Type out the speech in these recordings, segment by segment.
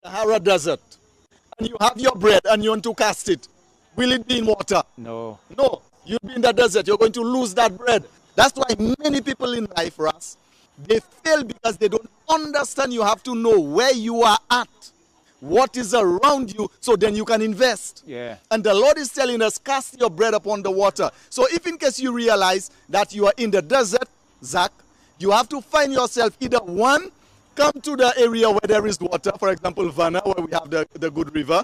Sahara Desert, and you have your bread and you want to cast it, will it be in water? No. No, you'll be in the desert. You're going to lose that bread. That's why many people in life, Ras, they fail because they don't understand. You have to know where you are at, what is around you, so then you can invest. Yeah. And the Lord is telling us, cast your bread upon the water. So if in case you realize that you are in the desert, Zach, you have to find yourself either one, come to the area where there is water, for example, Vanna, where we have the good river,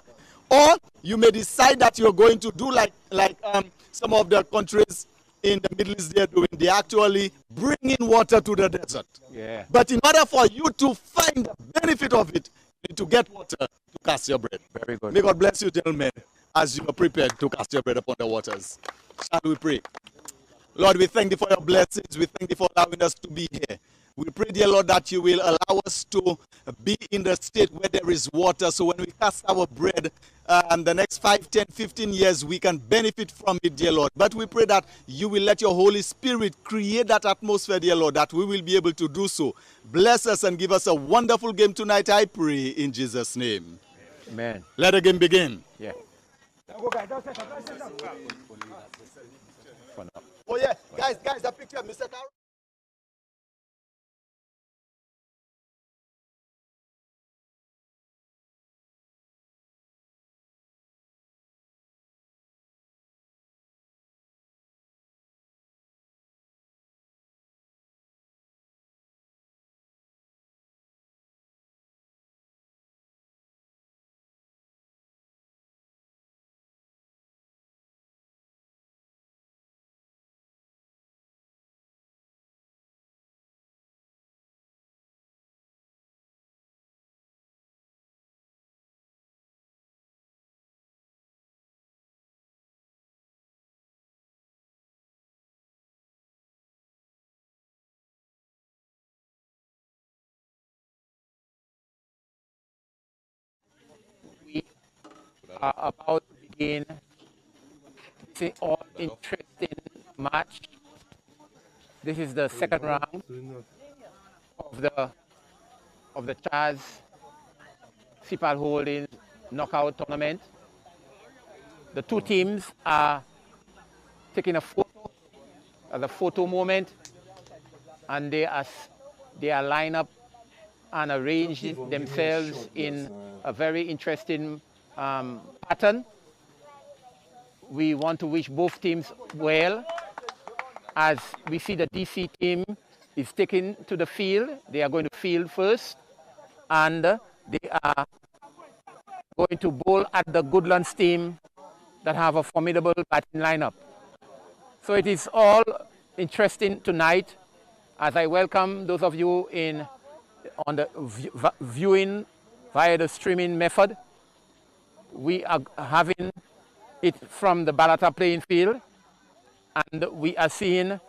or you may decide that you're going to do like some of the countries in the Middle East they're doing. They actually bring in water to the desert. Yeah. But in order for you to find the benefit of it, you need to get water to cast your bread. Very good. May God bless you, gentlemen, as you are prepared to cast your bread upon the waters. Shall we pray? Lord, we thank you for your blessings. We thank you for allowing us to be here. We pray, dear Lord, that you will allow us to be in the state where there is water. So when we cast our bread, the next 5, 10, 15 years, we can benefit from it, dear Lord. But we pray that you will let your Holy Spirit create that atmosphere, dear Lord, that we will be able to do so. Bless us and give us a wonderful game tonight, I pray, in Jesus' name. Amen. Let the game begin. Yeah. Oh, yeah. Guys, the picture, Mr. Carroll. We are about to begin this all interesting match. This is the second round of the Chaz Cepal Holdings knockout tournament. The two teams are taking a photo at the photo moment, and they are lined up and arranged themselves in a very interesting pattern. We want to wish both teams well. As we see the DC team is taken to the field, they are going to field first, and they are going to bowl at the Goodlands team that have a formidable batting lineup. So it is all interesting tonight as I welcome those of you on the viewing via the streaming method. We are having it from the Balata playing field, and we are seeing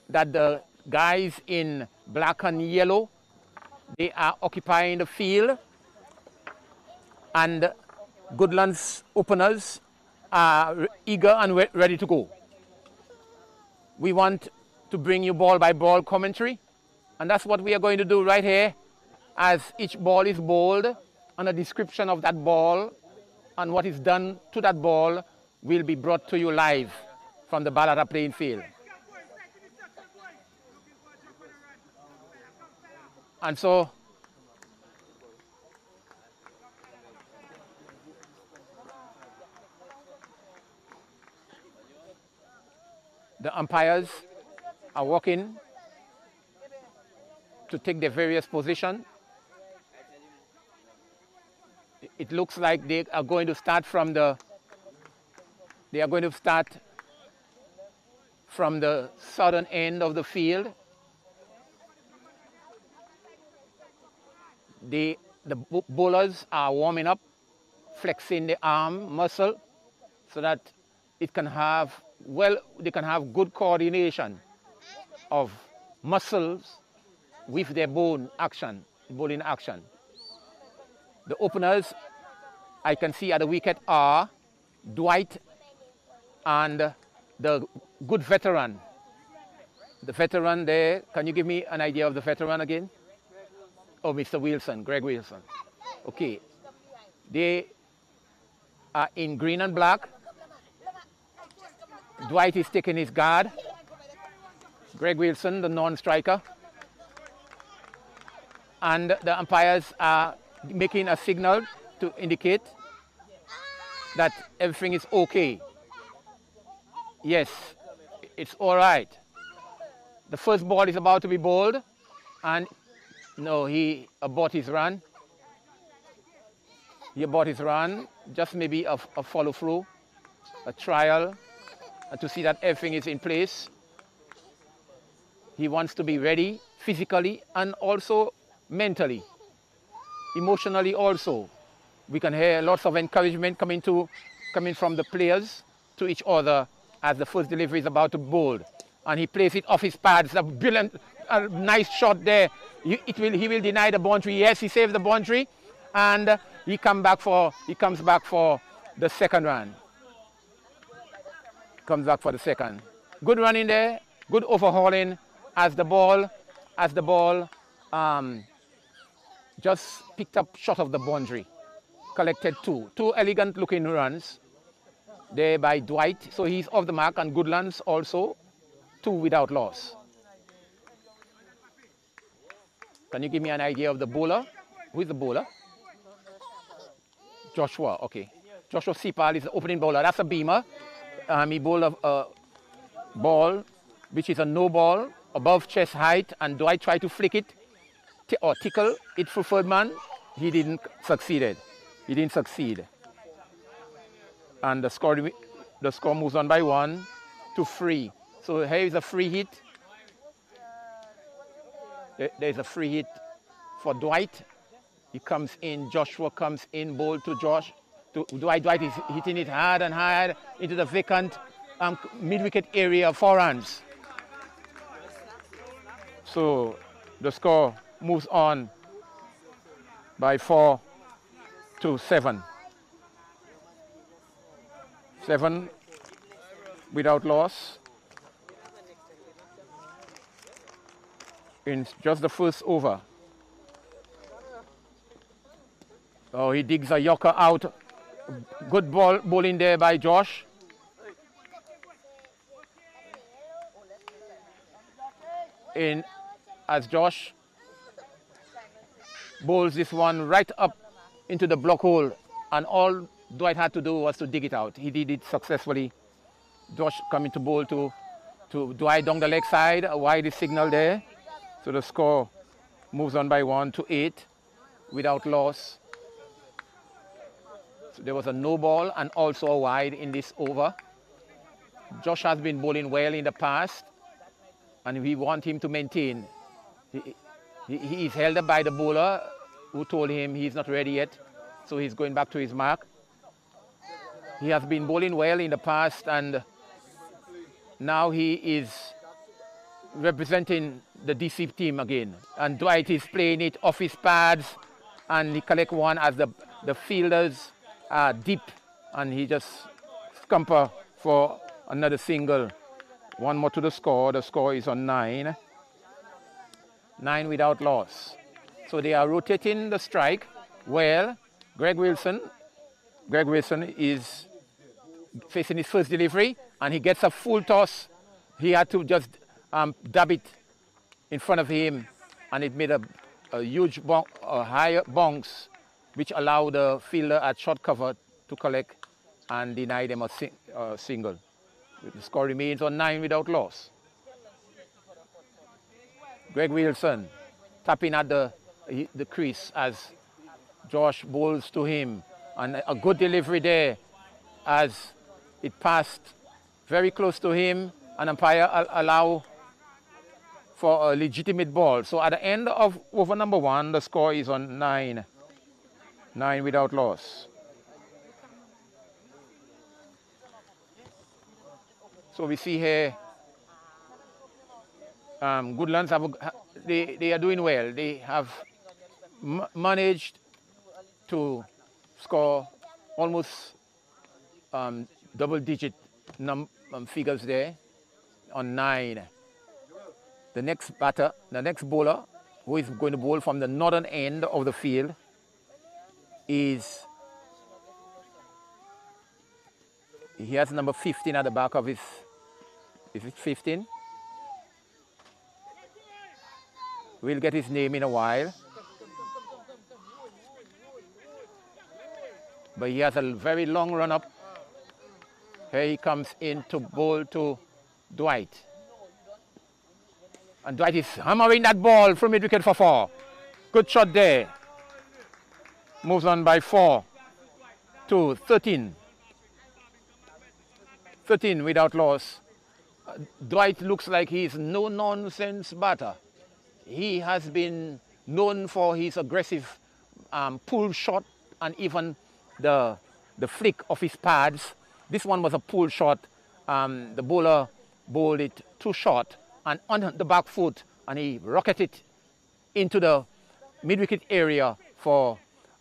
that the guys in black and yellow, they are occupying the field, and Goodlands openers are eager and ready to go. We want to bring you ball by ball commentary, and that's what we are going to do right here, as each ball is bowled, and a description of that ball and what is done to that ball will be brought to you live from the Balata playing field. And so the umpires are walking to take their various positions. It looks like they are going to start from the southern end of the field. The bowlers are warming up, flexing the arm muscle so that they can have good coordination of muscles with their bowling action. The openers I can see at the wicket are Dwight and the good veteran. The veteran there, can you give me an idea of the veteran again? Oh, Mr. Wilson, Greg Wilson. Okay, They are in green and black. Dwight is taking his guard. Greg Wilson, the non-striker. And the umpires are making a signal to indicate that everything is okay. Yes, it's all right. The first ball is about to be bowled, and no, he abort his run. He abort his run, just maybe a follow through, a trial, to see that everything is in place. He wants to be ready physically and also mentally, emotionally also. We can hear lots of encouragement coming from the players to each other as the first delivery is about to bowl. And he plays it off his pads. A brilliant, nice shot there. He will deny the boundary. Yes, he saved the boundary, and he comes back for the second run. Comes back for the second. Good run in there. Good overhauling as the ball just picked up short of the boundary. Collected two elegant looking runs there by Dwight. So he's off the mark, and Goodlands also 2 without loss. Can you give me an idea of the bowler? Who is the bowler? Joshua, okay. Joshua Cepal is the opening bowler. That's a beamer. He bowled a ball which is a no ball above chest height, and Dwight tried to flick it or tickle it for third man. He didn't succeed. He didn't succeed. And the score moves on by 1 to 3. So here is a free hit. There's a free hit for Dwight. He comes in, Joshua comes in, bowl to Josh. To Dwight. Dwight is hitting it hard and hard into the vacant mid-wicket area, 4 runs. So the score moves on by 4 to 7. 7 without loss in just the first over. Oh, he digs a yorker out. Good bowling there by Josh. In as Josh bowls this one right up into the block hole, and all Dwight had to do was to dig it out. He did it successfully. Josh coming to bowl to Dwight down the leg side, a wide signal there. So the score moves on by 1 to 8 without loss. So there was a no ball and also a wide in this over. Josh has been bowling well in the past, and we want him to maintain. He is held up by the bowler who told him he's not ready yet, so he's going back to his mark. He has been bowling well in the past, and now he is representing the DC team again. And Dwight is playing it off his pads, and he collect one as the fielders are deep, and he just scamper for another single. One more to the score. The score is on 9. 9 without loss. So they are rotating the strike. Well, Greg Wilson is facing his first delivery, and he gets a full toss. He had to just dab it in front of him, and it made a huge higher bounce, which allowed the fielder at short cover to collect and deny them a single. The score remains on 9 without loss. Greg Wilson tapping at the crease as Josh bowls to him, and a good delivery there as it passed very close to him, and umpire allow for a legitimate ball. So at the end of over number 1, the score is on 9. 9 without loss. So we see here Goodlands they are doing well. They have managed to score almost double-digit figures there on 9. The next bowler, who is going to bowl from the northern end of the field, is He has number 15 at the back of his, is it 15? We'll get his name in a while. But he has a very long run up. Here he comes in to bowl to Dwight. And Dwight is hammering that ball from mid-wicket for 4. Good shot there. Moves on by 4 to 13. 13 without loss. Dwight looks like he's no-nonsense batter. He has been known for his aggressive pull shot and even the flick of his pads. This one was a pull shot. The bowler bowled it too short and on the back foot, and he rocketed into the mid-wicket area for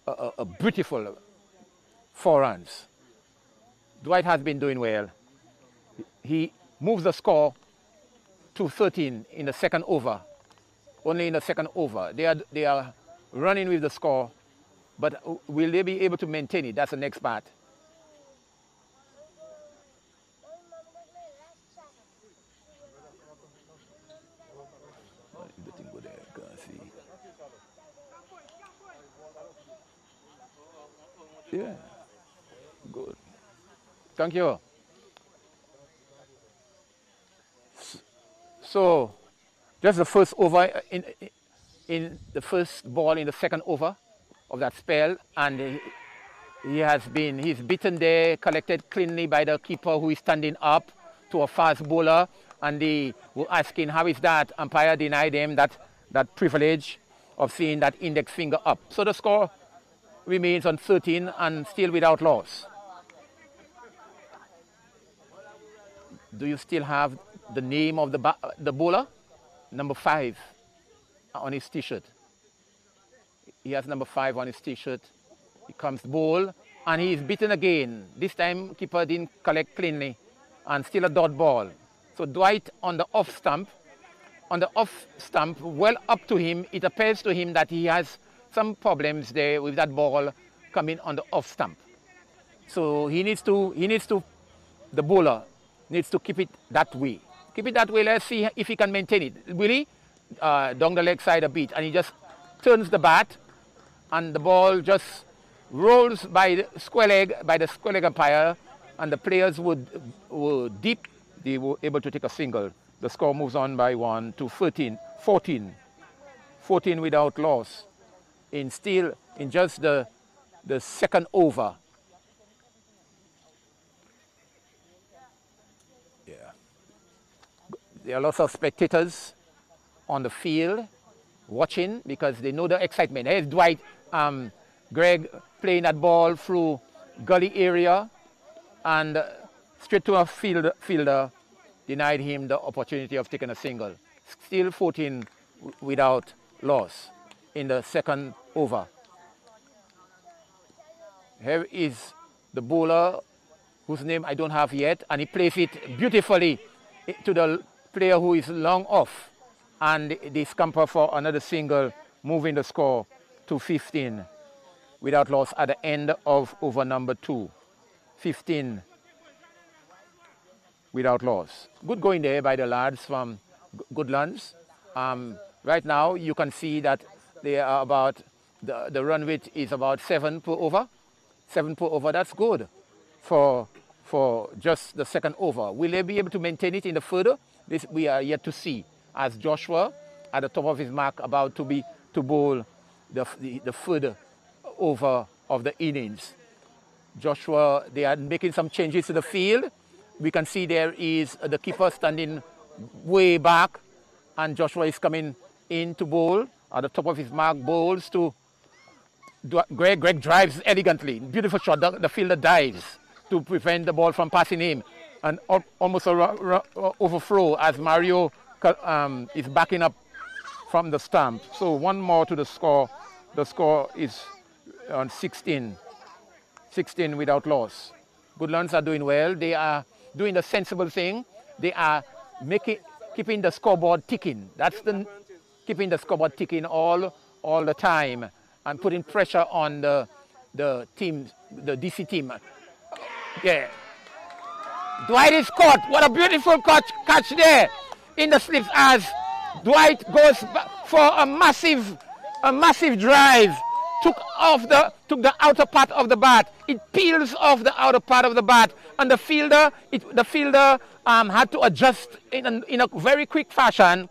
a beautiful 4 runs. Dwight has been doing well. He moves the score to 13 in the second over. Only in the second over. They are running with the score, but will they be able to maintain it? That's the next part. Yeah, good. Thank you. So, just the first over in the first ball in the second over of that spell, and he's beaten there, collected cleanly by the keeper who is standing up to a fast bowler, and they were asking how is that. Umpire denied him that privilege of seeing that index finger up. So the score remains on 13 and still without loss. Do you still have the name of the bowler? Number 5 on his t-shirt. He has number 5 on his t-shirt. He comes bowl and he is beaten again. This time keeper didn't collect cleanly and still a dot ball. So Dwight on the off stump. On the off stump, well up to him, it appears to him that he has some problems there with that ball coming on the off stump. So the bowler needs to keep it that way. Keep it that way, let's see if he can maintain it. Will he? Down the leg side a bit, and he just turns the bat, and the ball just rolls by the square leg umpire, and the players were deep. They were able to take a single. The score moves on by 1 to 14 without loss. In just the second over. Yeah. There are lots of spectators on the field watching because they know the excitement. Here's Dwight, Greg playing that ball through gully area and straight to a fielder, denied him the opportunity of taking a single. Still 14 without loss in the second over. Here is the bowler whose name I don't have yet, and he plays it beautifully to the player who is long off, and they scamper for another single, moving the score to 15 without loss at the end of over number 2. 15 without loss. Good going there by the lads from Goodlands. Right now you can see that they are about, the run rate is about 7 per over. 7 per over, that's good for just the second over. Will they be able to maintain it in the further? This we are yet to see, as Joshua at the top of his mark about to bowl the further over of the innings. Joshua, they are making some changes to the field. We can see there is the keeper standing way back, and Joshua is coming in to bowl at the top of his mark, bowls to Greg. Greg drives elegantly, beautiful shot. The fielder dives to prevent the ball from passing him, and almost a overthrow as Mario is backing up from the stump. So one more to the score. The score is on 16 without loss. Goodlands are doing well. They are doing the sensible thing. They are keeping the scoreboard ticking. That's keeping the scoreboard ticking all the time and putting pressure on the team, the DC team. Yeah. Dwight is caught. What a beautiful catch there in the slips as Dwight goes for a massive drive. Took the outer part of the bat. It peels off the outer part of the bat, and the fielder had to adjust in a very quick fashion.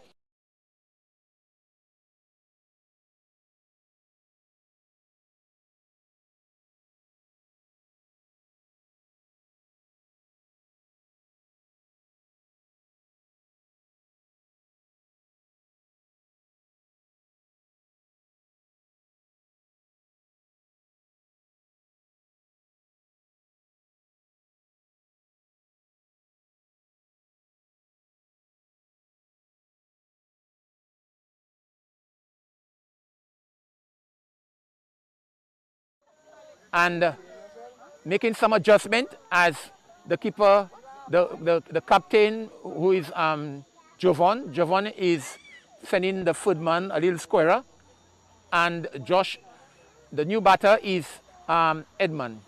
And making some adjustment as the keeper, the captain, who is Jovan. Jovan is sending the footman a little squarer, and Josh, the new batter, is Edmund,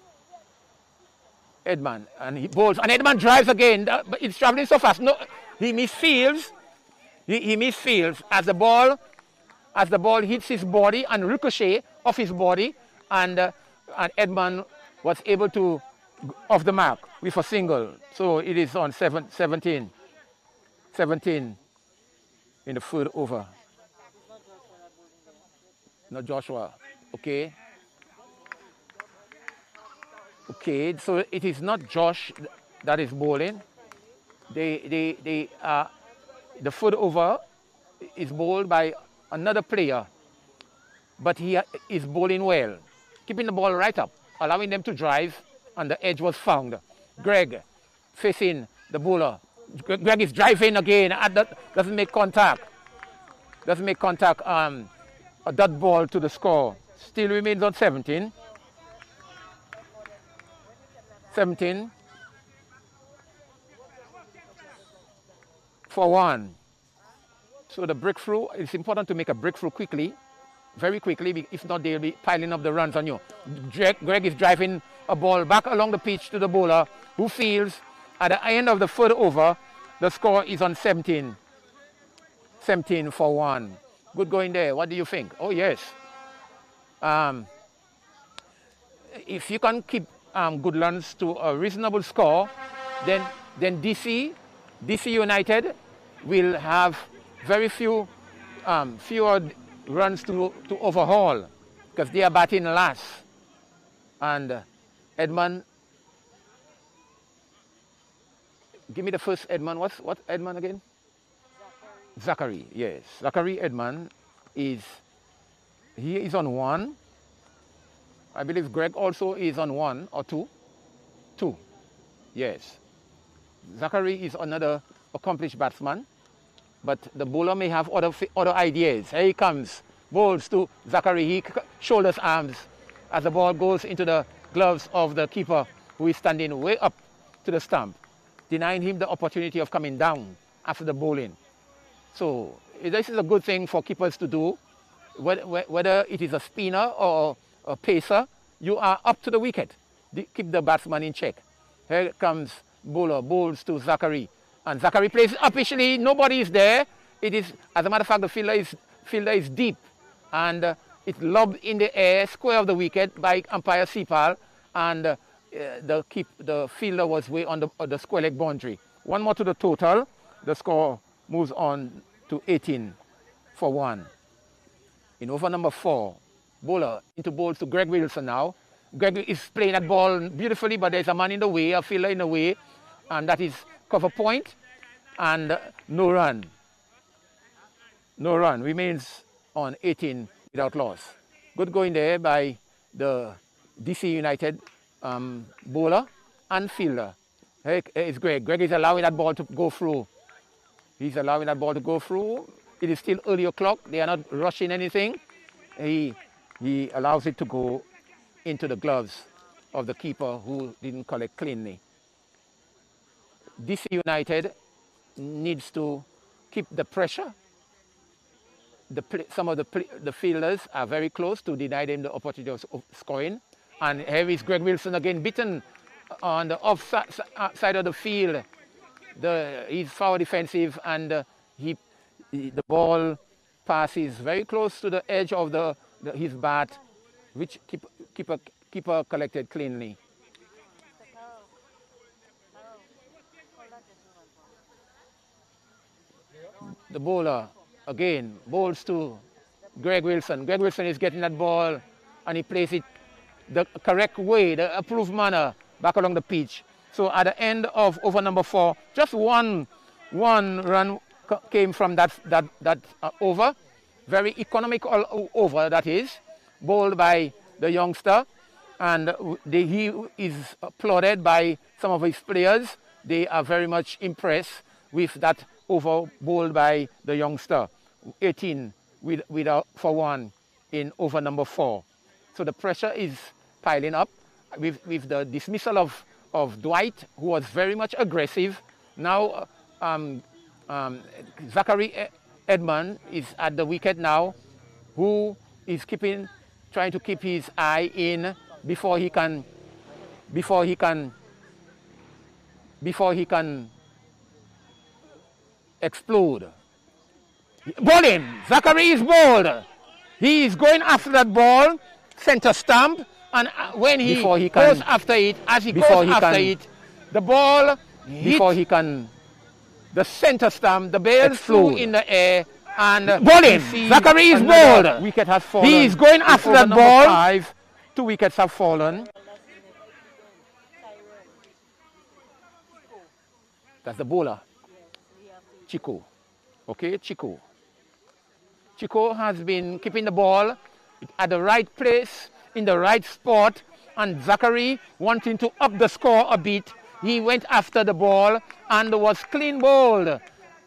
and he bowls, and Edmund drives again, but it's traveling so fast. No, he misfields. He misfields as the ball hits his body and ricochet off his body, and Edmund was able to off the mark with a single. So it is on 17 in the third over. No Joshua. Okay. So it is not Josh that is bowling. The third over is bowled by another player, but he is bowling well, keeping the ball right up, allowing them to drive, and the edge was found. Greg facing the bowler. Greg is driving again, doesn't make contact. A dot ball to the score. Still remains on 17 for 1. So the breakthrough, it's important to make a breakthrough quickly, very quickly, if not they'll be piling up the runs on you. Greg is driving a ball back along the pitch to the bowler, who fields. At the end of the third over, the score is on 17 for 1. Good going there. What do you think? Oh yes. If you can keep Goodlands to a reasonable score, then DC United will have very fewer runs to overhaul, because they are batting last. And Edmund, give me the first Edmund. What Edmund again? Zachary. Yes, Zachary Edmund is on 1. I believe Greg also is on 1 or 2. 2. Yes. Zachary is another accomplished batsman, but the bowler may have other ideas. Here he comes. Bowls to Zachary. He shoulders arms as the ball goes into the gloves of the keeper, who is standing way up to the stump, denying him the opportunity of coming down after the bowling. So this is a good thing for keepers to do. Whether it is a spinner or a pacer, you are up to the wicket. Keep the batsman in check. Here comes bowler, bowls to Zachary. And Zachary plays upishly, nobody is there. It is, as a matter of fact, the fielder is deep. And it's lobbed in the air, square of the wicket by umpire Cepal. And the fielder was way on the square leg boundary. 1 more to the total. The score moves on to 18 for 1. In over number 4, bowler into bowls to Greg Wilson now. Greg is playing that ball beautifully, but there's a man in the way, a fielder in the way, and that is cover point, and no run. No run. Remains on 18 without loss. Good going there by the DC United bowler and fielder. Here is Greg. Greg is allowing that ball to go through. He's allowing that ball to go through. It is still early o'clock. They are not rushing anything. He allows it to go into the gloves of the keeper, who didn't collect cleanly. DC United needs to keep the pressure. Some of the fielders are very close to deny them the opportunity of scoring. And here is Greg Wilson again, beaten side of the field. He's foul defensive, and the ball passes very close to the edge of his bat, which keeper collected cleanly. The bowler again bowls to Greg Wilson. Greg Wilson is getting that ball, and he plays it the correct way, the approved manner, back along the pitch. So at the end of over number 4, just one run came from that over. Very economical over, that is, bowled by the youngster, and he is applauded by some of his players. They are very much impressed with that over bowled by the youngster. 18 for 1 in over number 4. So the pressure is piling up with the dismissal of Dwight, who was very much aggressive. Now Zachary Edmond is at the wicket now, who is trying to keep his eye in before he can explode. Bowling! Zachary is bowled. He is going after that ball, center stump, and when he goes after it, the ball hit the center stump, the ball flew in the air, and bowling! Zachary is bowled. Wicket has fallen. He is going after that ball. 5, 2 wickets have fallen. That's the bowler, Chico. Okay, Chico. Chico has been keeping the ball at the right place, in the right spot, and Zachary, wanting to up the score a bit, he went after the ball and was clean bowled.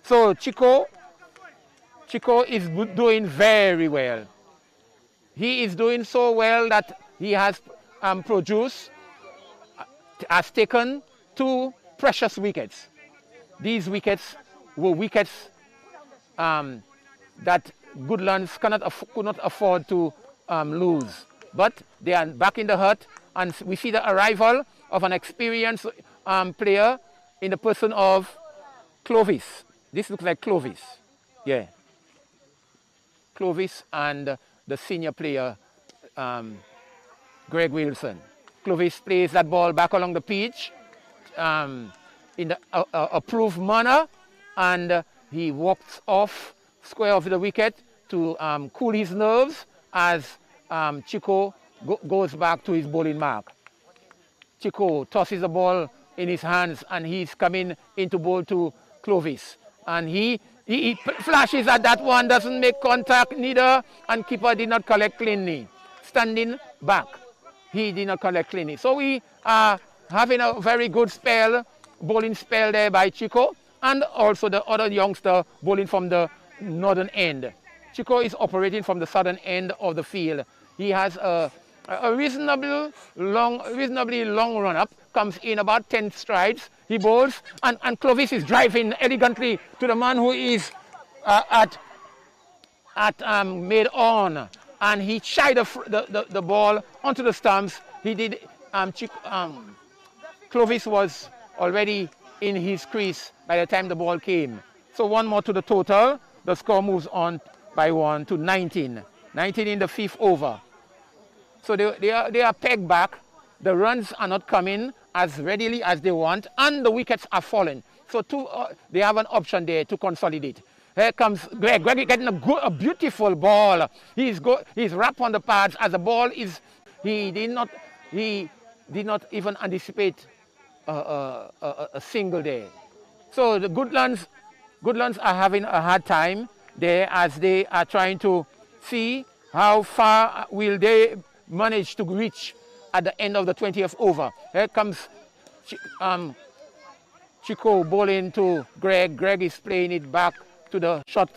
So Chico is doing very well. He is doing so well that he has taken 2 precious wickets. These wickets were wickets that Goodlands could not afford to lose. But they are back in the hut, and we see the arrival of an experienced player in the person of Clovis. This looks like Clovis. Yeah. Clovis and the senior player, Greg Wilson. Clovis plays that ball back along the pitch in the approved manner, and he walks off square of the wicket to cool his nerves as Chico goes back to his bowling mark. Chico tosses the ball in his hands, and he's coming into bowl to Clovis. And he flashes at that one, doesn't make contact neither, and keeper did not collect cleanly. Standing back, he did not collect cleanly. So we are having a very good bowling spell there by Chico, and also the other youngster bowling from the northern end. Chico is operating from the southern end of the field. He has a reasonably long run-up, comes in about 10 strides. He bowls, and Clovis is driving elegantly to the man who is made on, and he shied the ball onto the stumps. He did. Clovis was already in his crease by the time the ball came. So 1 more to the total. The score moves on by 1 to 19. 19 in the 5th over. So they are pegged back. The runs are not coming as readily as they want, and the wickets are falling. So they have an option there to consolidate. Here comes Greg. Greg is getting a beautiful ball. He's wrapped on the pads as the ball is. He did not even anticipate a single there. So the Goodlands are having a hard time there as they are trying to see how far will they manage to reach at the end of the 20th over. Here comes Chico bowling to Greg. Greg is playing it back to the short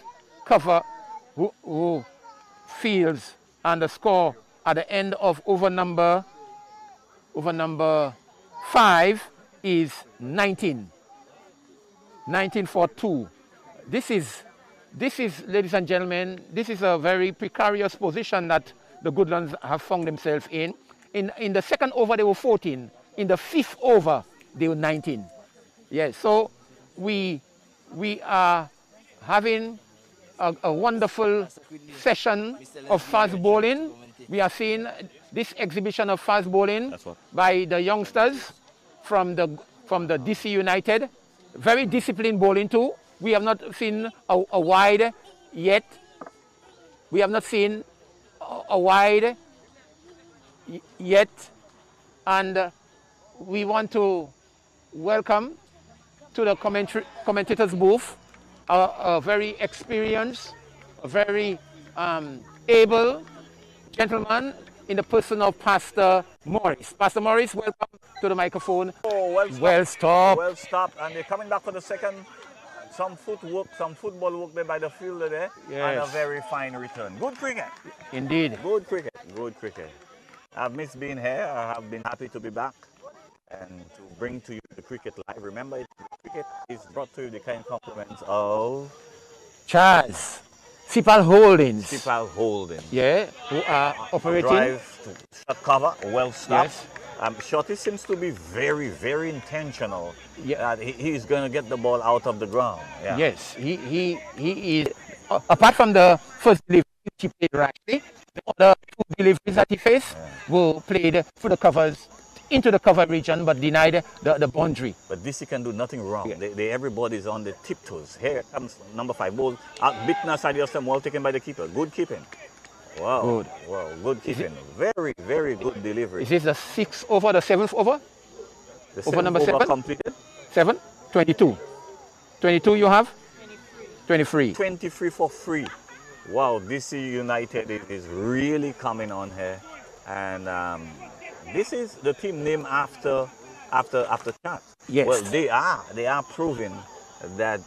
cover who fields, and the score at the end of over number 5 is 19. 19 for 2. This is, ladies and gentlemen, this is a very precarious position that the Goodlands have found themselves in. In the second over, they were 14. in the 5th over, they were 19. Yes, so we are having a wonderful session of fast bowling. We are seeing this exhibition of fast bowling by the youngsters from the DC United. Very disciplined bowling too. We have not seen a wide yet. We have not seen a wide yet, and we want to welcome to the commentators booth a very experienced, a very able gentleman in the person of Pastor Morris. Pastor Morris, welcome to the microphone. Oh, well stopped. Well stopped, and they're coming back for the second. Some footwork, some football work there by the fielder there, and a very fine return. Good cricket. Indeed. Good cricket, good cricket. I've missed being here. I have been happy to be back and to bring to you the cricket live. Remember, cricket is brought to you the kind compliments of Chaz, Cepal Holdings. Cepal Holdings. Yeah, who are operating. Drive to shot cover, well stopped. Yes. Shorty seems to be very, very intentional. Yeah. He's going to get the ball out of the ground. Yeah. Yes, he is. Apart from the first delivery he played rightly, the other 2 deliveries that he faced were played through the covers, into the cover region, but denied the boundary. But DC can do nothing wrong. Yeah. Everybody's on the tiptoes. Here comes number 5 ball. Bitten aside yourself, well taken by the keeper. Good keeping. Wow. Good. Wow, good keeping. Very, very good delivery. Is this the 6th over, the 7th over? The over number 7? Completed? 7? 22. 22 you have? 23. 23 for free. Wow, DC United is really coming on here. And this is the team named after Chaz. Yes. Well, they are proving that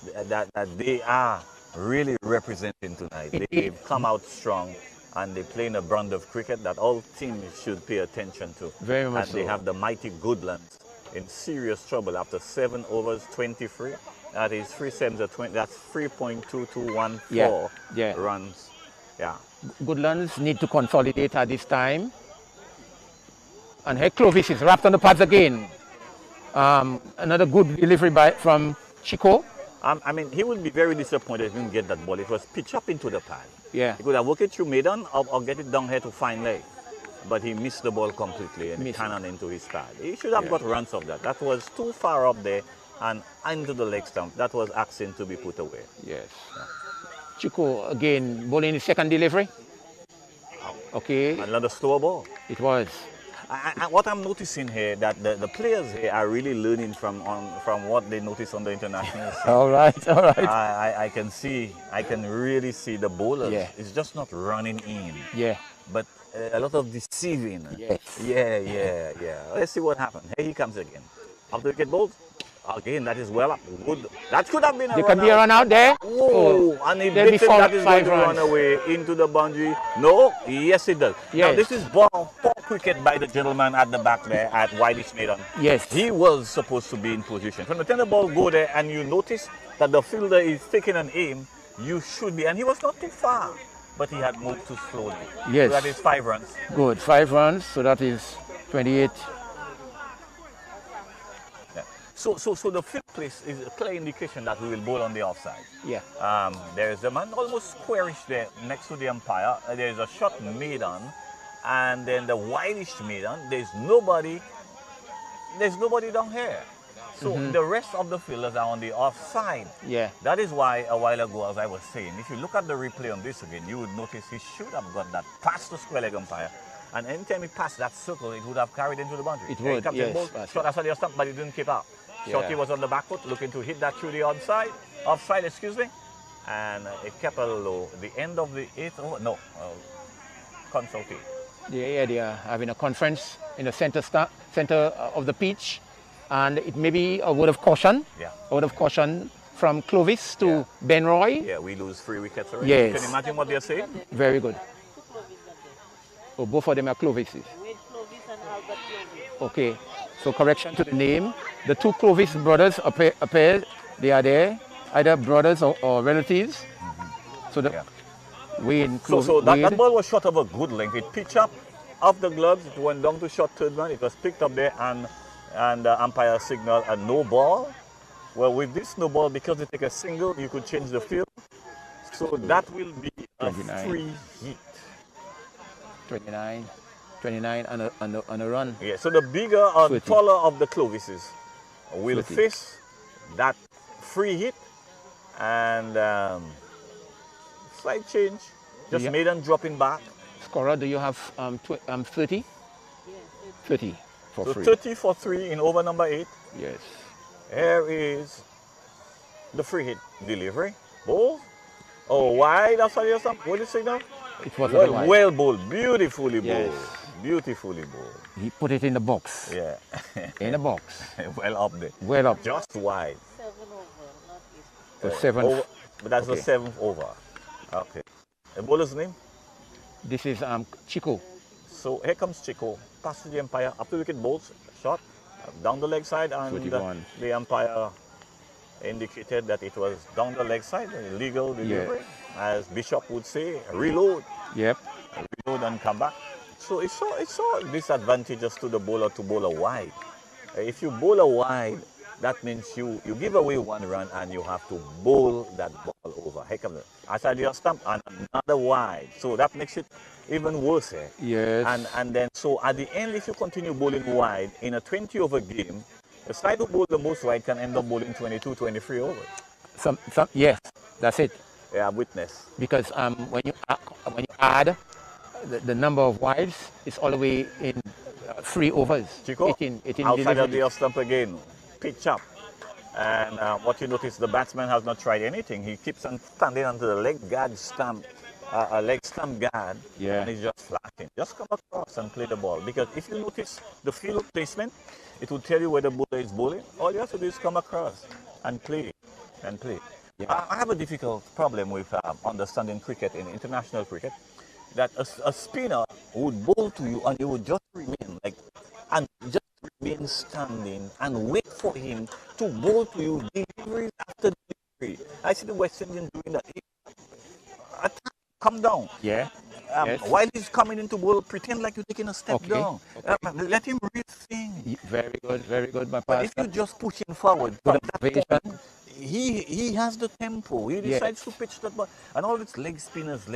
they are really representing tonight. They've come out strong, and they're playing a brand of cricket that all teams should pay attention to. Very much and they have the mighty Goodlands in serious trouble after 7 overs, 23. That is 3 7s at 20. That's 3.2214 runs. Yeah. Goodlands need to consolidate at this time. And here Clovis is wrapped on the pads again. Another good delivery from Chico. I mean, he would be very disappointed if he didn't get that ball. It was pitched up into the pad. Yeah. He could have worked it through Maiden or get it down here to fine leg. But he missed the ball completely and cannon into his pad. He should have got runs of that. That was too far up there and into the leg stump. That was asking to be put away. Yes. Yeah. Chico again bowling his second delivery. Okay. Another slower ball. It was. What I'm noticing here, that the players here are really learning from what they notice on the international scene. All right, all right. I can really see the bowlers. Yeah. It's just not running in. Yeah. But a lot of deceiving. Yes. Yeah. Let's see what happens. Here he comes again. After wicket bowled. Again, that is well up. Good. That could have been a run out. There can be a run out there. Whoa, and he bits it, that is going to run away into the boundary. No, yes it does. Yes. Now this is poor cricket by the gentleman at the back there at Whitish Maiden. Yes. He was supposed to be in position. When the tender ball go there and you notice that the fielder is taking an aim, you should be, and he was not too far, but he had moved too slowly. Yes. So that is 5 runs. Good, 5 runs, so that is 28. So the fifth place is a clear indication that we will bowl on the offside. Yeah. There is a man almost squarish there next to the umpire. There is a short maiden, and then the whitish maiden. There's nobody down here. So the rest of the fielders are on the offside. Yeah. That is why a while ago, as I was saying, if you look at the replay on this again, you would notice he should have got that past the square leg umpire. And anytime he passed that circle, it would have carried into the boundary. It would, yes. Shot outside the stump, but he didn't keep up. Shorty was on the back foot, looking to hit that through the offside, excuse me. And it kept a low. The end of the 8th over, no, consulting. Yeah, they are having a conference in the center of the pitch. And it may be a word of caution. Yeah. A word of caution from Clovis to Ben Roy. Yeah, we lose 3 wickets already. Yes. You can imagine what they're saying? Very good. Oh, both of them are Clovises. Okay, so correction to the name. The 2 Clovis brothers appear, they are there, either brothers or relatives. So the Wayne Clovis. So that ball was shot of a good length. It pitched up off the gloves, it went down to short third man. It was picked up there, and and the umpire signal a no ball. Well, with this no ball, because they take a single, you could change the field. So that will be a 29. free hit. 29 and a run. Yeah, so the bigger or 30. taller of the Clovises will 30. face that free hit, and slight change. Just Yeah. Maiden dropping back. Scorer, do you have 30? 30 for So free. 30 for 3 in over number 8. Yes. Here is the free hit delivery. Ball. Oh, wide outside your stump. What do you say now? It was a wide. Well bowled. Beautifully Yes. bowled. Beautifully bowled. He put it in the box. Yeah. In the box. Well up there. Well up. Just wide. 7 over, not east. The seventh. Over, but that's Okay. the 7th over. Okay. The bowler's name? This is Chico. So here comes Chico. Pass to the umpire. Up to wicket bowls. Shot. Down the leg side. And 21. the umpire indicated that it was down the leg side. Legal delivery. As Bishop would say, reload. Yep. Reload and come back. So it's so disadvantageous to the bowler to bowl a wide. If you bowl a wide, that means you give away 1 run and you have to bowl that ball over. Here comes outside your stump and another wide. So that makes it even worse. Yes. And then so at the end, if you continue bowling wide in a 20 over game, the side who bowl the most wide can end up bowling 22, 23 overs. Yes, that's it. Yeah, I've witnessed. Because when you add the number of wides, it's all the way in 3 overs. Chico, 18 outside of deliveries. the off stump again, pitch up. And what you notice, the batsman has not tried anything. He keeps on standing onto the leg guard stump, a leg stump guard, Yeah. and he's just flashing. Just come across and play the ball. Because if you notice the field placement, it will tell you where the bowler is bowling. All you have to do is come across and play. Yeah. I have a difficult problem with understanding cricket in international cricket, that a spinner would bowl to you and you would just remain standing and wait for him to bowl to you delivery after delivery. I see the West Indians doing that. Attack, come down. Yeah. Yes. While he's coming into bowl, pretend like you're taking a step Okay. down. Okay. Let him rethink. Very good, my But if pastor. you just push him forward, from that motivation. point, he has the tempo. He Yes. decides to pitch that ball. And all these leg spinners.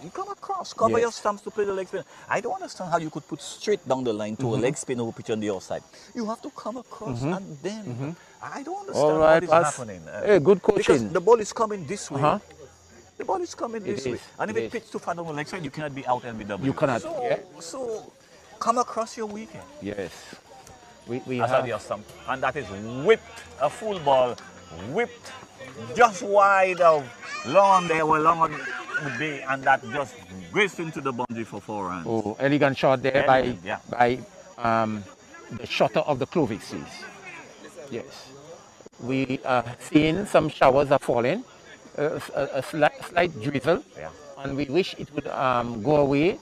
You come across, cover Yes. your stumps to play the leg spinner. I don't understand how you could put straight down the line to a leg spinner who pitch on the outside. You have to come across and then. I don't understand All right, what is pass. happening. Hey, good Because coaching. the ball is coming this way. Uh-huh. The ball is coming this It way. is, And if it it is. pitches too far down the leg side, you cannot be out LBW. You cannot, So, yeah. so come across your weekend. Yes. We Outside have your stump. And that is whipped, a full ball, whipped just wide of long there, where long would be, and that just whizzed into the boundary for 4 runs. elegant shot there Elegant, yeah. by the shotter of the Clovises. Yes. We are seeing some showers are falling, a slight drizzle, Yeah. and we wish it would go away,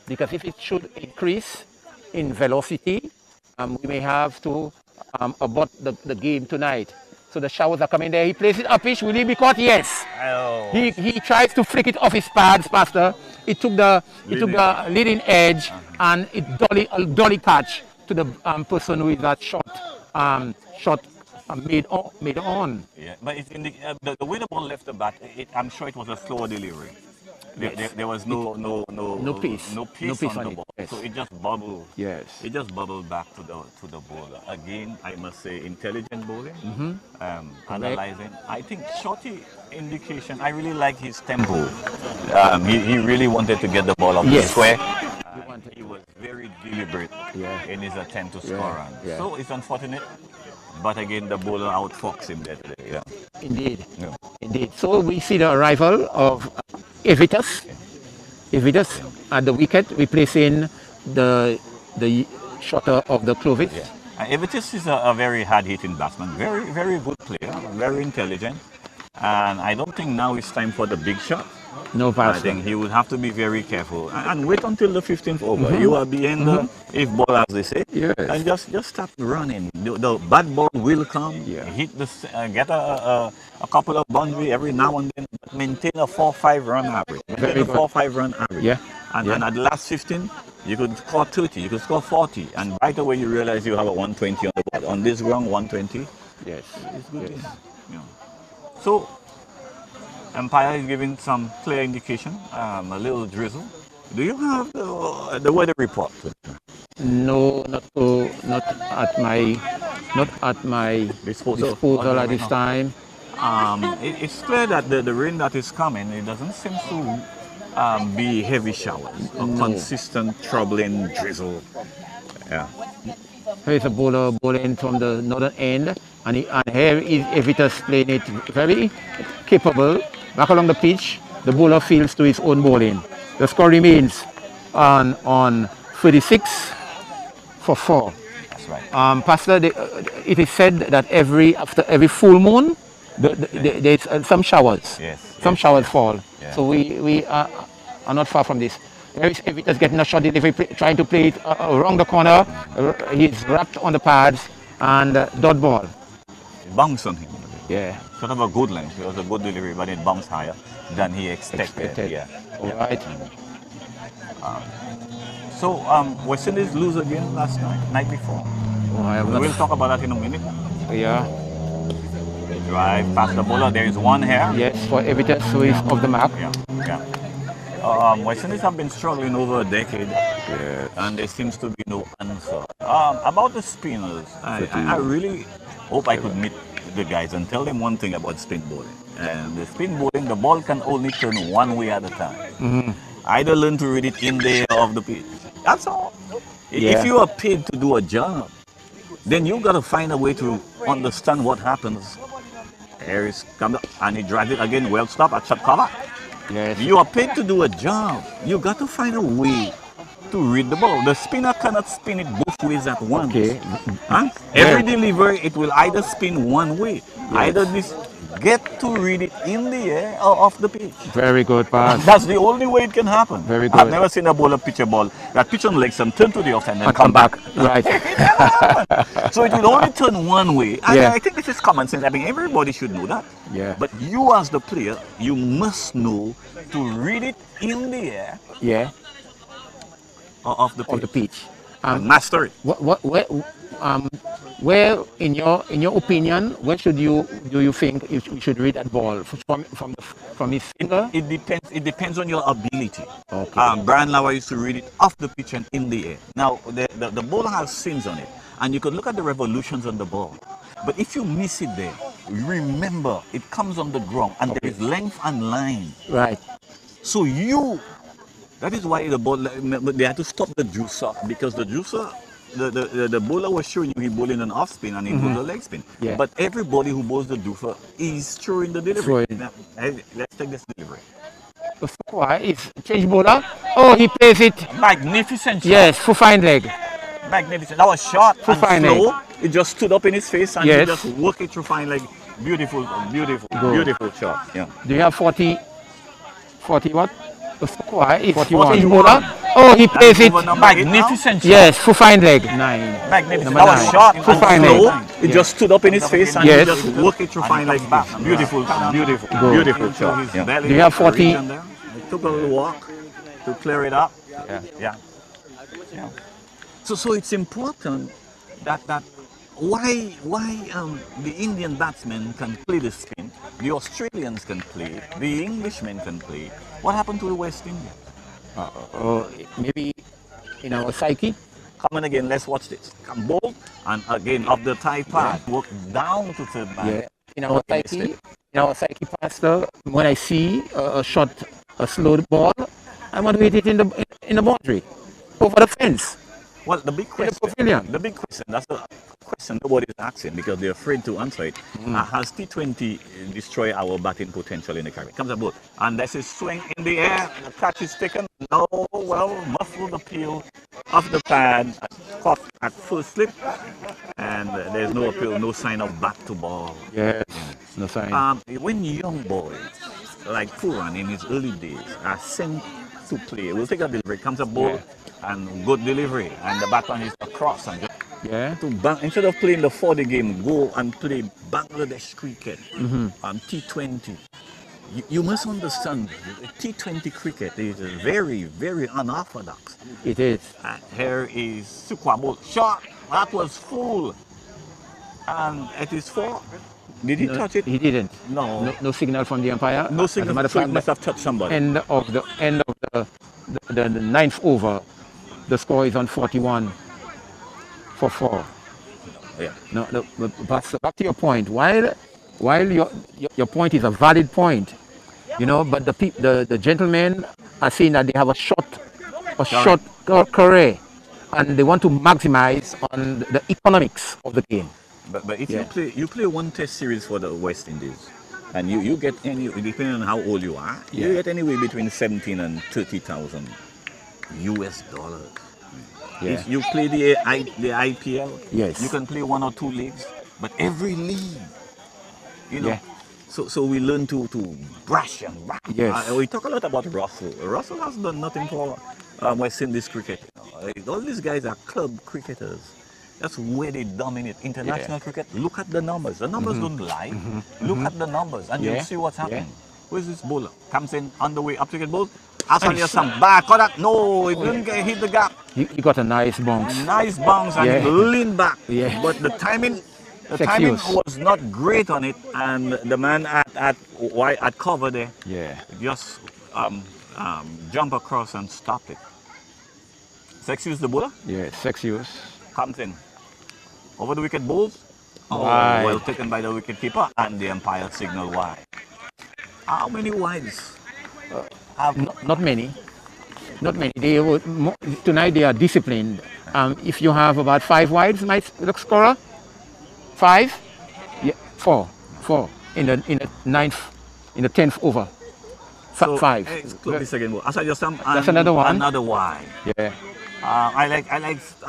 because if it should increase in velocity, we may have to abort the game tonight. So the showers are coming there. He plays it up pitch. Will he be caught? Yes. Oh. He tries to flick it off his pads, Pastor. It took the leading edge, and it dolly catch to the person who is that shot made on. Yeah, but it's in the way the ball left the bat, I'm sure it was a slower delivery. There was no pace. no pace on the it, ball, yes. so it just bubbled. Yes. It just bubbled back to the bowler. Again, I must say, intelligent bowling, analyzing. I think shorty indication. I really like his tempo. He really wanted to get the ball off the Yes. square. He He was very deliberate Yeah. in his attempt to Yeah, score runs. yeah. So it's unfortunate, but again, the bowler outfoxed him there today. Yeah. Indeed. Yeah. Indeed. So we see the arrival of Evitus at the wicket, replacing the shotter of the Clovis. Yeah. Evitus is a very hard-hitting batsman, very, very good player, very intelligent. And I don't think now it's time for the big shot. No I pass. think he would have to be very careful and wait until the 15th over. You are behind the if ball, as they say, Yes. and just start running. The bad ball will come. Yeah. Hit get a couple of boundary every now and then. But maintain a 4-5 run average. Maintain Very a good. 4-5 run average. Yeah. And Yeah. at the last 15, You could score 30, you could score 40, and right away you realize you have a 120 on the board. On this ground, 120. Yes. It's good. Yes. Yeah. So, Empire is giving some clear indication, a little drizzle. Do you have the weather report? No, not at my Disposal. disposal at this time. It's clear that the rain that is coming, it doesn't seem to be heavy showers, a No. consistent troubling drizzle. Yeah. Here is a bowler bowling from the northern end, and here is Evitas playing it very capable. Back along the pitch, the bowler fields to his own bowling. The score remains on 36 for 4. That's right. Pastor, it is said that after every full moon, there's some showers. Yes. Some showers fall. Yeah. So we are not far from this. There is Evitas getting a shot delivery, trying to play it around the corner. He's wrapped on the pads and dot ball. It bounced on him. Yeah. Sort of a good length. It was a good delivery, but it bounced higher than he expected. Yeah. All right. So, West Indies lose again last night before. Oh, I have not- We'll talk about that in a minute. Yeah. Drive past the bowler. There is one here. Yes, for Evitas, who is off the mark. Yeah. West Indies have been struggling over a decade, and there seems to be no answer. About the spinners, I really hope I could meet the guys and tell them one thing about spin bowling. And the spin bowling, the ball can only turn one way at a time. Either learn to read it in the air or off the pitch. That's all. Yeah. If you are paid to do a job, then you got to find a way to understand what happens. Here is come and he drags it again. Well stopped at shot cover. Yes. You are paid to do a job. You got to find a way to read the ball. The spinner cannot spin it both ways at once. Okay. Huh? Every delivery, it will either spin one way. Either this get to read it in the air or off the pitch. Very good pass. That's the only way it can happen. Very I've good. never seen a bowler pitch a ball that pitch on legs and turn to the offside and then And come back. Right. So it will only turn one way. And Yeah. I think this is common sense. I mean, everybody should know that. Yeah. But you as the player, you must know to read it in the air Yeah. or off the pitch. Of the pitch. And master it. Where in your opinion, where do you think you should read that ball from his finger? It depends. It depends on your ability. Okay. Brian Lauer used to read it off the pitch and in the air. Now the ball has seams on it, and you could look at the revolutions on the ball. But if you miss it there, remember it comes on the ground, and there is length and line. Right. So that is why the ball, they had to stop the juicer, because the juicer, the bowler was showing you he bowling an off spin and he bowls a leg spin. Yeah. But everybody who bowls the juicer is throwing the delivery. Throwing. Now, let's take this delivery. Why is change bowler? Oh, he plays it. Magnificent shot. Yes, for fine leg. Magnificent. That was short For and fine slow. leg. It just stood up in his face and Yes. he just worked it through fine leg. Beautiful shot. Yeah. Do you have 40 what? Why is 41. change bowler? Oh, he plays it. Magnificent shot. Yes, for fine leg. 9. Magnificent. Number That was 9. short For and fine slow. leg. It just stood up in his face and Yes. he just worked it through fine like beautiful shot. Yeah. Do you have 40? He took a little walk to clear it up. Yeah. So it's important that why the Indian batsmen can play the spin, the Australians can play, the Englishmen can play. What happened to the West Indians? Maybe in our psyche. Come on again, let's watch this. Come bold and again up the tight path. Work down to third man. Yeah. In our psyche, Pastor, when I see a shot, a slow ball, I want to hit it in the boundary, over the fence. Well, the big question, pavilion. that's the question nobody's asking because they're afraid to answer it. Has T20 destroyed our batting potential in the Caribbean? Comes aboard, and there's a swing in the air, the catch is taken. No, well, muffled appeal off the pad, caught at full slip, and there's no appeal, no sign of back to ball. Yes, no sign. When young boys, like Puran in his early days, are sent to play, we'll take a delivery, comes aboard, and good delivery, and the batsman is across and just instead of playing the 40 game, go and play Bangladesh cricket on T20. You must understand, T20 cricket is very, very unorthodox. It is. Here is Sukwabo. Shot. That was full. And it is 4. Did he touch it? He didn't. No. No signal from the umpire. No As a signal. matter of So he fact, must have touched somebody. end of the ninth over, the score is on 41 for 4. Yeah. No, but back to your point. While your point is a valid point, you know, but the gentlemen are saying that they have a short career, and they want to maximize on the economics of the game. But if you play one test series for the West Indies, and you get any, depending on how old you are, you get anywhere between 17 and 30,000 US dollars. Yeah. If you play the IPL, Yes. you can play 1 or 2 leagues, but every league, you know. Yeah. So we learn to brush and back. Yes. We talk a lot about Russell. Russell has done nothing for West Indies cricket. All these guys are club cricketers. That's where they dominate. International cricket, look at the numbers. The numbers don't lie. Look at the numbers and you'll see what's happening. Where's this bowler? Comes in on the way up to get bowled. Asali some back. No, it didn't hit the gap. He got a nice bounce. Nice bounce and it leaned back. Yeah. But the timing Timing was not great on it, and the man at cover there just jump across and stopped it. Sexius the bowler? Yeah, Sexius. Comes in. Over the wicket bowls. Wide. Well taken by the wicket keeper, and the umpire signal wide. How many wides? Not many. Not many. Tonight they are disciplined. If you have about 5 wides, my scorer, 5, 4 in the 9th, in the 10th over. 5. Close again. That's another one. Another wide. Yeah. I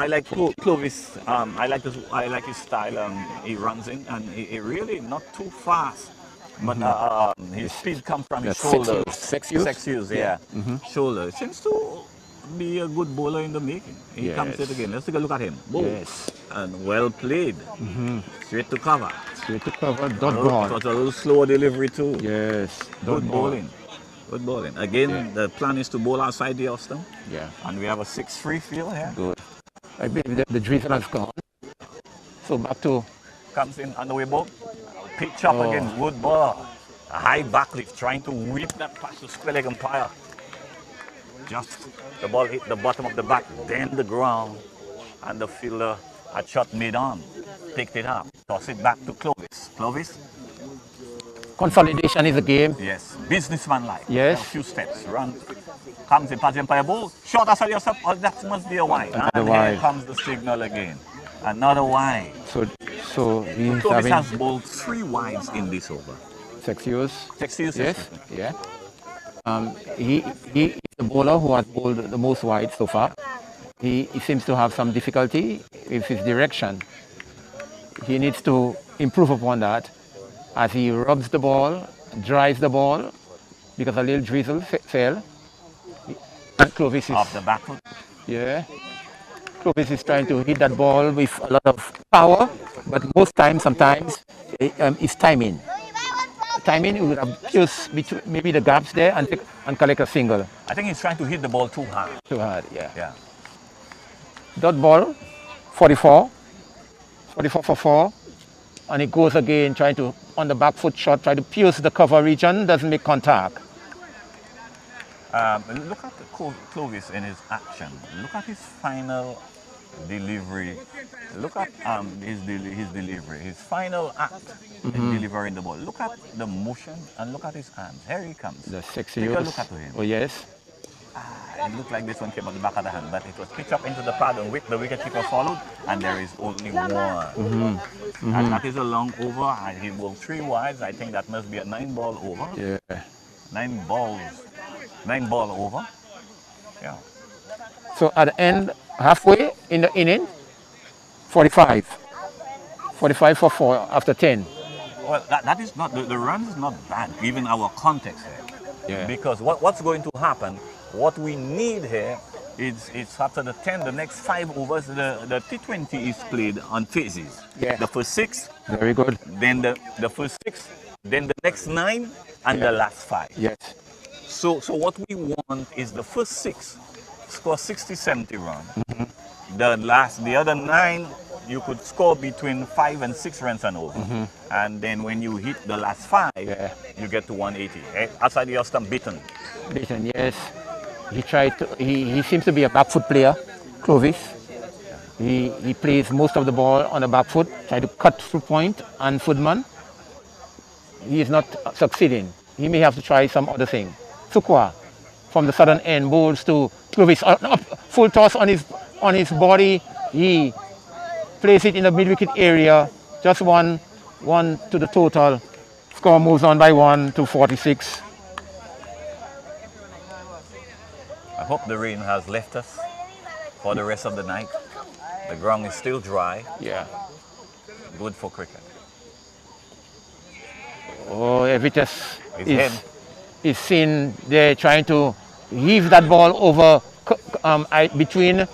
like Clovis. I like his style. He runs in and he really not too fast. But his speed comes from his shoulders. Sexius, yeah. Shoulder. Seems to be a good bowler in the making. He comes in again. Let's take a look at him. Boom. Yes. And well played. Straight to cover. Dot ball. It was a little slower delivery too. Yes. Good bowling. Good bowling. Again, the plan is to bowl outside the off stump. Yeah. And we have a 6-3 field here. Good. I believe the drizzle has gone. So back to... Comes in on the way ball. Pitch up again. Good ball. A high backlift trying to whip that past the square leg umpire. Just the ball hit the bottom of the bat, then the ground. And the fielder had shot mid-on. Picked it up. Toss it back to Clovis. Clovis? Consolidation is a game. Yes. Businessman-like. Yes. A few steps. Run. Comes in past the umpire ball. Short outside yourself. Oh, that must be a wide. And here comes the signal again. Another wide. So he's Clovis has bowled 3 wides in this over. Sexius. Yes. Yeah. He is the bowler who has bowled the most wide so far. He seems to have some difficulty with his direction. He needs to improve upon that as he rubs the ball, drives the ball, because a little drizzle fell. And Clovis is... Off the back foot. Yeah. Clovis is trying to hit that ball with a lot of power, but most times, sometimes, it's timing. Timing, he would have pierced between maybe the gaps there and collect a single. I think he's trying to hit the ball too hard. Too hard, yeah. Yeah. Dot ball, 44 for 4. And it goes again, trying to, on the back foot shot, try to pierce the cover region, doesn't make contact. Look at Clovis in his action. Look at his final delivery. Look at his delivery. His final act in delivering the ball. Look at the motion and look at his hands. Here he comes. The Sexius. Take a look at him. Oh, yes. It looked like this one came on the back of the hand, but it was pitched up into the pad and the wicketkeeper followed, and there is only one. And that is a long over, and he bowled 3 wides. I think that must be a 9-ball over. Yeah. 9 ball over. Yeah. So at the end, halfway in the inning, 45 for 4 after 10. Well, that is not, the run is not bad, given our context here. Yeah. Because what's going to happen, what we need here is after the 10, the next 5 overs, the T20 is played on phases. Yeah. The first 6. Very good. Then the first 6 then the next 9, and the last 5. Yes. So what we want is the first 6 score 60, 70 runs. The other 9, you could score between 5 and 6 runs and over. And then when you hit the last 5, you get to 180. Right? Outside the Austin beaten. Beaten, yes. He tried to, he seems to be a back foot player, Clovis. He plays most of the ball on the back foot, try to cut through point and footman. He is not succeeding. He may have to try some other thing. Sukwa from the southern end bowls to Clovis, up, full toss on his body. He plays it in the mid-wicket area, just one to the total. Score moves on by 1 to 46. I hope the rain has left us for the rest of the night. The ground is still dry. Yeah. Good for cricket. Oh, Evitas is seen there trying to heave that ball over between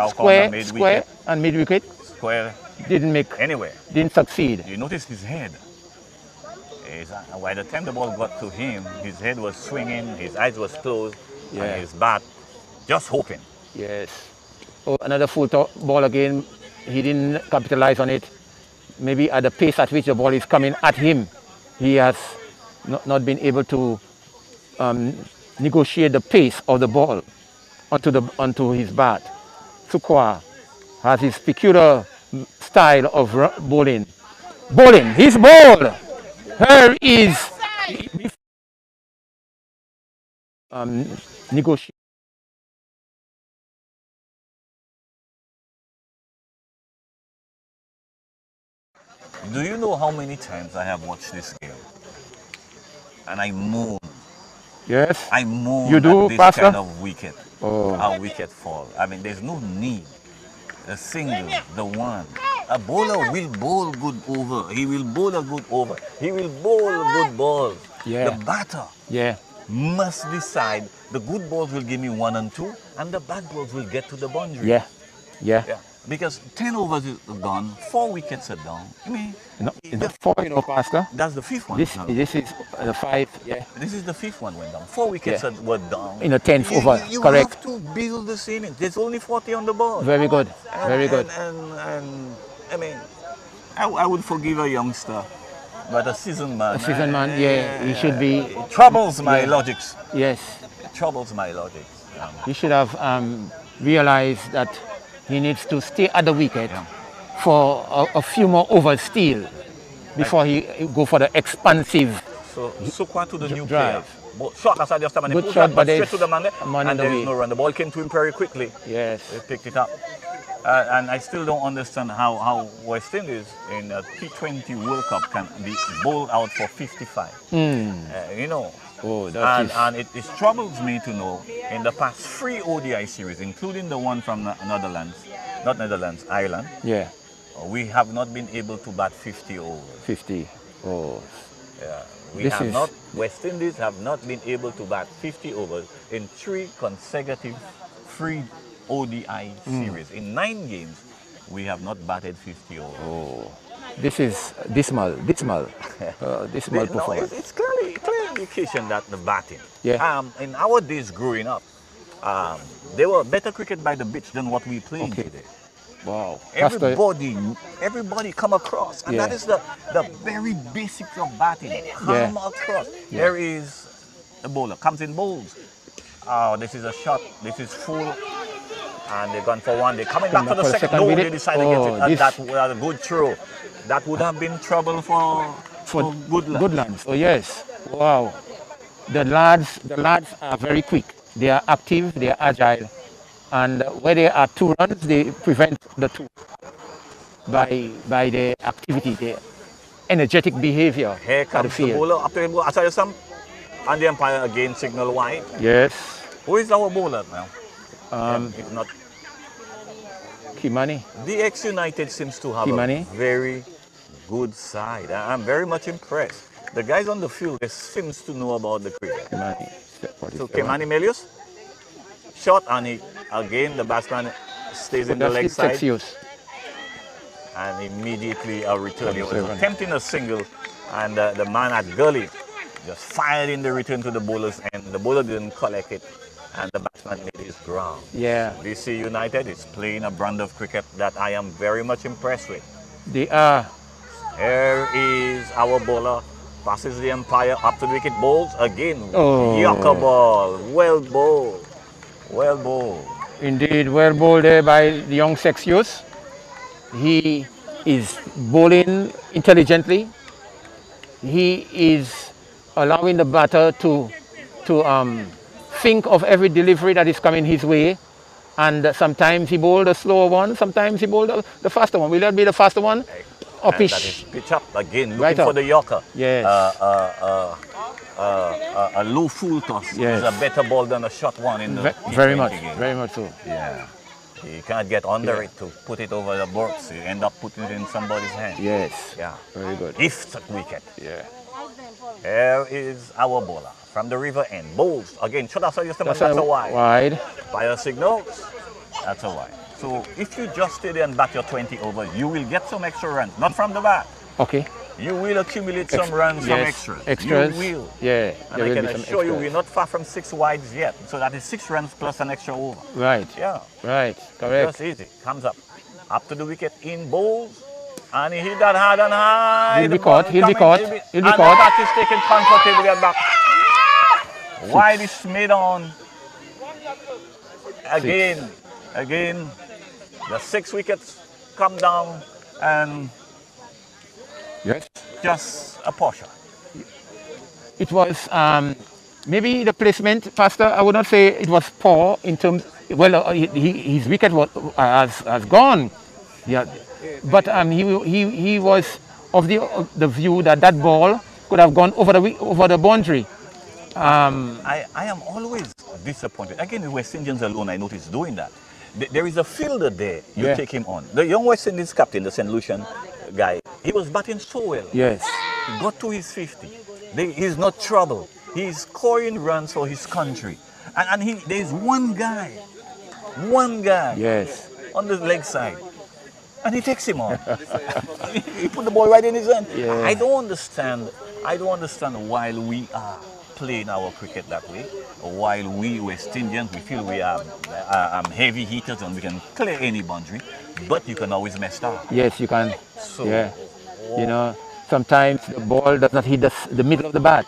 square and mid-wicket. Square. Didn't make anywhere. Didn't succeed. You notice his head. By the time the ball got to him, his head was swinging, his eyes was closed, and his bat just hoping. Yes. Oh, another full ball again. He didn't capitalize on it. Maybe at the pace at which the ball is coming at him, he has not been able to negotiate the pace of the ball onto his bat. Sukwa has his peculiar style of bowling. He's bowled. Here is negotiate. Do you know how many times I have watched this game? And I moan. Yes. I moan you do, at this Pastor? kind of wicket. Oh. How wicket fall. I mean, there's no need. The single, the one. A bowler will bowl good over. He will bowl a good over. He will bowl a good ball. Yeah. The batter Yeah. must decide the good balls will give me 1 and 2, and the bad balls will get to the boundary. Yeah. Yeah. Because 10 overs is gone, 4 wickets are down. I mean, the 4, Pastor. That's the 5th one. This is the 5. Yeah. This is the 5th one went down. 4 wickets were down. In the 10th over. You Correct. have to build this innings. There's only 40 on the board. Very good. Very good. And I mean, I would forgive a youngster, but a seasoned man. A seasoned man, he should be. It troubles my logics. Yes. It troubles my logics. He should have realized that he needs to stay at the wicket for a few more overs still before he go for the expansive. So Sukwa to the new drive. player. Shot as I just and good shot, but straight to the man there, and there the is no run. The ball came to him very quickly. Yes. He picked it up. And I still don't understand how West Indies in a T20 World Cup can be bowled out for 55. You know. Oh, and it troubles me to know in the past 3 ODI series, including the one from Ireland. Yeah. We have not been able to bat 50 overs. 50. Oh. Yeah. West Indies have not been able to bat 50 overs in 3 consecutive free ODI series. In 9 games, we have not batted 50 overs. Oh. This is dismal performance. It's clear indication that the batting. Yeah. In our days growing up, there were better cricket by the pitch than what we play today. Wow. Everybody come across, and that is the very basics of batting. Come across. Yeah. There is a bowler comes in bowls. Oh, this is a shot. This is full. And they're gone for 1. They're coming back for the second. No, they decide against it. That was a good throw. That would have been trouble for Goodlands. Oh yes. Wow. The lads are very quick. They are active. They are agile. And where there are 2 runs, they prevent the 2 by their activity, their energetic behavior. Here comes the bowler after the ball. And the umpire again signal wide. Yes. Who is our bowler now? If not Kimani. The ex-United seems to have a very good side. I'm very much impressed. The guys on the field, they seems to know about the cricket. So Kimani Melius, shot, and again the batsman stays in the leg side. And immediately a return. He was attempting a single, And the man at gully just fired in the return to the bowler's end. The bowler didn't collect it, and the batsman made his ground. Yeah. DC United is playing a brand of cricket that I am very much impressed with. They are. Here is our bowler, passes the umpire up to the wicket, bowls again. Oh. Yorker ball, well bowled, well bowled. Indeed, well bowled there by the young Sexius. He is bowling intelligently. He is allowing the batter to think of every delivery that is coming his way. And sometimes he bowled a slower one, sometimes he bowled the faster one. Will that be the faster one? Or And pitch? that is pitch up again, looking Right for up. the Yorker. Yes. A low full toss Yes. is a better ball than a short one in the Very T20 much, game. very much so. Yeah. You can't get under it to put it over the boards. You end up putting it in somebody's hand. Yes. Yeah. Very good. If that wicket. Yeah. Here is our bowler from the river end. Bowls again. Should I say just That's a wide. wide. Fire signals. That's a wide. So if you just stay there and bat your 20 overs, you will get some extra runs. Not from the bat. Okay. You will accumulate some runs from Yes. extras. Extras. You will. Yeah. And there I will can be some assure you extras. we're not far from 6 wides yet. So that is 6 runs plus an extra over. Right. Yeah. Right. Correct. Just easy. Comes up. Up to the wicket in bowls. And he hit that hard and high. He'll be The ball caught, he'll be coming, caught, he'll be and caught. the bat is taken comfortably at back. Wide is made on. Again. The 6 wickets come down and Yes. just a portion. It was maybe the placement, Pastor. I would not say it was poor in terms. Well, his wicket has gone. Yeah, but he was of the view that ball could have gone over the boundary. I am always disappointed. Again, the West Indians alone, I noticed doing that. There is a fielder there. You Yeah. take him on. The young West Indies captain, the St. Lucian guy, he was batting so well. Yes. He got to his 50. He's not trouble. He's scoring runs for his country. And there's one guy Yes. on the leg side. And he takes him on. He put the ball right in his hand. Yeah. I don't understand why we are playing our cricket that way. While we West Indians, we feel we are heavy hitters and we can clear any boundary. But you can always mess up. Yes, you can. So, Yeah. You know, sometimes the ball does not hit the middle of the bat.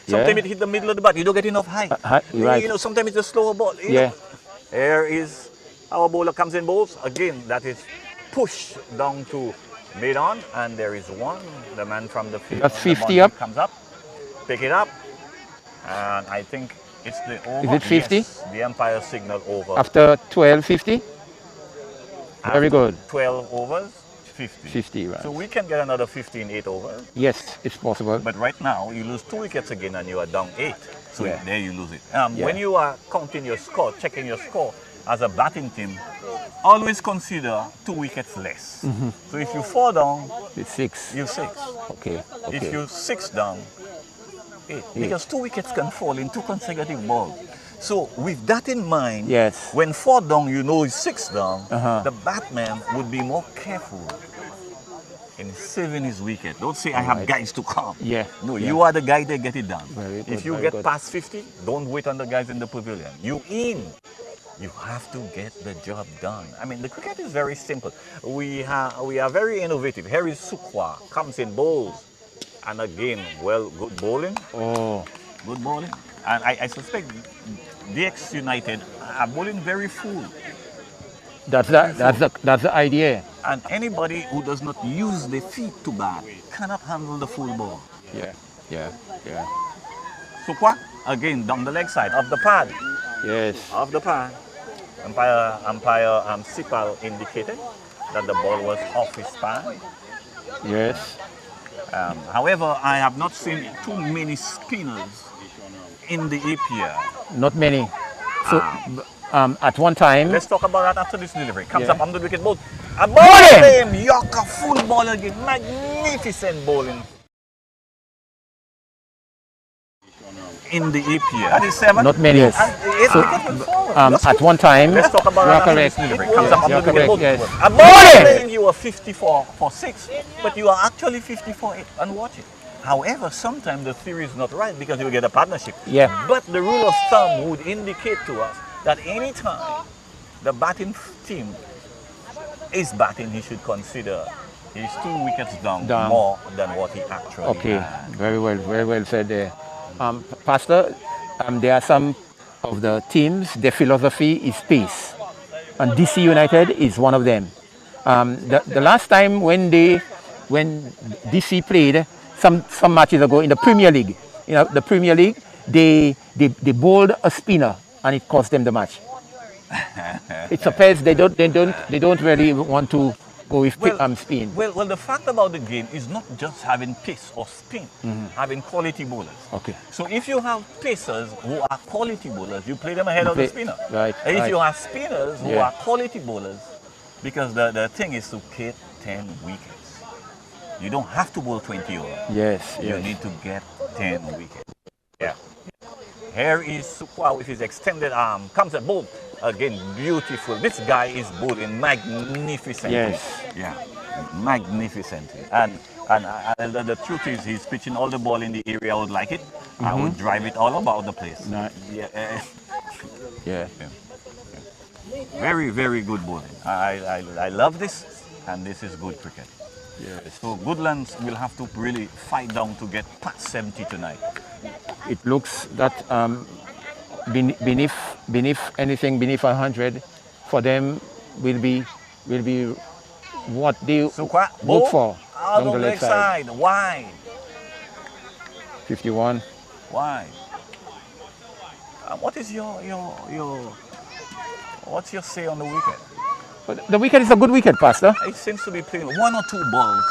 sometimes it hit the middle of the bat. You don't get enough height. Right. You know, sometimes it's a slower ball. You Yeah. know. Here is our bowler comes in bowls. Again, that is pushed down to mid-on. And there is one. The man from the field. That's on the 50 boundary up. comes up. Pick it up. And I think it's the over. Is it 50? Yes, the umpire signal over. After 12:50. Very After good. 12 overs, 50. 50, right. So we can get another 15-8 overs. Yes, it's possible. But right now, you lose 2 wickets again and you are down 8. So Yeah. there you lose it. Yeah. When you are counting your score, checking your score as a batting team, always consider 2 wickets less. So if you 4 down, It's 6. you're 6. Okay. If Okay. you're 6 down, 8. Because 2 wickets can fall in 2 consecutive balls. So with that in mind, Yes. when 4 down, you know it's 6 down, Uh-huh. the batman would be more careful in saving his wicket. Don't say, I have guys to come. Yeah. No, Yeah. you are the guy that get it done. Very good, If you very get good. past 50, don't wait on the guys in the pavilion. You in. You have to get the job done. I mean, the cricket is very simple. We are very innovative. Harry Sukwa comes in bowls. And again, well, good bowling. Oh. Good bowling. And I suspect DX United are bowling very full. That's the idea. And anybody who does not use their feet to bat cannot handle the full ball. Yeah. Yeah. Yeah. Sukwa, again, down the leg side of the pad. Yes. Of the pad. Umpire Cepal indicated that the ball was off his pad. Yes. However, I have not seen too many spinners in the APL. Not many. So at one time. Let's talk about that after this delivery. Comes Yeah. up under the wicket ball. A ball Bowling! game! Yorker full ball again. Magnificent bowling. In the APL. That is 7. Not many. Yes. And 8 wicket will fall. At one time. Let's talk about you that are after correct. this delivery. Comes up You are under the wicket correct. ball. Yes. A ball game, you are 54 for 6, but you are actually 54 8. And watch it. However, sometimes the theory is not right because you get a partnership. Yeah. But the rule of thumb would indicate to us that any time the batting team is batting, he should consider he's 2 wickets down, more than what he actually had. Very well said there. Pastor, there are some of the teams, their philosophy is pace. And DC United is one of them. The last time when DC played some matches ago in the Premier League, the Premier League, they bowled a spinner and it cost them the match. It's a pace they don't really want to go with spin. Well, the fact about the game is not just having pace or spin, having quality bowlers. Okay. So if you have pacers who are quality bowlers, you play them ahead of the spinner. Right. And if you have spinners who are quality bowlers, because the thing is to get 10 wickets. You don't have to bowl 20 overs. Yes. You need to get 10 wickets. Yeah. Here is Sukwa with his extended arm. Comes at bowl. Again, beautiful. This guy is bowling magnificently. Yes. Yeah, magnificently. And the truth is, he's pitching all the ball in the area I would like it. I would drive it all about the place. Nice. Yeah. Very, very good bowling. I love this, and this is good cricket. Yes. So Goodlands will have to really fight down to get past 70 tonight. It looks that beneath anything beneath 100 for them will be what they look for out on the leg side. Wide. 51. Wide. What is what's your say on the wicket? But the wicket is a good wicket, Pastor. It seems to be playing 1 or 2 balls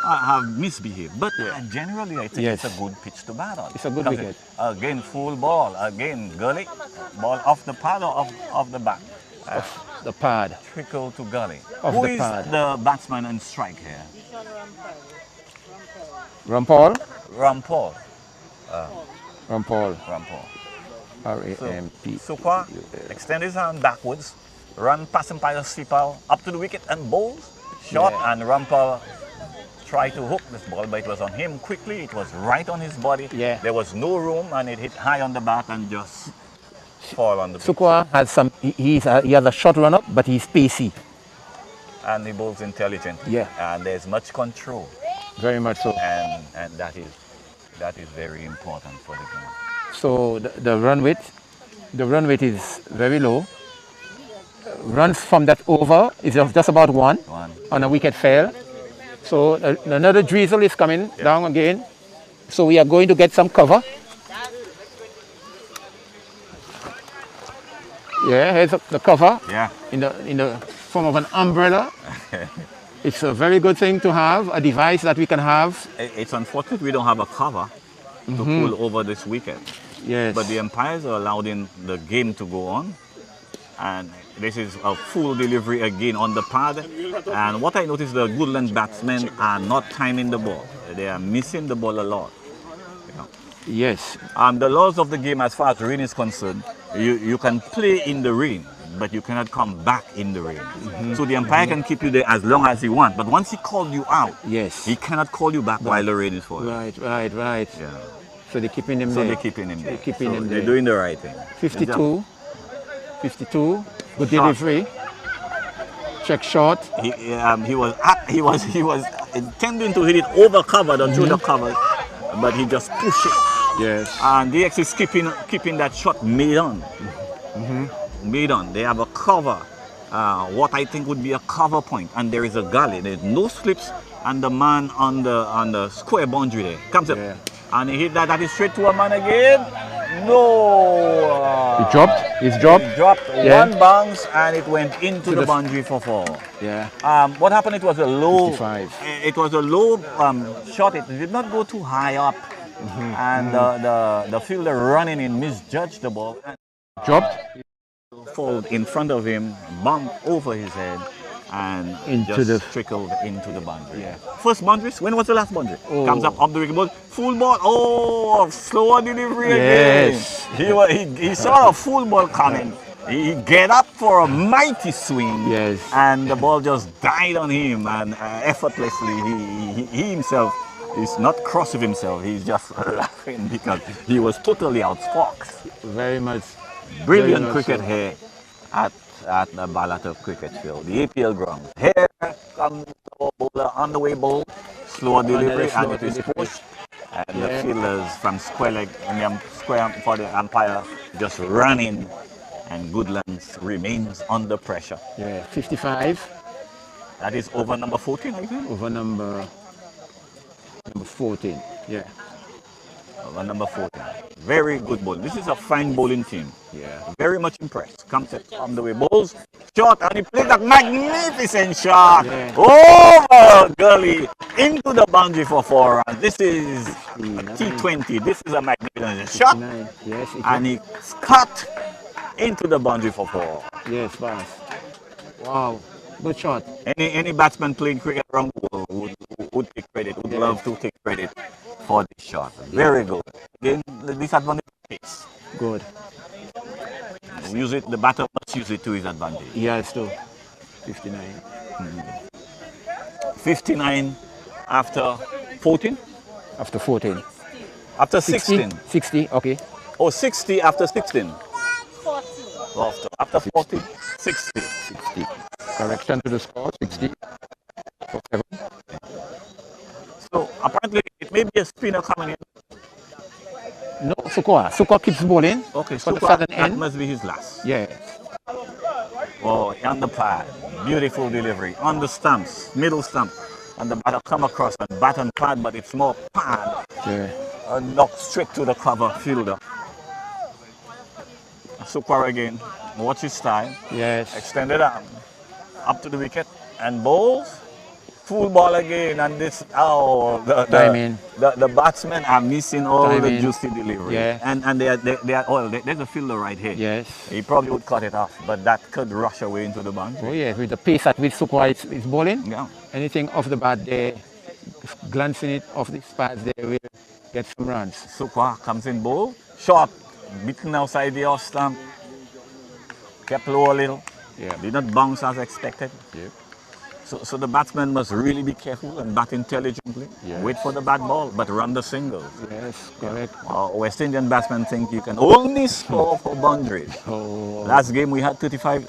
have misbehaved, but generally I think it's a good pitch to bat on. It's a good wicket. Again, full ball. Again, gully. Ball off the pad or off the back? Off the pad. Trickle to gully. Off Who the is pad. the batsman on strike here? Rampal. Rampal. Rampal. R-A-M-P. Sukwa extend his hand backwards, run past APL Cepal up to the wicket and bowls. Shot and Rampal tried to hook this ball, but it was on him quickly. It was right on his body. Yeah. There was no room and it hit high on the bat and just fall on the pitch. Sukwa has he has a short run up, but he's pacey. And he bowls intelligently. Yeah. And there's much control. Very much so. And that is very important for the game. So the run width is very low. Runs from that over is just about one. On a wicket fail. So another drizzle is coming down again. So we are going to get some cover. Yeah, here's the cover. Yeah. In the form of an umbrella. It's a very good thing to have, a device that we can have. It's unfortunate we don't have a cover to pull over this wicket. Yes. But the umpires are allowing the game to go on. And this is a full delivery again on the pad. And what I noticed, the Goodlands batsmen are not timing the ball. They are missing the ball a lot. Yes. The laws of the game as far as rain is concerned, you can play in the rain, but you cannot come back in the rain. So the umpire can keep you there as long as he wants. But once he called you out, he canned call you back while the rain is falling. Right. Yeah. So they're keeping him there. They're keeping him there. They're doing the right thing. 52. Good delivery. Check shot. He was intending to hit it over cover, through the cover, but he just pushed it. Yes. And DX is keeping that shot made on. Made on. They have a cover, what I think would be a cover point, and there is a gully. There's no slips, and the man on the square boundary there comes up, and he hit that is straight to a man again. No. He dropped. He's dropped. He dropped one bounce, and it went into the boundary for 4. Yeah. What happened? It was a low. 55. It was a low shot. It did not go too high up, and the fielder running in misjudged the ball. Dropped. Fall in front of him, bumped over his head, and trickled into the boundary. Yeah. First boundary. When was the last boundary? Comes up the wicket ball, full ball. Oh, slower delivery again. He saw a full ball coming. He get up for a mighty swing. Yes. And the ball just died on him, and effortlessly he himself He's not cross with himself. He's just laughing because he was totally outfoxed. Very much. Brilliant Very much cricket so. here at the Balato cricket field, the APL ground. Here comes the bowler on the way ball, slower delivery, and it is pushed. And the fielders from square leg and the square for the umpire just running, and Goodlands remains under pressure. Yeah, 55. That is over number 14, I think. Over number 14. Yeah. Over number 14. Very good ball. This is a fine bowling team. Yeah. Very much impressed. Comes on the way, bowls, shot, and he plays that magnificent shot. Yeah. Over gully into the boundary for 4 runs. This is T20. This is a magnificent shot. Yes. And he cut into the boundary for 4. Yes, pass. Wow. Good shot. Any batsman playing cricket around the world would take credit, would love to take credit for this shot. Very good. Again, the disadvantage is good. Use it, the batter must use it to his advantage. Yes, too. 59. 59 after 14? After 14. After 16? 60, okay. Oh, 60 after 16? 40. After 40, 60. 60. Correction to the score, 60. For 7. So apparently it may be a spinner coming in. No, Sukwa keeps bowling. Okay, for the Sukwa, southern that end. must be his last. Yeah. Oh, on the pad. Beautiful delivery. On the stumps, middle stump. And the batter come across and bat and pad, but it's more pad. Yeah. Knock straight to the cover fielder. Sukwa again. Watch his style. Yes. Extended arm. Up to the wicket. And bowls. Full ball again, and this the batsmen are missing all the juicy delivery. Yeah. And there's a fielder right here. Yes. He probably would cut it off, but that could rush away into the boundary. Oh yeah, with the pace at which Sukwa is bowling. Yeah. Anything off the bat there, glancing it off the pads there will get some runs. Sukwa comes in bowl, short, beaten outside the off stump, kept low a little. Yeah. Did not bounce as expected. Yeah. So the batsman must really be careful and bat intelligently. Yes. Wait for the bad ball, but run the singles. Yes, correct. West Indian batsmen think you can only score for boundaries. Oh. Last game we had 35.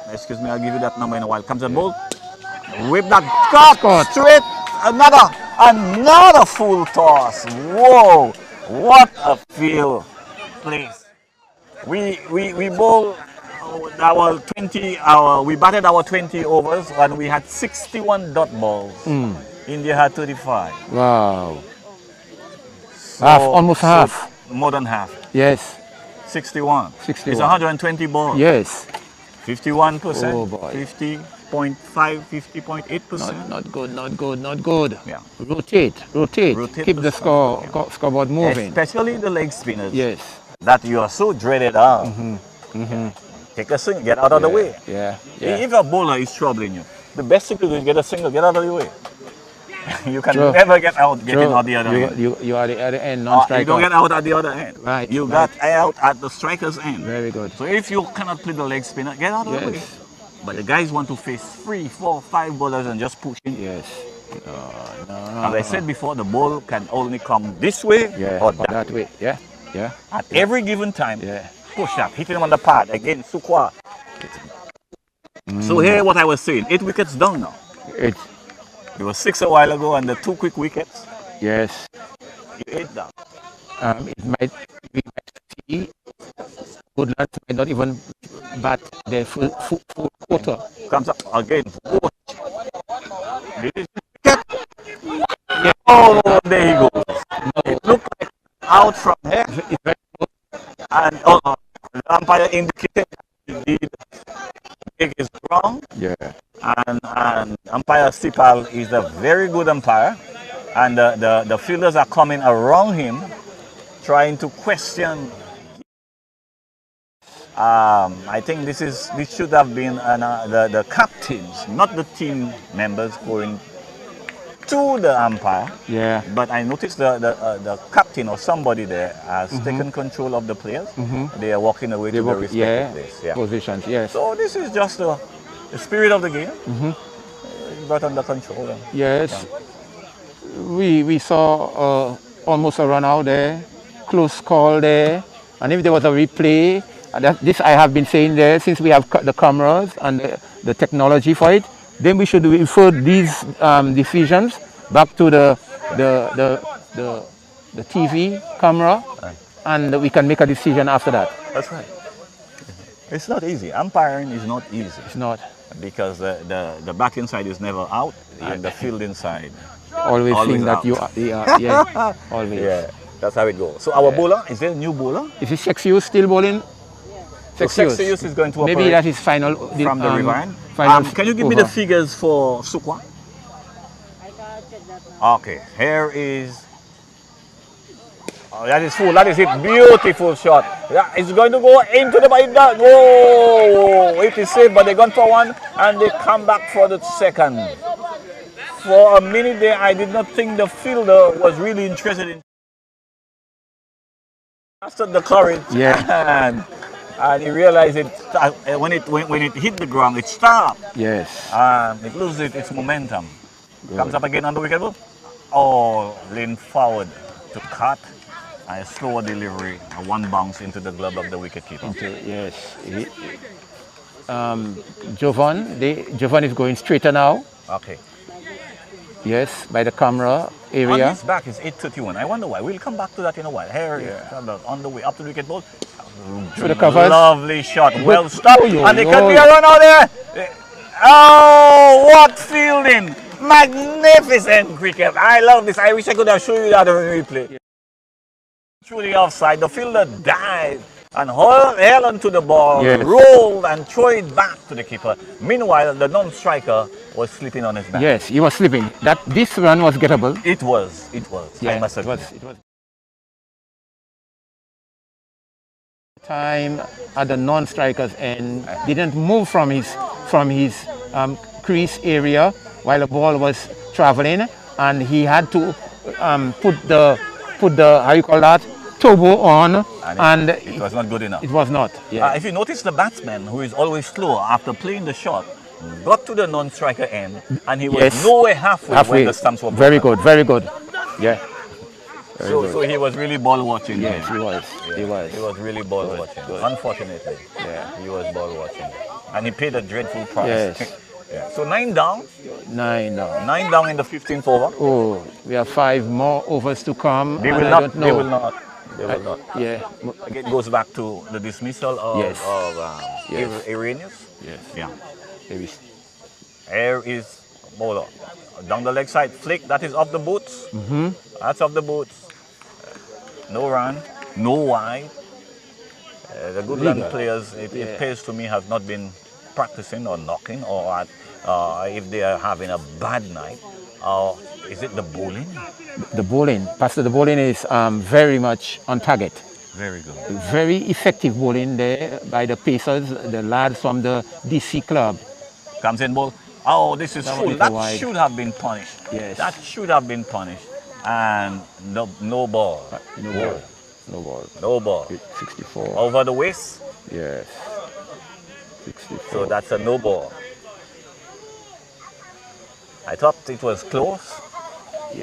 Excuse me, I'll give you that number in a while. Comes the ball, whip that cut straight. Another full toss. Whoa! What a field place. We bowl. We batted our 20 overs and we had 61 dot balls. India had 35. Wow. Almost half. More than half. Yes. 61. 61. It's 120 balls. Yes. 51%. Oh boy. 50.5, 50.8%. Not good. Yeah. Rotate. Keep the scoreboard moving. Especially the leg spinners. Yes. That you are so dreaded out. Take a swing, get out of the way. Yeah. If a bowler is troubling you, the best thing to do is get a single, get out of the way. You can never get out getting out the other end. You are the other end, non-striker. You don't get out at the other end. Right. You got out at the striker's end. Very good. So if you cannot play the leg spinner, get out of the way. But the guys want to face 3, 4, 5 bowlers and just push in. Yes. As I said before, the ball can only come this way or that way. Yeah. At every given time. Yeah. Push up, hitting him on the pad. Again, Sukwa. So here what I was saying, 8 wickets down now. 8. There was 6 a while ago and the 2 quick wickets. Yes. 8 down. We might see Goodlands might not even bat their full quarter. Comes up again. Oh, there he goes. It looked like out from here. And the umpire indicated the leg is wrong. Yeah. And umpire Cepal is a very good umpire. And the fielders are coming around him, trying to question. I think this should have been the captains, not the team members, going to the umpire. Yeah. But I noticed the captain or somebody there has taken control of the players. They are walking away to their respective place. Yeah. Positions. Yes. So this is just the spirit of the game. Got under control. Yes. we saw almost a run out there, close call there, and if there was a replay, this I have been saying there, since we have the cameras and the technology for it, then we should refer these decisions back to the TV camera, and we can make a decision after that. That's right. It's not easy. Umpiring is not easy. It's not. Because the back inside is never out and the field inside always think that out. you are, yeah, always. Yeah, that's how it goes. So our bowler, is there a new bowler? Is it Sexius still bowling? So Sexius is going to operate maybe that is final from the Riverine. Final Can you give me the figures for Sukwa? I can check that now. Okay, here is. Oh, that is full. That is it. Beautiful shot. Yeah, it's going to go into the bite. Whoa! It is safe, but they gone for one and they come back for the second. For a minute there, I did not think the fielder was really interested in. Mastered the courage. Yeah. And he realized it when it hit the ground, it stopped. Yes. It loses its momentum. Good. Comes up again on the wicket. Oh, lean forward to cut. A slower delivery, a one bounce into the glove of the wicketkeeper. Yes. Jovan is going straighter now. Okay. Yes, by the camera area. On his back is 8:31. I wonder why. We'll come back to that in a while. Here, on the way up to the wicket ball. To the covers. Lovely shot. Well stopped. And there could be oh. a run out there. Oh, what fielding! Magnificent cricket. I love this. I wish I could have shown you that on replay. Through the offside, the fielder dived and held onto the ball, rolled and threw it back to the keeper. Meanwhile, the non-striker was sleeping on his back. Yes, he was sleeping. This run was gettable. It was. Yeah, I must admit. It was. Time at the non-striker's end, didn't move from his crease area while the ball was traveling, and he had to put the how you call that, turbo on, and it was not good enough. It was not. Yeah. If you notice, the batsman, who is always slow, after playing the shot, got to the non-striker end, and he was nowhere halfway when the stumps were broken. Very good, very good. Yeah. So he was really ball watching. Yes, he was. Yeah. He was really ball watching. Good. Unfortunately, he was ball watching, and he paid a dreadful price. Yes. Yeah. So 9 down. 9 down. 9 down in the 15th over. Oh, we have 5 more overs to come. They will not. They will not. Yeah. Again, it goes back to the dismissal of Iranius. Yes. Yeah. Here is bowler. Down the leg side, flick. That is off the boots. That's off the boots. No run. No wide. The Goodland players, it appears to me, have not been practicing or knocking, or if they are having a bad night. Is it the bowling? The bowling. Pastor, the bowling is very much on target. Very good. Very effective bowling there by the Pacers, the lads from the DC club. Comes in ball. Oh, this is full. That should have been punished. Yes. That should have been punished. And no ball. No ball. No ball. No ball. 64. Over the waist? Yes. 64. So that's a no ball. I thought it was close,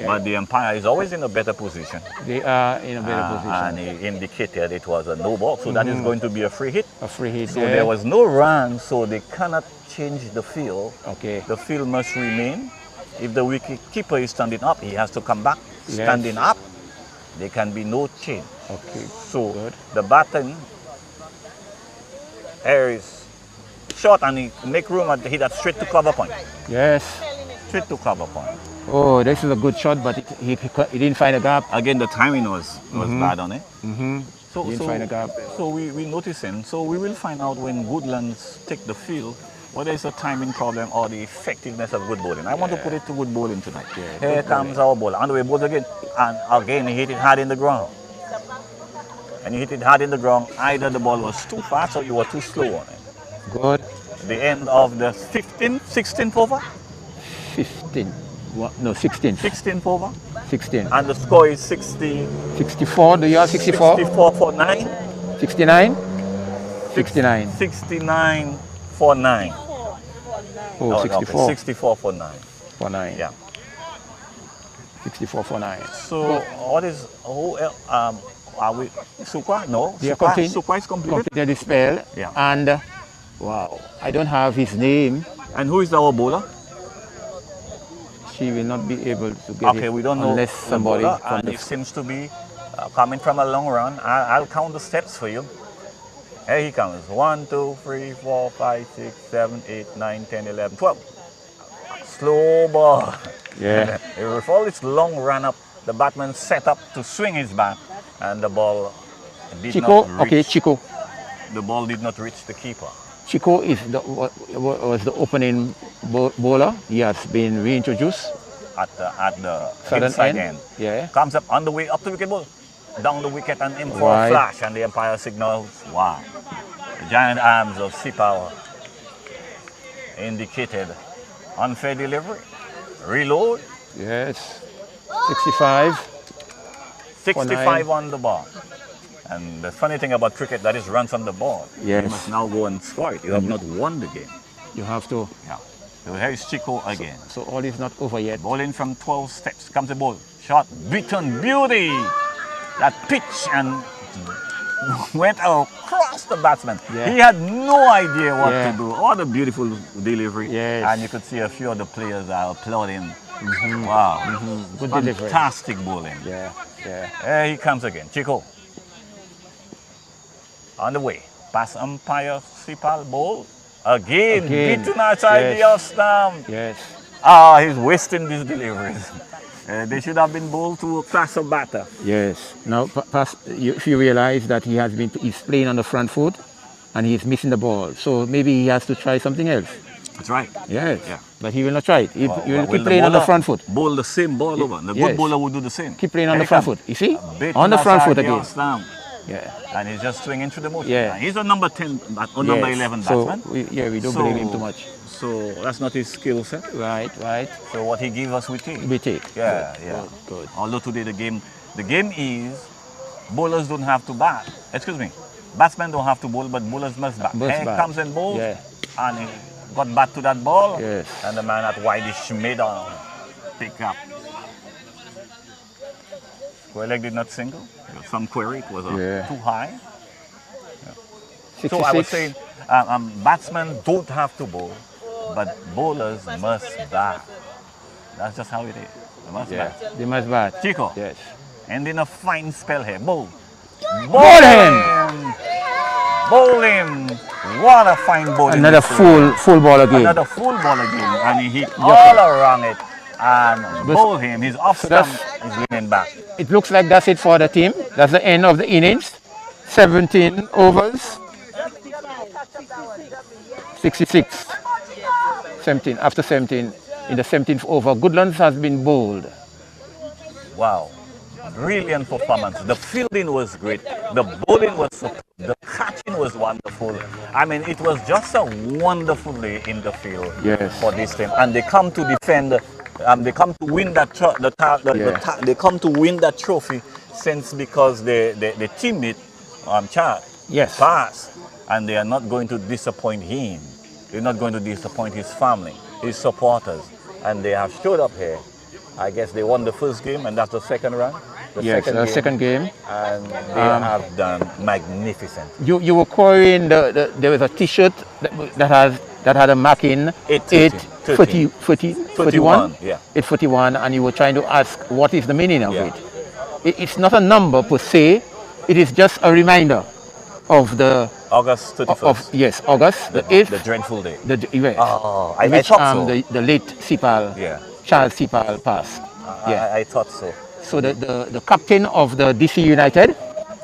but the umpire is always in a better position. They are in a better position. And he indicated it was a no ball, so that is going to be a free hit. A free hit. So there was no run, so they cannot change the field. Okay. The field must remain. If the wicket keeper is standing up, he has to come back standing up. There can be no change. Okay. So the baton here is short, and he make room and hit that straight to cover point. Yes. Straight to cover point. Oh, this is a good shot, but he didn't find a gap. Again, the timing was bad on it. So didn't find a gap. So we noticing. So we will find out when Goodlands take the field whether it's a timing problem or the effectiveness of good bowling. I want to put it to good bowling tonight. Here comes our bowler. On the way, bowls again. And again, he hit it hard in the ground. And he hit it hard in the ground. Either the ball was too fast or you were too slow on it. Good. The end of the 16th over? 15. No, 16th. 16th over? 16. And the score is 60. 64. Do you have 64? 64 for 9. 69? 69. 69 for 9. Oh, 64. Okay, 64 for 9. For 9. Yeah. 64 for 9. So what is who are we Sukwa? No, They are Sukwa is completed. completed the spell. Yeah. And wow, I don't have his name. And who is our bowler? She will not be able to get it. Okay, we don't know unless the somebody bowler, from and the it seems to be coming from a long run. I'll count the steps for you. Here he comes. 1, 2, 3, 4, 5, 6, 7, 8, 9, 10, 11, 12. Slow ball. Yeah. With all its long run up, the batsman set up to swing his bat, and the ball did Chico, not reach. okay, Chico. The ball did not reach the keeper. Chico is was the opening bowler. He has been reintroduced. At the Southern inside end. end. Yeah. Comes up on the way up the wicket ball. Down the wicket and in for Wide. a flash, and the umpire signals, wow. The giant arms of Cepal indicated unfair delivery. Reload. Yes. 65. 65 on the ball. And the funny thing about cricket, that is runs on the ball. Yes. You must now go and score it. You have not won the game. You have to. Yeah. So here is Chico again. So all is not over yet. Bowling from 12 steps. Comes the ball. Shot. Beaten. Beauty. That pitch and went across the batsman. Yeah. He had no idea what Yeah. to do. What a beautiful delivery. Yes. And you could see a few of the players are applauding. Wow. Good delivery. Fantastic bowling. Yeah. Yeah. Here he comes again. Chico. On the way. Pass umpire Cepal ball. Again. Beaten outside the off stump. Yes. Ah, he's wasting these deliveries. They should have been bowled to a class of batter. Yes. Now, if you realize that he's playing on the front foot, and he's missing the ball, so maybe he has to try something else. That's right. Yes. Yeah. But he will not try it. He will keep the playing on the bowler front foot. Bowl the same ball over. The Yes. good bowler would do the same. Keep playing on Here the front he foot. You see? Bit On the front outside foot the again. off stump. Yeah. And he's just swinging through the motion. Yeah. He's a number 10 or number Yes. 11 so batsman. we don't blame him too much. So that's not his skill set. Right. Right. So what he gives us, we take. We take. Yeah, Good, yeah. Good. Although today the game is bowlers don't have to bat. Excuse me. Batsmen don't have to bowl, but bowlers must bat. Must He bat. comes and bowls, Yeah. and he got back to that ball. Yes. And the man at wideish middle pick up. Square leg did not single. There was some query. It was too high. 66. So I was saying, batsmen don't have to bowl, but bowlers must bat. That's just how it is. They must bat. They must bat. Chico. Yes. Ending a fine spell here. Bowl. Bowl him! Bowl him! What a fine bowling. Another full ball again. Another full ball again. And he hit all around it. And bowl him. His off stump is winning back. It looks like that's it for the team. That's the end of the innings. 17 overs. 66. 17. After 17, in the 17th over, Goodlands has been bowled. Wow. Brilliant performance. The fielding was great. The bowling was superb. The catching was wonderful. I mean, it was just a wonderful day in the field for this team. And they come to defend. They come to win that. They come to win that trophy, since because the teammate, Chaz, passed, and they are not going to disappoint him. They're not going to disappoint his family, his supporters, and they have showed up here. I guess they won the first game, and that's the second round. The second game. And they have done magnificent. You were querying there was a T-shirt that had a mark in 841. Yeah. 841, and you were trying to ask what is the meaning of it. It's not a number per se. It is just a reminder of the August 31st. August the 8th. The dreadful day. The event. I thought so. The late Cepal, Chaz Cepal passed. I thought so. So the captain of the DC United,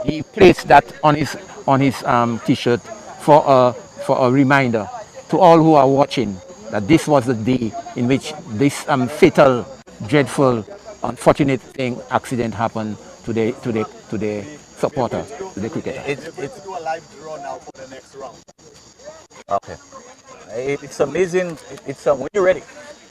he placed that on his T-shirt for a reminder to all who are watching that this was the day in which this fatal, dreadful, unfortunate accident happened to the supporter, to the cricketer. Let's do a live draw now for the next round. Okay. It's amazing. When you're ready.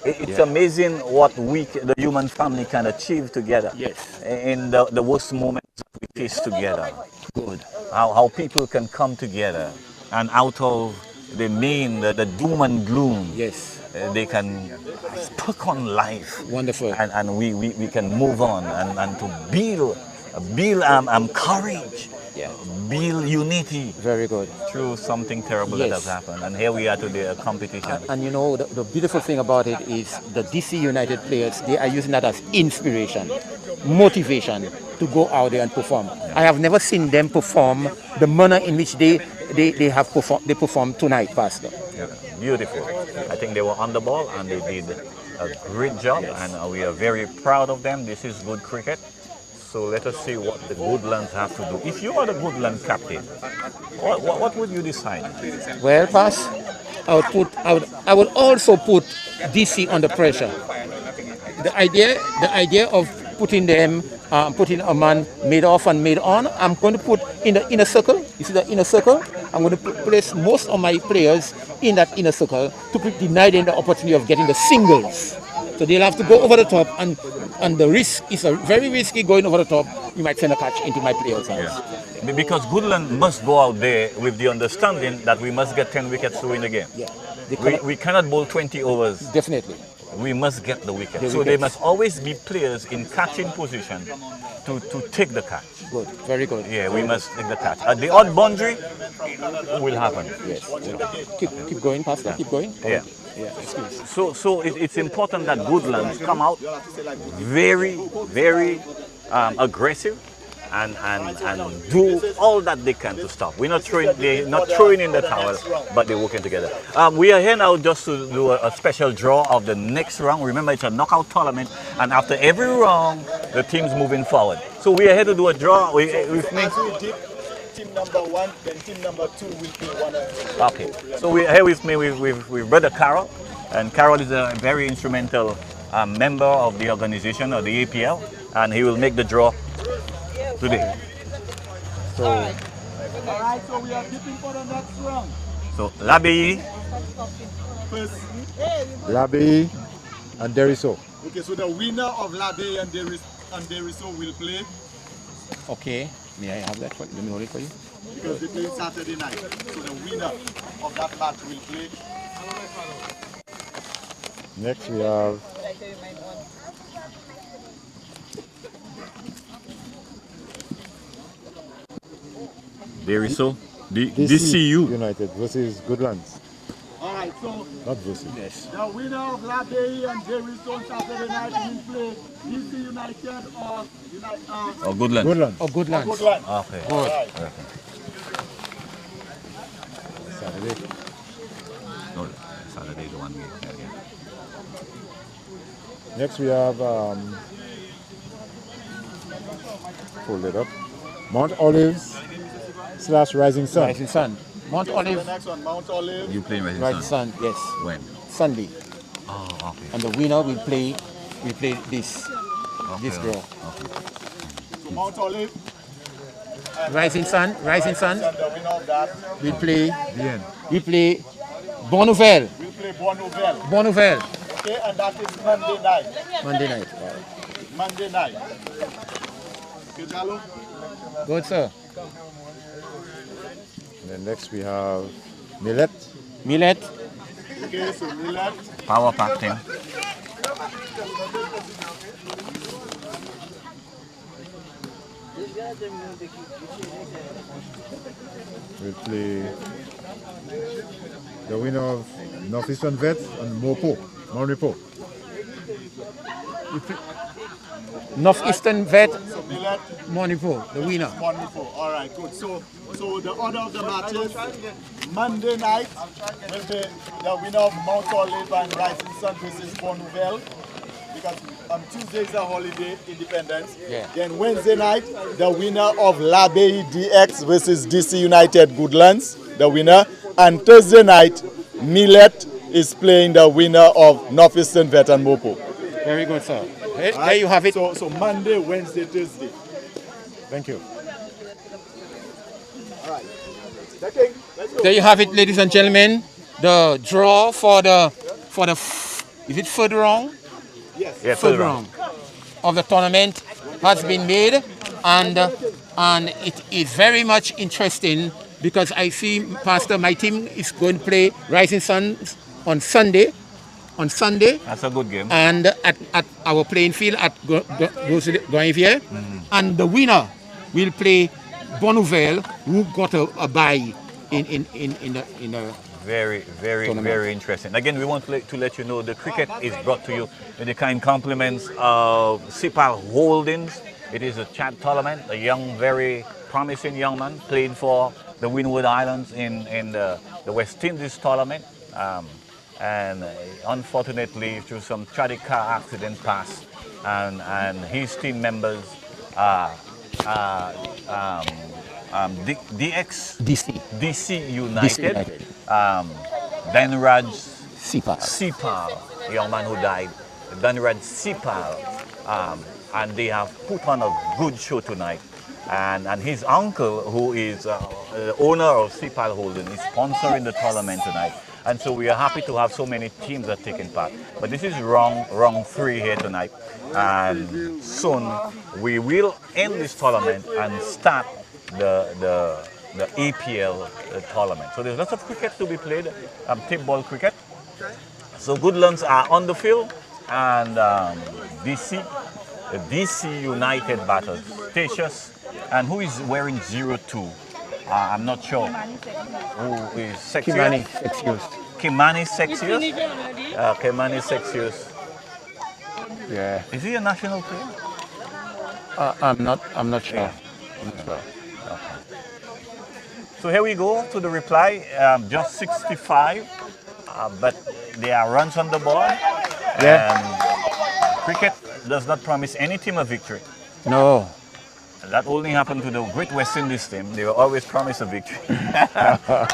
It's amazing what the human family can achieve together. Yes. In the worst moments we face together. Good. How people can come together, and out of they mean the doom and gloom. Yes. They can speak on life. Wonderful. And we can move on and to build courage, Yeah. build unity Very good. through something terrible that has happened. And here we are today, a competition. And you know, the beautiful thing about it is the DC United players, they are using that as inspiration, motivation to go out there and perform. I have never seen them perform the manner in which they performed tonight, Pastor. Yeah, beautiful. I think they were on the ball and they did a great job, and we are very proud of them. This is good cricket. So let us see what the Goodlands have to do. If you are the Goodland captain, what would you decide? Well, Pass, I would also put DC under pressure. The idea of putting them, putting a man made off and made on, I'm going to put in the inner circle. You see the inner circle? I'm going to place most of my players in that inner circle to deny them the opportunity of getting the singles. So they'll have to go over the top, and the risk is a very risky going over the top. You might send a catch into my players' hands. Yeah. Because Goodland must go out there with the understanding that we must get 10 wickets to win the game. Yeah. We cannot bowl 20 overs. Definitely. We must get the wicket. So there must always be players in catching position to take the catch. Good, very good. Yeah, we must take the catch. At the odd boundary will happen. Yes. Keep going, Pastor. Keep going. Yeah. Yeah. Excuse. So it's important that Goodlands come out very, very aggressive and do all that they can to stop. They're not throwing in the towel, but they're working together. We are here now just to do a special draw of the next round. Remember, it's a knockout tournament, and after every round, the team's moving forward. So we are here to do a draw with me. Team number 1, then team number 2 will play one. Okay, so we're here with me with Brother Carol, and Carol is a very instrumental member of the organization, or the APL, and he will make the draw today. So, Alright, so we are dipping for the next round. So Labi, Labi and Deriso. Okay, so the winner of Labe and Deriso will play. Okay. May I have that? Let me hold it for you. Because they play Saturday night. So the winner of that match will play. Next we have Deriso, DCU United versus Goodlands. Alright, so Not versus. Yes. the winner of Labe and Deriso on Saturday night will play DC United or Goodland. Goodlands. Oh, Goodlands. Goodland. Okay. Good. Okay. Saturday. No, Saturday is 1 game. Yeah. Next we have hold it up. Mount Olives / Rising Sun. Rising Sun. Mount The Olive, next one, Mount Olive. You play Rising Rising Sun. Yes. When? Sunday. Oh, okay. And the winner will play this draw. Okay. So Mount Olive. Rising Sun. And the winner of that We play Bien. Bonnouvelle. will play Bonnouvelle. Bonnouvelle. Okay, and that is Monday night. Monday night. Wow. Monday night. Okay, Jalo? Good, sir. And then next we have Millet. Millet. Okay, so Millet. Power pack team. We'll play the winner of Northeastern Vets and Mopo. Monrepo. Northeastern Vet. So Millet. Monipo, the winner. Wonderful. All right, good. So the order of the matches, Monday night will be the winner of Mount Olive and Rising Sun versus Bonnouvelle, because Tuesday is a holiday, Independence. Yeah. Then Wednesday night, the winner of Labe DX versus DC United Goodlands, the winner. And Thursday night, Millet is playing the winner of Northeastern Vet and Mopo. Very good, sir. There you have it. So Monday, Wednesday, Thursday. Thank you. All right. Okay, let's go. There you have it, ladies and gentlemen. The draw for the is it third round? Yes. Yeah, Third round of the tournament has been made, and it is very much interesting because I see, Pastor, my team is going to play Rising Suns on Sunday. That's a good game. And at our playing field at Goinvier. And the winner will play Bonneuville, who got a bye in the Very, very, tournament. very interesting. Again, we want to let you know the cricket is brought to you with the kind compliments of Cepal Holdings. It is a chat tournament. A young, very promising young man played for the Windward Islands in the West Indies tournament. And unfortunately, through some tragic car accident passed, and his team members DC United. Danraj Cepal, young man who died. Danraj Cepal, and they have put on a good show tonight. And his uncle, who is the owner of Cepal Holding, is sponsoring the tournament tonight. And so we are happy to have so many teams that are taking part. But this is round 3 here tonight. And soon we will end this tournament and start the APL tournament. So there's lots of cricket to be played, tip ball cricket. So Goodlands are on the field, and DC United batters, Statius, and who is wearing 02? I'm not sure. Who is Sexius? Kimani Sexius. Kimani Sexius. Yeah. Is he a national player? I'm not sure. Yeah. I'm not sure. Okay. So here we go to the reply. Just 65, but there are runs on the board. Yeah. And cricket does not promise any team a victory. No. That only happened to the Great West Indies team. They were always promised a victory.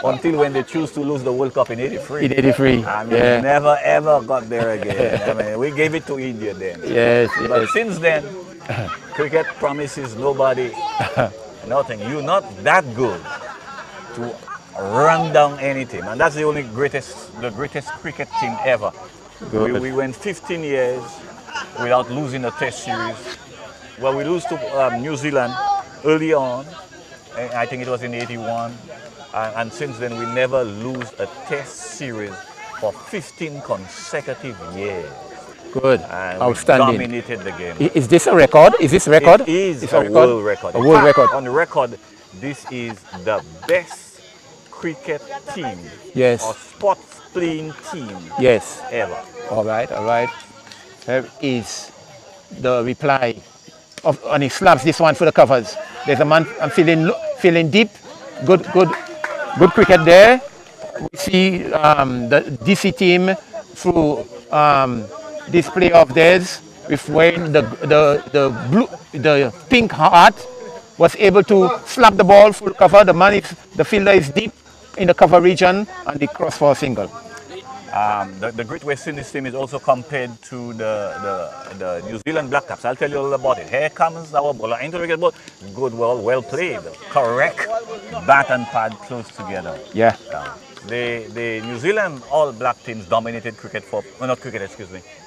Until when they choose to lose the World Cup in 83. In 83. I mean, never ever got there again. I mean, we gave it to India then. Yes. But since then, cricket promises nobody nothing. You're not that good to run down any team. And that's the greatest cricket team ever. We went 15 years without losing a test series. Well, we lose to New Zealand early on. I think it was in 81. And since then, we never lose a test series for 15 consecutive years. Good. And outstanding. We dominated the game. Is this a record? Is this a record? It is it's a world record. A world record. On the record, this is the best cricket team. Yes. Or sports playing team. Yes. Ever. All right. Here is the reply. And he slaps this one for the covers. There's a man feeling deep. Good cricket there. We see the DC team through this play of theirs with wearing the pink heart, was able to slap the ball full cover. The fielder is deep in the cover region, and the cross for a single. The Great West Indies team is also compared to the New Zealand Black Caps. I'll tell you all about it. Here comes our bowler into the wicket ball. Good, well played. Correct. Bat and pad close together. Yeah. The New Zealand All Black teams dominated cricket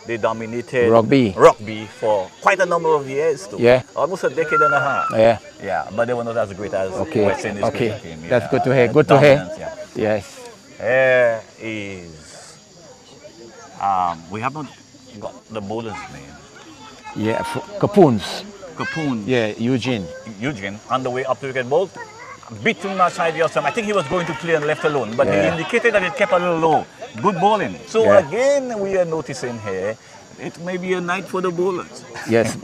They dominated rugby for quite a number of years too. Yeah. Almost a decade and a half. Yeah. Yeah, but they were not as great as West Indies cricket team. Yeah. That's good to hear. Good to hear. Yeah. Yes. Here is. We have not got the bowler's name. Yeah, Kapoon. Yeah, Eugene on the way up to wicket ball. Beaten outside the outside. I think he was going to play and left alone, but he indicated that it kept a little low. Good bowling. So again, we are noticing here, it may be a night for the bowlers. Yes.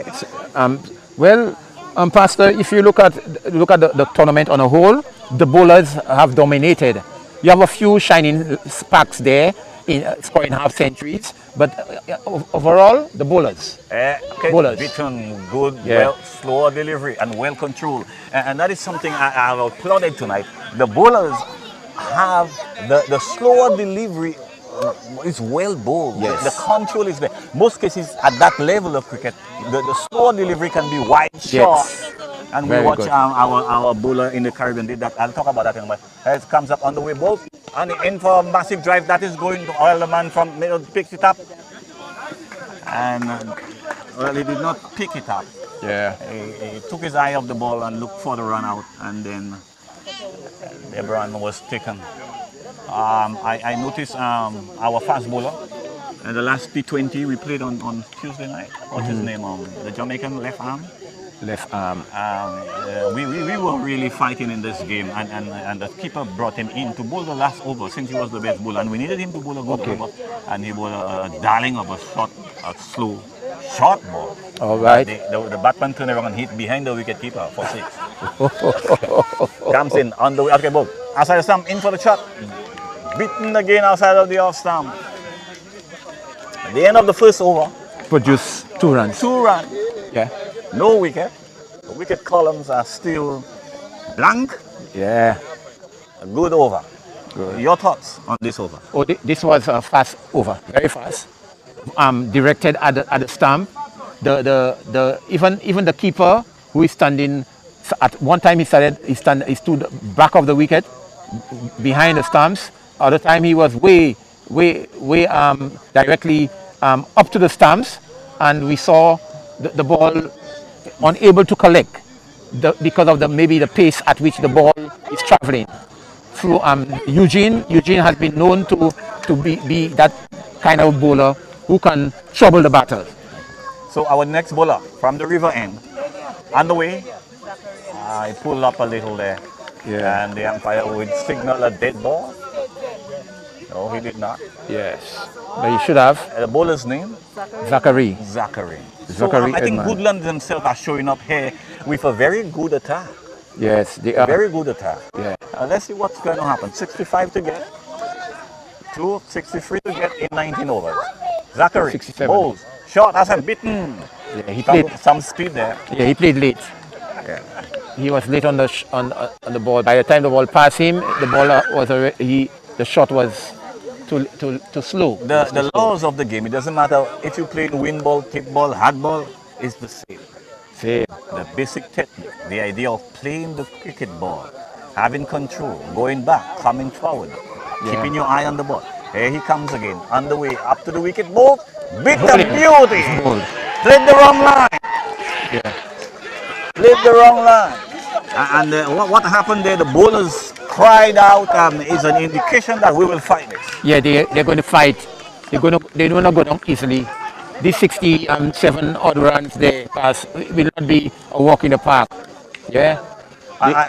Pastor, if you look at the tournament on a whole, the bowlers have dominated. You have a few shining sparks there in scoring half centuries, but overall, the bowlers. Bowlers. Beaten, good, slower delivery and well controlled. And that is something I have applauded tonight. The bowlers have the slower delivery is well bowled. Yes. The control is there. Most cases at that level of cricket, the slower delivery can be wide, short. And we watch our bowler in the Caribbean did that. I'll talk about that in a moment. It comes up on the way ball and in for a massive drive that is going to oil the man from middle, picks it up. And he did not pick it up. Yeah. He took his eye off the ball and looked for the run out, and then LeBron was taken. I noticed our fast bowler. And the last T20 we played on Tuesday night. What's his name? The Jamaican left arm. Left arm. We were really fighting in this game, and the keeper brought him in to bowl the last over since he was the best bowler, and we needed him to bowl a good over, and he bowled a darling of a slow short ball. All right. The batsman turned around and hit behind the wicket keeper for 6. Comes in on the way. Okay, ball. Outside the stump, in for the shot. Beaten again outside of the off stump. At the end of the first over, Produce 2 runs. 2 runs. Yeah. No wicket. The wicket columns are still blank. Yeah. A good over. Good. Your thoughts on this over? Oh, this was a fast over, very fast. Directed at the stump. Even the keeper who is standing at one time he stood back of the wicket, behind the stumps. Other time he was way directly up to the stumps, and we saw the ball unable to collect because of maybe the pace at which the ball is traveling. Through Eugene has been known to be that kind of bowler who can trouble the batters. So our next bowler from the river end, on the way, he pulled up a little there, and the umpire would signal a dead ball. No, he did not. Yes, but he should have. The bowler's name? Zachary. So I think Goodlands themselves are showing up here with a very good attack. Yes, they are. Very good attack. Yeah. Let's see what's going to happen. 65 to get, 63 to get in 19 overs. Zachary, 67. bowls, shot, as I'm beaten. Yeah, he played Some speed there. Yeah, he played late. Yeah. He was late on the ball. By the time the ball passed him, the ball the shot was too slow. The laws of the game, it doesn't matter if you play wind ball, kick ball, hard ball, is the same. Same. The basic technique, the idea of playing the cricket ball, having control, going back, coming forward, keeping your eye on the ball. Here he comes again, on the way up to the wicket, ball, beat the beauty, played the wrong line. Yeah. Played the wrong line. And what happened there, the bowlers cried out, is an indication that we will fight this. Yeah, they're going to fight. They're not go down easily. These 67 odd runs they pass will not be a walk in the park. Yeah.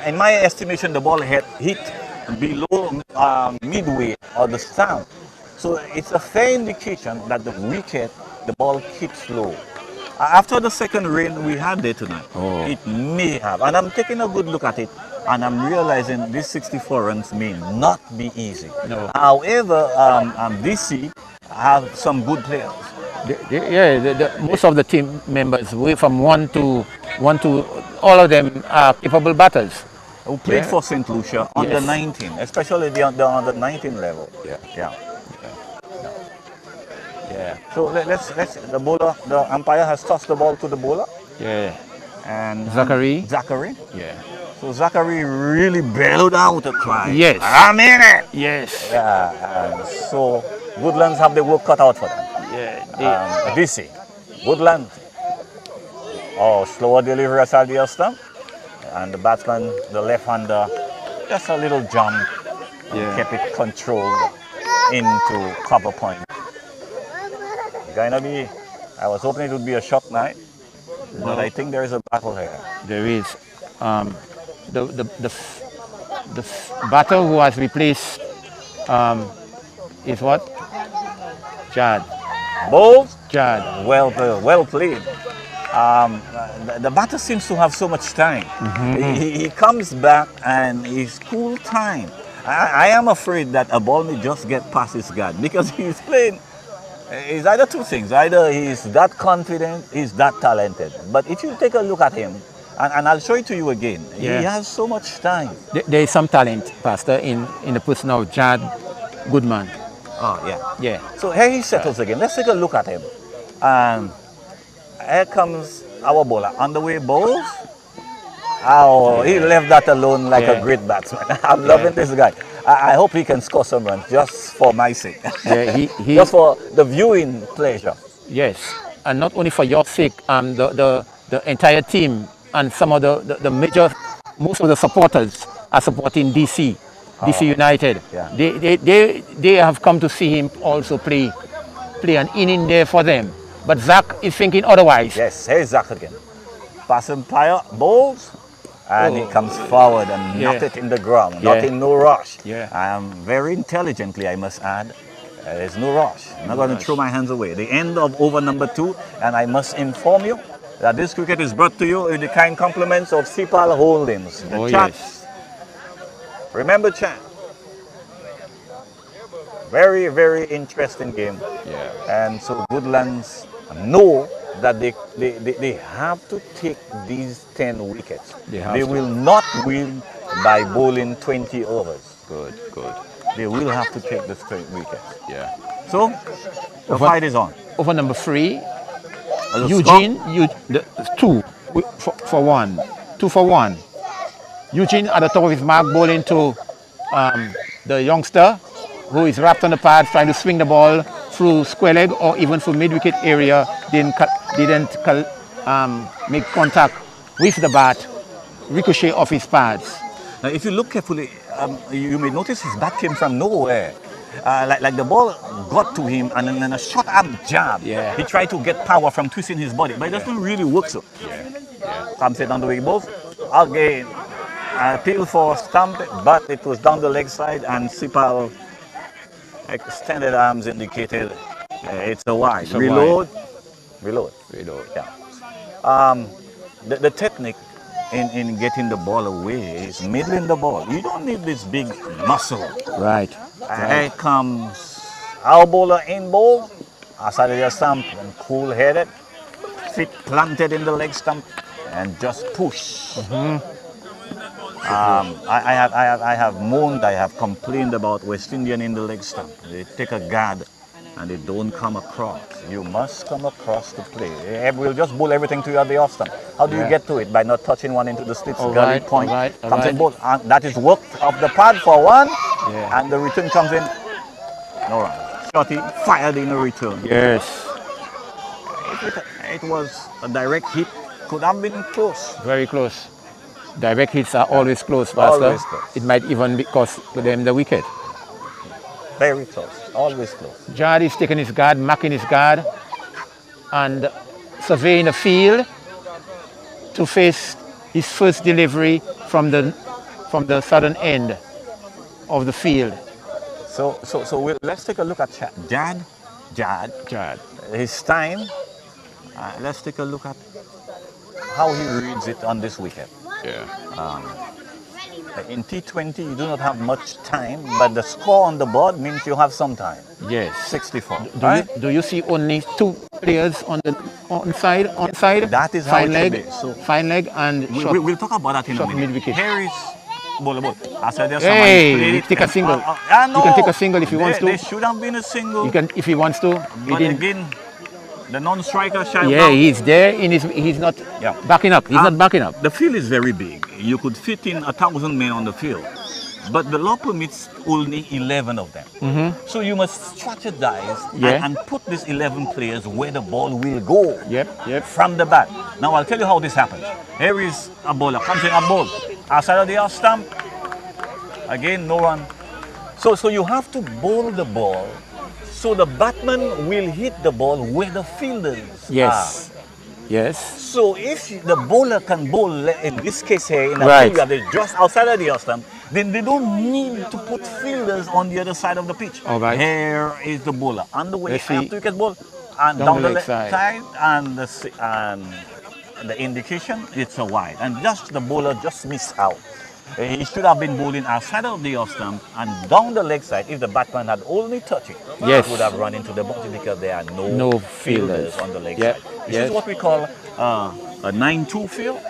In my estimation, the ball had hit below midway of the stump. So it's a fair indication that the wicket, the ball keeps low. After the second rain we had there tonight, it may have. And I'm taking a good look at it, and I'm realizing these 64 runs may not be easy. No. However, DC have some good players. Most of the team members, from one to all of them are capable batters. Who played for St. Lucia under 19, especially the under 19 level. Yeah. So let's the umpire has tossed the ball to the bowler. Yeah. And Zachary. Yeah. So Zachary really bellowed out a cry. Yes. I'm in it. Yes. Yeah. And so Goodlands have the work cut out for them. Yeah. DC. Goodlands. Slower delivery aside the stump. And the batsman, the left-hander, just a little jump. Kept it controlled into cover point. I was hoping it would be a short night, but I think there is a battle here. There is. The batter who has replaced is what? Chad. Bowls? Chad. Well played. The batter seems to have so much time. He comes back and he's cool time. I am afraid that a ball may just get past his guard because he's playing. It's either two things. Either he's that confident, he's that talented. But if you take a look at him, and I'll show it to you again, he has so much time. There is some talent, Pastor, in the person of Chad Goodman. Yeah. So here he settles again. Let's take a look at him. And here comes our bowler. On the way bowls. He left that alone like a great batsman. I'm loving this guy. I hope he can score some runs just for my sake. Just for the viewing pleasure. Yes, and not only for your sake, the entire team and some of the major, most of the supporters are supporting DC. DC United. Yeah. They have come to see him also play an inning there for them. But Zach is thinking otherwise. Yes, here's Zach again. Pass umpire, balls, and he comes forward and knock it in the ground. Not in no rush. Yeah. Very intelligently, I must add. There's no rush. I'm not going to throw my hands away. The end of over number 2, and I must inform you that this cricket is brought to you with the kind compliments of Cepal Holdings. The Chaz. Remember Chaz. Very, very interesting game. Yeah. And so Goodlands know that they have to take these 10 wickets. They will not win by bowling 20 overs. Good. They will have to take the straight wickets. Yeah. So the fight is on. Over number 3, Eugene, 2 for 1. 2 for 1. Eugene at the top of his mark bowling to the youngster who is wrapped on the pad trying to swing the ball through square leg or even through mid-wicket area. Didn't make contact with the bat, ricochet off his pads. Now if you look carefully, you may notice his bat came from nowhere. Like the ball got to him and then a short arm jab. Yeah. He tried to get power from twisting his body, but it doesn't really work so. Comes it on the way balls. Again, appeal for stump, but it was down the leg side and Cepal extended arms indicated it's a wide. Reload. Yeah. The technique in getting the ball away is middling the ball. You don't need this big muscle. Right. Here comes our bowler in ball. Outside of your stump and cool-headed. Feet planted in the leg stump and just push. I have moaned, I have complained about West Indian in the leg stump. They take a guard and they don't come across. You must come across to play. We'll just bowl everything to you at the off stump. How do you get to it? By not touching one into the slits, gully point, comes in bowl. And that is work of the pad for 1, and the return comes in. No run. Shorty fired in a return. Yes. It was a direct hit. Could have been close. Very close. Direct hits are always close, Pastor. Always close. It might even cost them the wicket. Very close. Always close. Jad is taking his guard, marking his guard, and surveying the field to face his first delivery from the southern end of the field. So let's take a look at Jad. His time. Let's take a look at how he reads it on this wicket. In T20, you do not have much time, but the score on the board means you have some time. Yes. 64. Do you see only 2 players on side? That is how fine it leg, should be. So fine leg and short. We'll talk about that in a minute. Mid-wicket. Here is ball. Hey, take a single. No, you can take a single if he wants to. There should have been a single. You can if he wants to. But again, the non-striker shall he's there. He's not backing up. He's not backing up. The field is very big. You could fit in 1,000 men on the field. But the law permits only 11 of them. So you must strategize and put these 11 players where the ball will go from the bat. Now I'll tell you how this happens. Here is a bowler, comes in a ball. Outside of the off stump, again no run. So you have to bowl the ball so the batsman will hit the ball where the fielders are. Yes. So if the bowler can bowl, in this case here, in a field where they're just outside of the off stump, then they don't need to put fielders on the other side of the pitch. Here is the bowler on the way after wicket ball and down the left side and the indication it's a wide, and just the bowler just missed out. He should have been bowling outside of the off stump and down the leg side. If the batsman had only touched it, it would have run into the boundary because there are no fielders on the leg side. This is what we call a 9-2 field.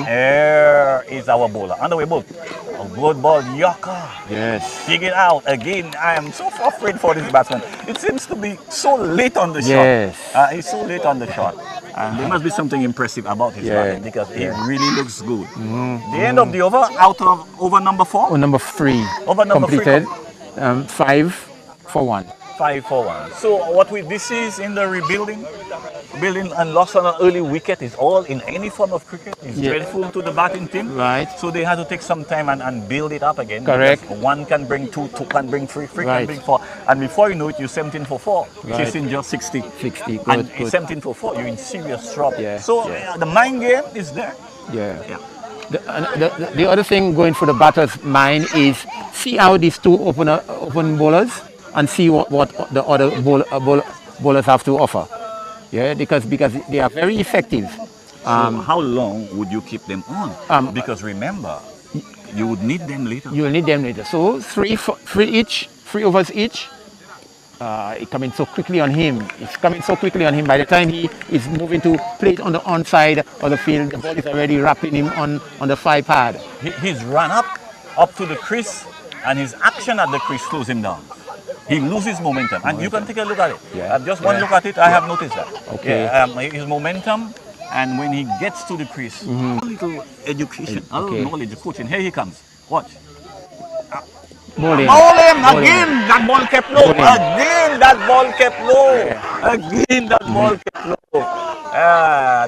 Here is our bowler. On the way, ball. A good ball, Yorker. Yes. Dig it out. Again, I am so afraid for this batsman. It seems to be so late on the shot. He's so late on the shot. And there must be something impressive about his batting because it really looks good. The end of the over, out of over number 4? Number 3. Over number completed. 5 for 1. 5-for-1. So this is in the rebuilding, and lost on an early wicket is all in any form of cricket. It's dreadful to the batting team. Right. So they had to take some time and build it up again. Correct. One can bring two can bring three can Right. bring four. And before you know it, you're 17 for 4. Right. Chasing just 60. 60, good, And good. 17 for 4, you're in serious trouble. Yeah, So yeah. the mind game is there. Yeah. Yeah. The other thing going through the batter's mind is see how these two open bowlers and see what the other bowlers have to offer. Yeah, because they are very effective. So how long would you keep them on? Because remember, you would need them later. You will need them later. So three overs each. It's coming so quickly on him. It's coming so quickly on him. By the time he is moving to play it on the onside of the field, the ball is already wrapping him on the 5 pad. He's run up to the crease, and his action at the crease slows him down. He loses momentum, and you can take a look at it. Yeah. Just one look at it, I have noticed that. Okay. Yeah, his momentum, and when he gets to the crease, a little education, a little knowledge, coaching. Here he comes. Watch. Bowling. Ball him again. That ball kept low. Again, that ball kept low. Again, that ball kept low.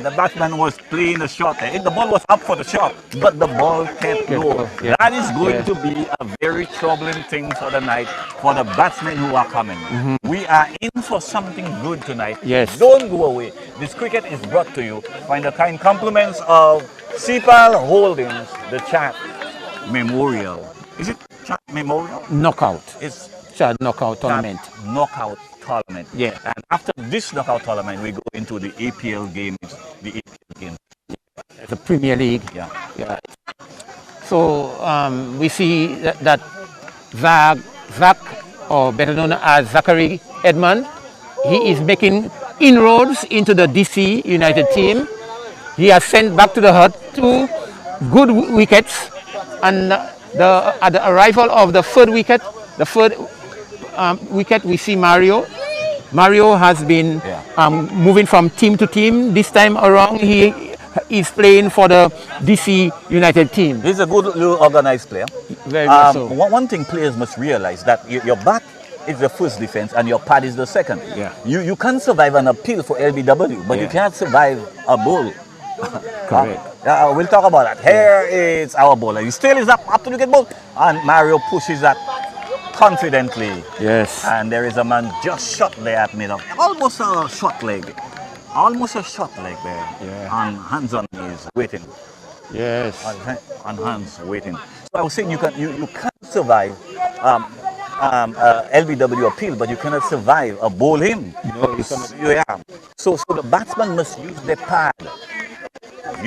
The batsman was playing the shot. The ball was up for the shot, but the ball kept low. Yeah. That is going to be a very troubling thing for the night for the batsmen who are coming. We are in for something good tonight. Yes. Don't go away. This cricket is brought to you by the kind compliments of Cepal Holdings, the Chat Memorial. Is it Chat Memorial? Knockout. It's Chad knockout tournament. knockout tournament. Yeah. And after this knockout tournament, we go into the APL games. The APL game. The Premier League. Yeah. Yeah. So we see that Zach, or better known as Zachary Edmond, he is making inroads into the DC United team. He has sent back to the hut 2 good wickets, and at the arrival of the third wicket, we see Mario. Mario has been moving from team to team. This time around, he is playing for the DC United team. He's a good little organized player. Very much so. One thing players must realize that your bat is the first defense and your pad is the second. Yeah. You can survive an appeal for LBW, but you cannot survive a bull. Correct. We'll talk about that. Here is our bowler. He still is up to the wicket ball, and Mario pushes that confidently. Yes. And there is a man just shot there at middle. Almost a short leg. Almost a short leg there. Yeah. And hands on knees waiting. Yes. On hands waiting. So I was saying you can survive LBW appeal, but you cannot survive a bowl in. No, you cannot. Yeah. So the batsman must use their pad.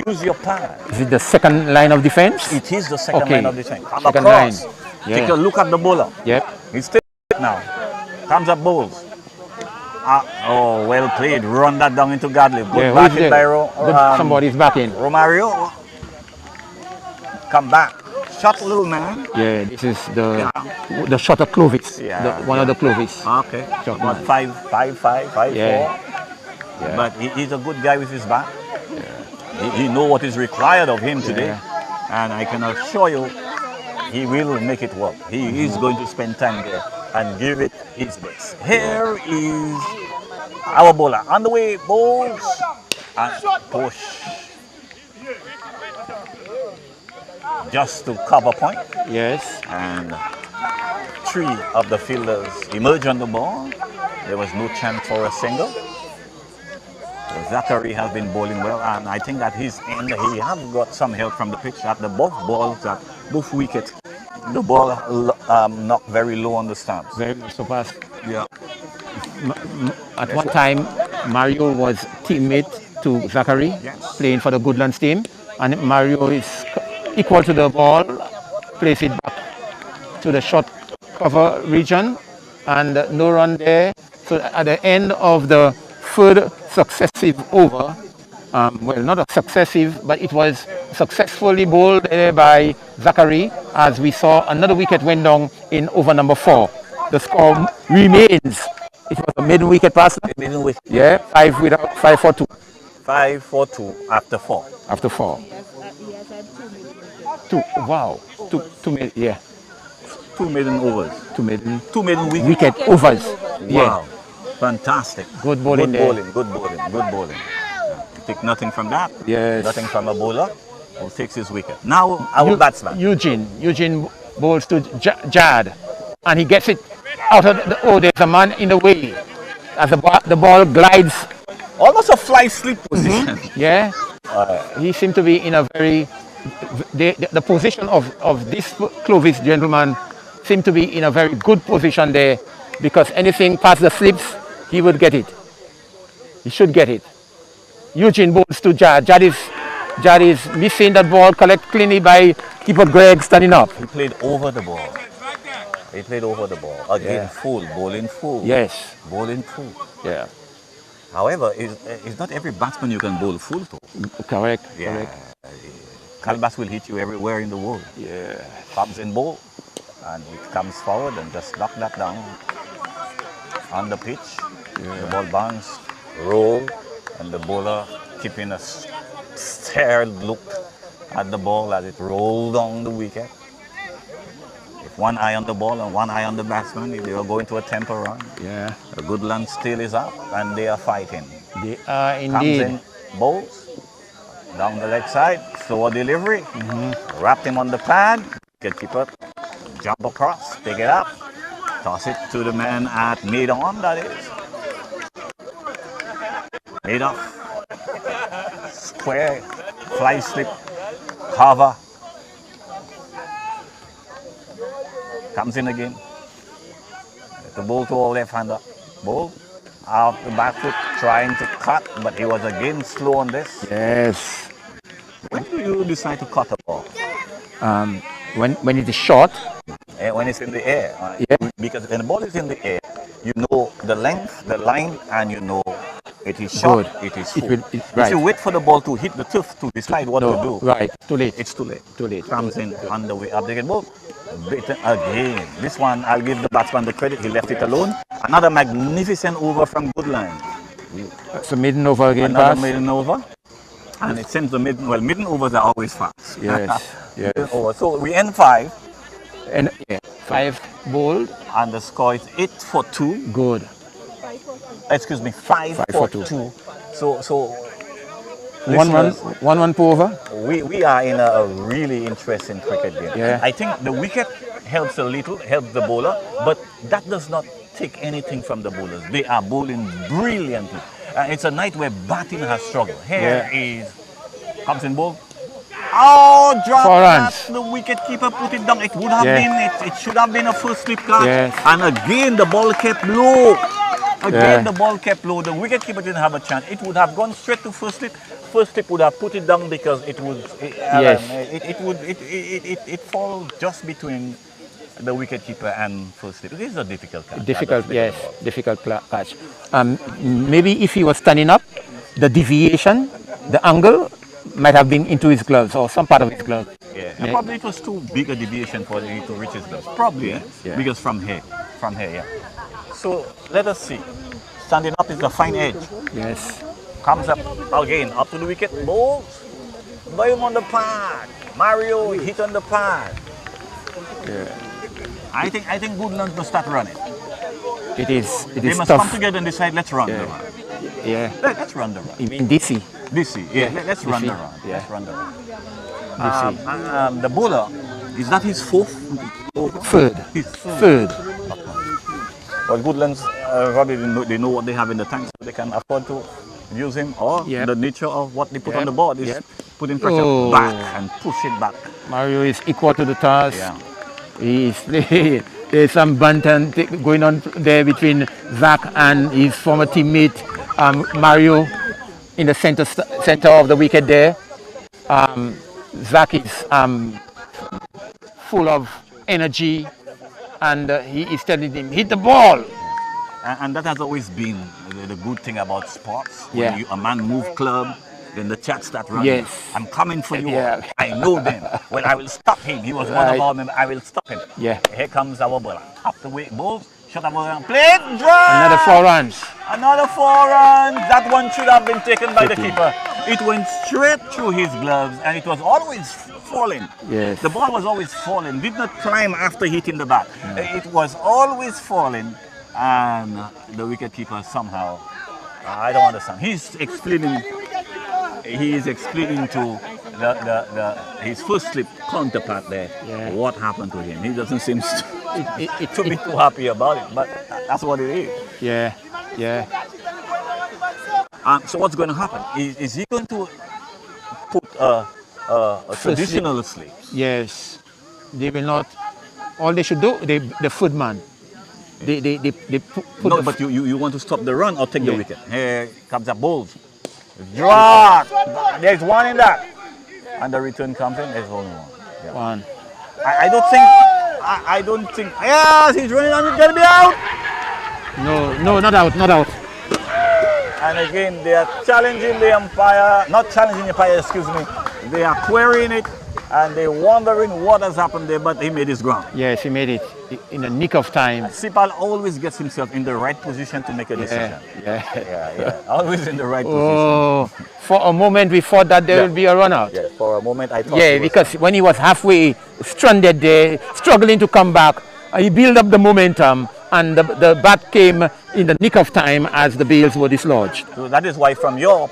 Use your pad. Is it the second line of defense? It is the second line of defense. Come Second across. line. Yeah. Take a look at the bowler. Yep. He's still now. Comes up bowls. Oh, well played. Run that down into Godley. Good back in by somebody's back in. Romario. Come back. Shot, little man. Yeah, this is the shot of Clovis. One of the Clovis. Okay. Shot About man. 5'5", 5'4". Yeah. Yeah. But he's a good guy with his bat. He knows what is required of him today. And I can assure you, he will make it work. He is going to spend time there and give it his best. Here is our bowler. On the way, bowls and push. Just to cover point. Yes. And 3 of the fielders emerge on the ball. There was no chance for a single. Zachary has been bowling well, and I think at his end he has got some help from the pitch. At the both balls, at both wickets, the ball knocked very low on the stumps. Very much so fast. Yeah. At one time, Mario was teammate to Zachary, playing for the Goodlands team, and Mario is equal to the ball, place it back to the short cover region, and no run there. So at the end of the third successive over, well, not a successive, but it was successfully bowled by Zachary, as we saw another wicket went down in over number 4. The score remains. It was a maiden wicket pass. Maiden wicket. Yeah, 5-4-2. 5-4-2 after 4. After 4. Yes, he has had 2 minutes. 2. Wow. 2 minutes. Yeah. 2 maiden overs. 2 maiden. 2 maiden Wicket overs. Yeah. Wow. Fantastic. Good bowling there. Good bowling. Take nothing from that. Yes. Nothing from a bowler who takes his wicket. Now our batsman. Eugene bowls to Jad, and he gets it out of there's a man in the way. As the ball glides. Almost a fly slip position. Yeah. He seemed to be in a very the position of this Clovis gentleman seemed to be in a very good position there, because anything past the slips, he would get it. He should get it. Eugene bowls to Jad. Jad is missing that ball, collect cleanly by keeper Greg standing up. He played over the ball. Again, bowling full. Yes. Bowling full. Yeah. However, it's not every batsman you can bowl full to. Correct. Yeah. Calbas will hit you everywhere in the world. Yeah. Comes in bowl, and it comes forward and just knock that down on the pitch. Yeah. The ball bounce, roll, and the bowler keeping a stared look at the ball as it rolled down the wicket. If one eye on the ball and one eye on the batsman, if they are going to attempt a run, the Goodlands still is up and they are fighting. They are indeed. Comes in, bowls, down the leg side, slower delivery, wrapped him on the pad, keeper, jump across, pick it up, toss it to the man at mid-on, that is. Mid-off, square, fly slip, cover. Comes in again. The ball to our left-hander. Ball out the back foot, trying to cut, but he was again slow on this. Yes. When do you decide to cut a ball? When it is short. When it's in the air. Yeah. Because when the ball is in the air, you know the length, the line, and you know it is short, it is full. Right. If you wait for the ball to hit the turf to decide what to do, right, too late. It's too late. Too late. Comes in on the way up the ball. Beaten again. This one, I'll give the batsman the credit. He left it alone. Another magnificent over from Goodlands. So maiden over again. Another maiden over. And it sends the maiden overs are always fast. Yes. Yes. Over. So we end 5. And 5 bowled. And the score is 8 for 2. Good. Excuse me, 5 for 2. So 1-1 per over. We are in a really interesting cricket game. Yeah. I think the wicket helps a little, helps the bowler, but that does not take anything from the bowlers. They are bowling brilliantly. It's a night where batting has struggled. Here is comes in bowl. Oh, drop that. The wicket keeper put it down. It would have been it should have been a first slip catch. Yes. And again the ball kept low. Again the ball kept low. The wicket keeper didn't have a chance. It would have gone straight to first slip. First slip would have put it down because it would it falls just between the wicket keeper and first slip. It is a difficult catch. Difficult catch. Maybe if he was standing up, the deviation, the angle might have been into his gloves or some part of his glove. Yeah. Probably it was too big a deviation for him to reach his gloves. Probably, because from here, So let us see. Standing up is the fine edge. Yes. Comes up again, up to the wicket, balls. By him on the pad. Mario hit on the pad. Yeah. I think Goodlands must start running. It is They must tough. come together and decide, let's run the run. Yeah. Let's run the run. You mean DC? Let's run the run. Yeah. Let's run the run. The bowler, is that his fourth? Third. His Third. Well, Goodlands, probably they know what they have in the tank, so they can afford to use him. Or the nature of what they put on the board is putting pressure back and push it back. Mario is equal to the task. Yeah. There's some banter going on there between Zach and his former teammate Mario in the center of the wicket there. Zach is full of energy, and he is telling him, hit the ball. And that has always been the good thing about sports. Yeah. When a man move club, then the chat start running. Yes. I'm coming for you. Yeah. I know them. Well, I will stop him. He was one of our members. I will stop him. Yeah. Here comes our bowler. Up the way, balls. Shut up, play, drive. Another 4 runs. Another 4 runs. That one should have been taken by the keeper. It went straight through his gloves and it was always falling. Yes. The ball was always falling, did not climb after hitting the bat. It was always falling, and the wicketkeeper somehow, I don't understand. He's explaining to his first slip counterpart there what happened to him. He doesn't seem to be too happy about it, but that's what it is. Yeah, yeah. So what's going to happen? Is he going to put a traditional slip? Yes. They will not. All they should do, the footman. They put No, but you want to stop the run or take the wicket. Here comes a ball. Drop. There's one in that. And the return comes in, there's only one. Yeah. One. I don't think. Yes, he's running and he's going to be out. No, not out, not out. And again, they are challenging the umpire, not challenging the umpire, excuse me. They are querying it and they're wondering what has happened there, but he made his ground. Yes, he made it in the nick of time. Cepal always gets himself in the right position to make a decision. Yeah. Always in the right position. For a moment we thought that there would be a run out. Yeah, for a moment I thought. Yeah, because when he was halfway stranded there, struggling to come back, he built up the momentum and the bat came in the nick of time as the bails were dislodged. So that is why from your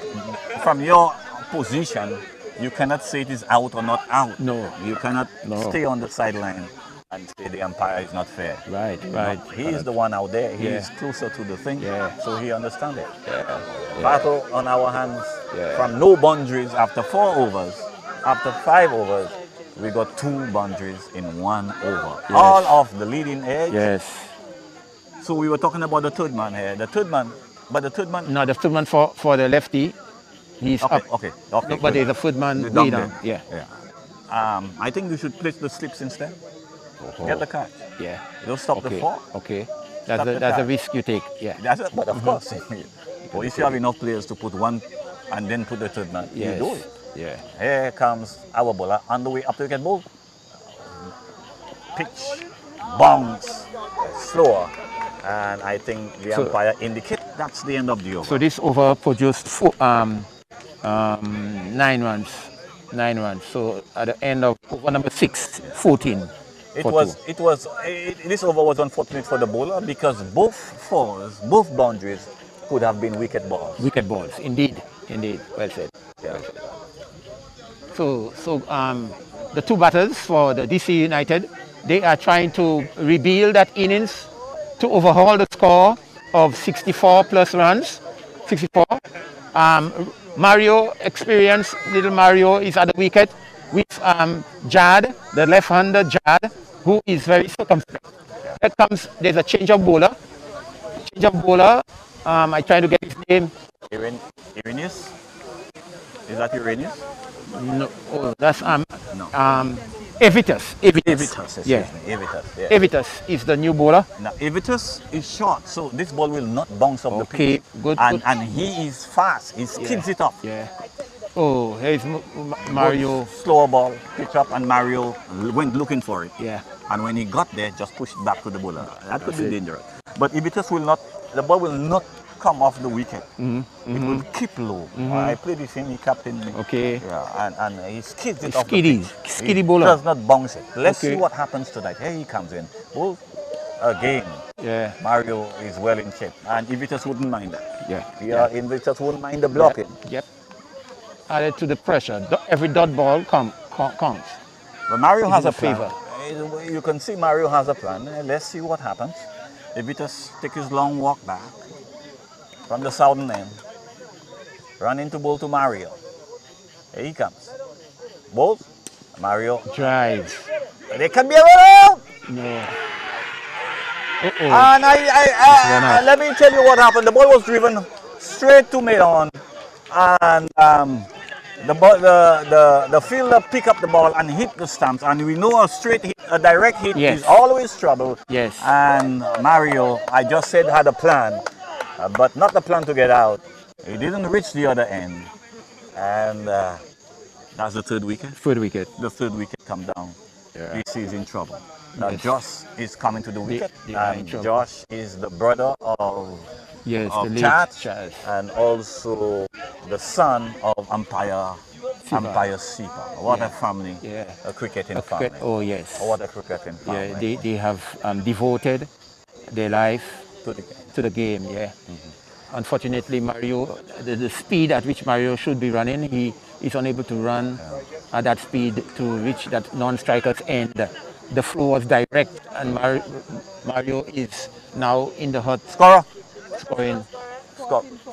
position, you cannot say it is out or not out. No. You cannot stay on the sideline and say the umpire is not fair. Right. He is the one out there. He is closer to the thing, so he understands it. Battle on our hands from no boundaries after 4 overs. After 5 overs, we got 2 boundaries in 1 over. Yes. All off the leading edge. Yes. So we were talking about the third man here. The third man. No, the third man for the lefty, he's up. Okay. But there's a third man way down. Yeah. I think we should place the slips instead. Get the catch. Yeah. Don't stop the 4. Okay. That's a risk you take. Yeah. But of course. Well, if you have enough players to put one and then put the third man, you do it. Yeah. Here comes our bowler on the way up to wicket ball. Pitch, bounce, slower. And I think the umpire indicates that's the end of the over. So this over produced 9 runs. 9 runs. So at the end of over number 6, 14. This over was unfortunate for the bowler because both boundaries could have been wicket balls. Wicket balls, indeed. Well said. Yeah. So the 2 batters for the DC United, they are trying to rebuild that innings to overhaul the score of 64 plus runs. 64. Mario, experienced little Mario, is at the wicket with Jad, the left-hander Jad, who is very circumspect. There's a change of bowler. I try to get his name. Irenaeus? Is that Irenaeus? No, that's no. Evitus. Evitus, yeah. Evitus. Evitus is the new bowler. Now, Evitus is short, so this ball will not bounce off the pitch. Good. And he is fast. He skids it up. Yeah. Oh, here's Mario. Slower ball, pitch up, and Mario went looking for it. Yeah. And when he got there, just pushed it back to the bowler. That could be dangerous. But Evitus the ball will not come off the wicket. It will keep low. I played with him, he captained me. Okay. Yeah, and he skids it off the pitch. Skiddy bowler. He does not bounce it. Let's see what happens tonight. Here he comes in. Well, again, Mario is well in shape. And Evitus wouldn't mind that. Evitus wouldn't mind the blocking. Yep. Added to the pressure. Every dot ball counts. But Mario has a plan. You can see Mario has a plan. Let's see what happens. Evitus take his long walk back from the southern end. Run into ball to Mario. Here he comes. Ball. Mario drives. There can be a run out. No. And let me tell you what happened. The ball was driven straight to mid-on, and the fielder picked up the ball and hit the stumps. And we know a direct hit is always trouble. Yes. And Mario, I just said, had a plan, but not the plan to get out. He didn't reach the other end, and that's the third wicket. The third wicket come down. Yeah. He's in trouble. Now Josh is coming to the wicket, and Josh is the brother of Chaz, and also the son of umpire Cepal. What a family, a cricketing family. Oh yes. What a cricketing family. Yeah, they have devoted their life to the game. Yeah. Unfortunately, Mario, the speed at which Mario should be running, he is unable to run at that speed to reach that non-striker's end. The flow was direct, and Mario is now in the hut. Scoring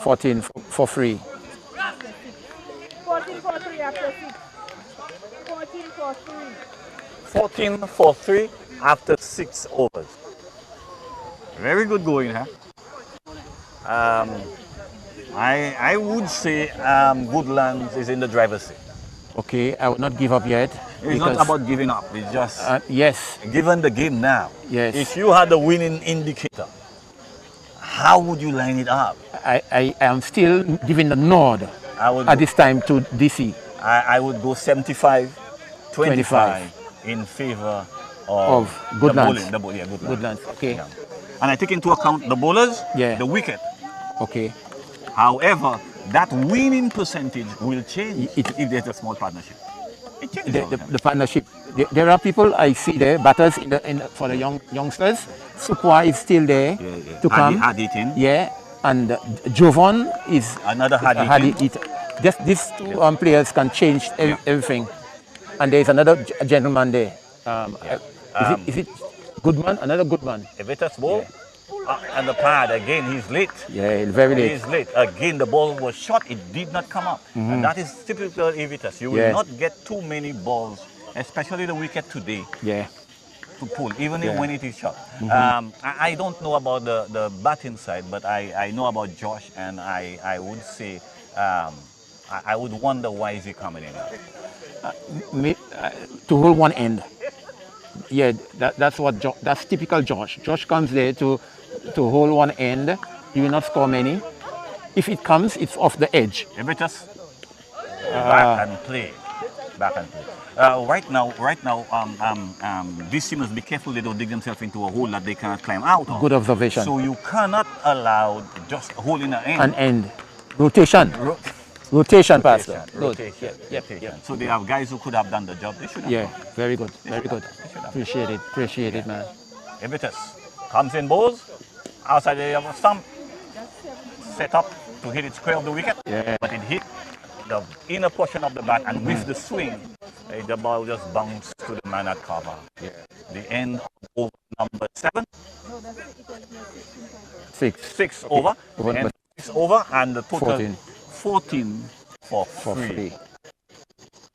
14 for free. 14 for 3 after 6. 14 for 3. 14 for 3 after 6 overs. Very good going, huh? I would say Goodlands is in the driver's seat. Okay, I would not give up yet. It's not about giving up. It's just yes. Given the game now. Yes. If you had the winning indicator, how would you line it up? I am still giving the nod at this time to DC. I would go 75-25 in favor of Goodlands. The bowling. Goodlands. Okay. Yeah. And I take into account the bowlers, the wicket. Okay. However, that winning percentage will change if there's a small partnership. It changes the partnership. There are people I see there, batters for the youngsters. Supwa is still there to come. Hard eating. Yeah, and Jovan is another hard eater. These two players can change everything. And there is another gentleman there. Is it Goodman? Another Goodman. If it's a ball. And the pad again, he's late. Yeah, very late. He's late. Again, the ball was shot, it did not come up. And that is typical Evitas. You will not get too many balls, especially the wicket today, to pull, even when it is shot. I don't know about the batting side, but I know about Josh, and I would say, I would wonder why is he coming in. To hold one end. Yeah, that's typical Josh. Josh comes there to hold one end. He will not score many. If it comes, it's off the edge. If it just back and play. Right now, this team must be careful they don't dig themselves into a hole that they cannot climb out of. Good observation. So you cannot allow just holding an end. An end. Rotation. Rotation, Pastor. Rotation. Yep. So they have guys who could have done the job. They should have. Very good. Very good. Appreciate it, man. Evitas comes in balls outside the stump, set up to hit it square of the wicket, but it hit the inner portion of the bat, and with the swing, the ball just bounced to the man at cover. The end of over number 7. Six over. And 6 over, and the total 14 for free.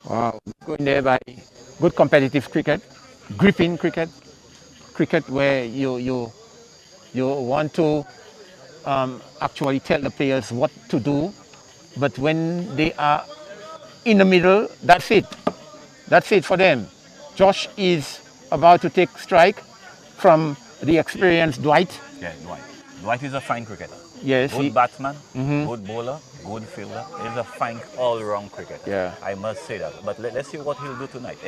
Wow, going there by good competitive cricket, gripping cricket where you want to actually tell the players what to do, but when they are in the middle, that's it for them. Josh is about to take strike from the experienced Dwight. Dwight is a fine cricketer. Yes, good batsman, good bowler, good fielder. He's a fine all-round cricketer. I must say that. But let's see what he'll do tonight.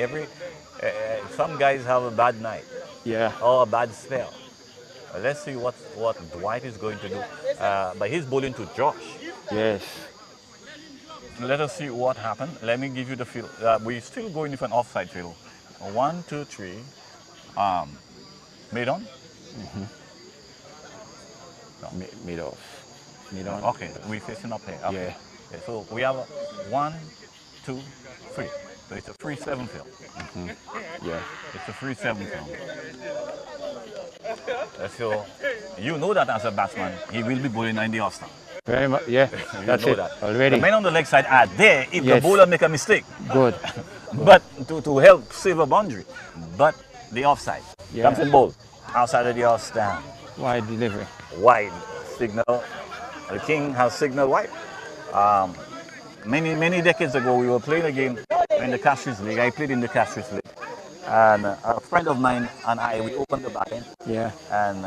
Some guys have a bad night, or a bad spell. Let's see what Dwight is going to do. But he's bowling to Josh. Yes. Let us see what happened. Let me give you the field. We're still going with an offside field. 1, 2, 3. Mid on. Mid off. Okay, we're facing up here. Okay. So we have 1, 2, 3. So it's a 3-7 field. It's a 3-7 field. So you know that as a batsman, he will be bowling in the off stump. Very much, that's it already. The men on the leg side are there if the bowler make a mistake. Good. But to help save a boundary. But the offside comes in bowl outside of the off stand. Wide delivery. Wide signal. The king has signal wide. Many decades ago, we were playing a game in the Castries League. I played in the Castries League, and a friend of mine and I, we opened the batting. And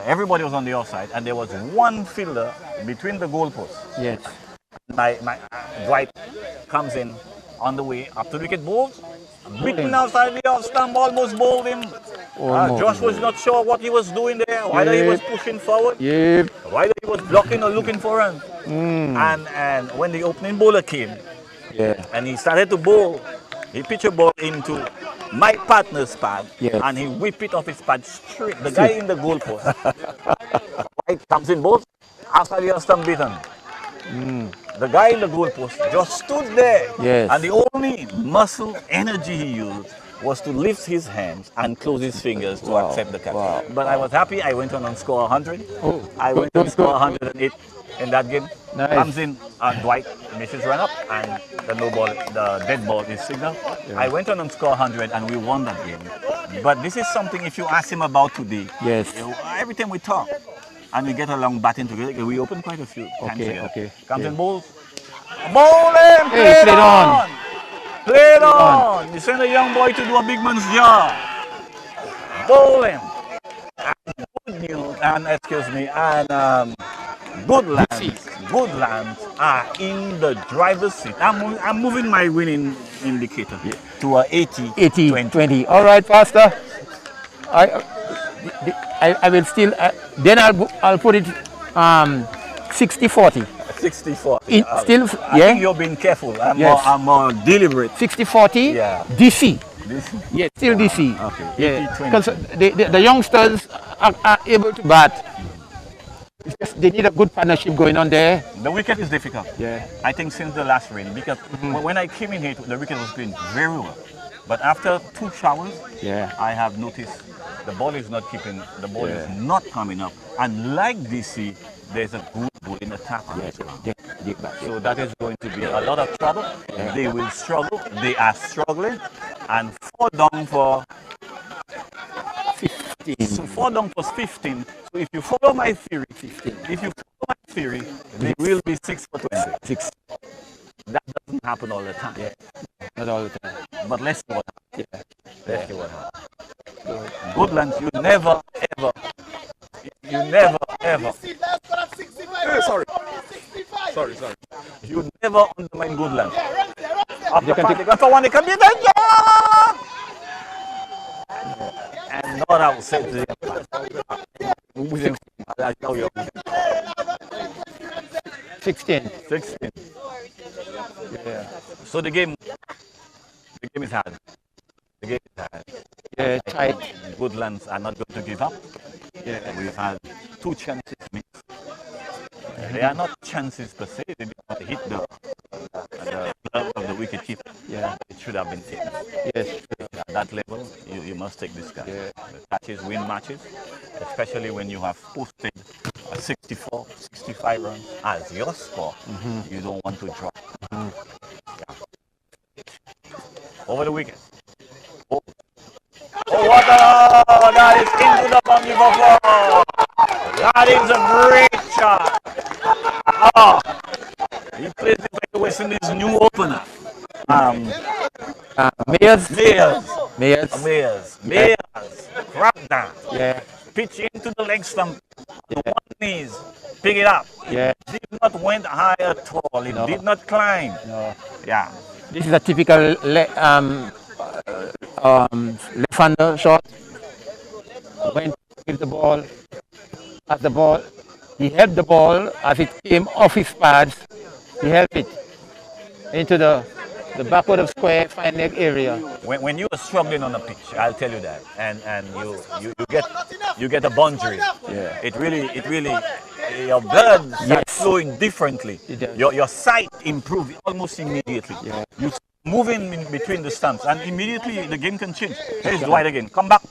everybody was on the offside, and there was one fielder between the goalposts. My Dwight comes in on the way up to the wicket, bowls, beaten outside the off stump, almost bowled him. Josh was not sure what he was doing there, whether he was pushing forward, whether he was blocking or looking for runs. And when the opening bowler came, and he started to bowl, he pitched a ball into my partner's pad, and he whipped it off his pad straight. The guy in the goalpost. White comes in both, after the stump beaten. The guy in the goalpost just stood there, and the only muscle energy he used was to lift his hands and close his fingers to accept the catch. But I was happy. I went on and scored 100. I went on and scored 108 in that game. Comes in, Dwight misses run up, and the dead ball is signal. I went on and scored 100, and we won that game. But this is something, if you ask him about today, every time we talk and we get along batting together, we open quite a few times together. Comes in bowls. Bowling! Play it on! Play it on! You send a young boy to do a big man's job. Bowling. And good news, and excuse me, and Goodlands are in the driver's seat. I'm moving my winning indicator to a 80-20. All right, Pastor. I will still, then I'll put it 60-40. 60-40. Still, I think you're being careful. I'm more deliberate. 60-40. DC. Yeah, still DC. Okay. Because the youngsters are able to bat. They need a good partnership going on there. The wicket is difficult. I think since the last rain, because when I came in here, the wicket was playing very well. But after 2 showers, I have noticed the ball is not keeping, the ball is not coming up. And like DC, there's a good bowling attack on this ground. So that is going to be a lot of trouble. They will struggle. They are struggling. And 4 down for 15. So 4 down for 15. So if you follow my theory, they will be 6 for 20. That doesn't happen all the time. Not all the time. But let's see what happens. Let's see what happens. Goodlands, you never ever. Sorry. You never undermine Goodlands. They got for one, they can be there. And not outside the 16. So the game is hard. Tight. Goodlands are not going to give up. We've had 2 chances missed. They are not chances per se. They did not hit the glove of the wicket keeper. It should have been taken. At that level, you must take this guy. The catches win matches, especially when you have posted a 64, 65 runs as your score. You don't want to drop. Over the wicket. What that is into the boundary for 4. That is a great shot. He plays it very well in his new opener. Mayers. Grab that. Pitch into the leg stump. The one knees. Pick it up. It did not went high at all. It did not climb. This is a typical left-hander shot. Went with the ball. He helped the ball as it came off his pads. He helped it into the backward of square fine leg area. When you are struggling on a pitch, I'll tell you that, and you get a boundary. It really your blood starts flowing differently. Your sight improves almost immediately. You move in between the stumps, and immediately the game can change. Here's Dwight again. Come back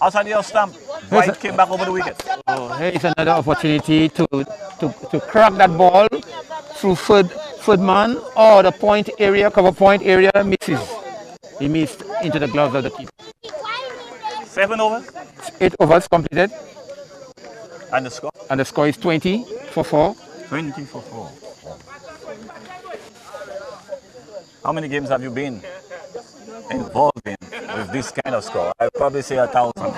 outside your stump. Dwight came back over the wicket. Here is another opportunity to crack that ball through third man or the point area, cover point area, misses. He missed into the gloves of the keeper. 7 overs? 8 overs completed. And the score? And the score is 20 for 4. 20 for 4. How many games have you been involved in with this kind of score? I'll probably say 1,000.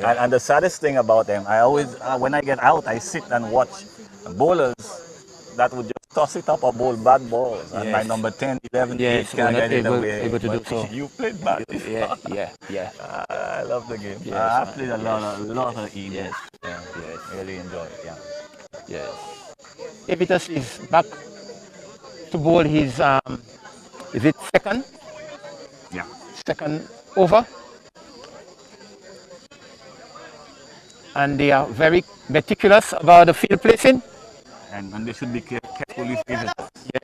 And the saddest thing about them, I always, when I get out, I sit and watch bowlers that would just toss it up or bowl bad balls. And by number 10, 11, 8 can't get in the way. Able to do so. You played bad. I love the game. I played a lot of innings. Really enjoy it. Yes. Evitus is back to bowl his, is it second? Yeah. Second over. And they are very meticulous about the field placing. And they should be careful with visitors. Yes.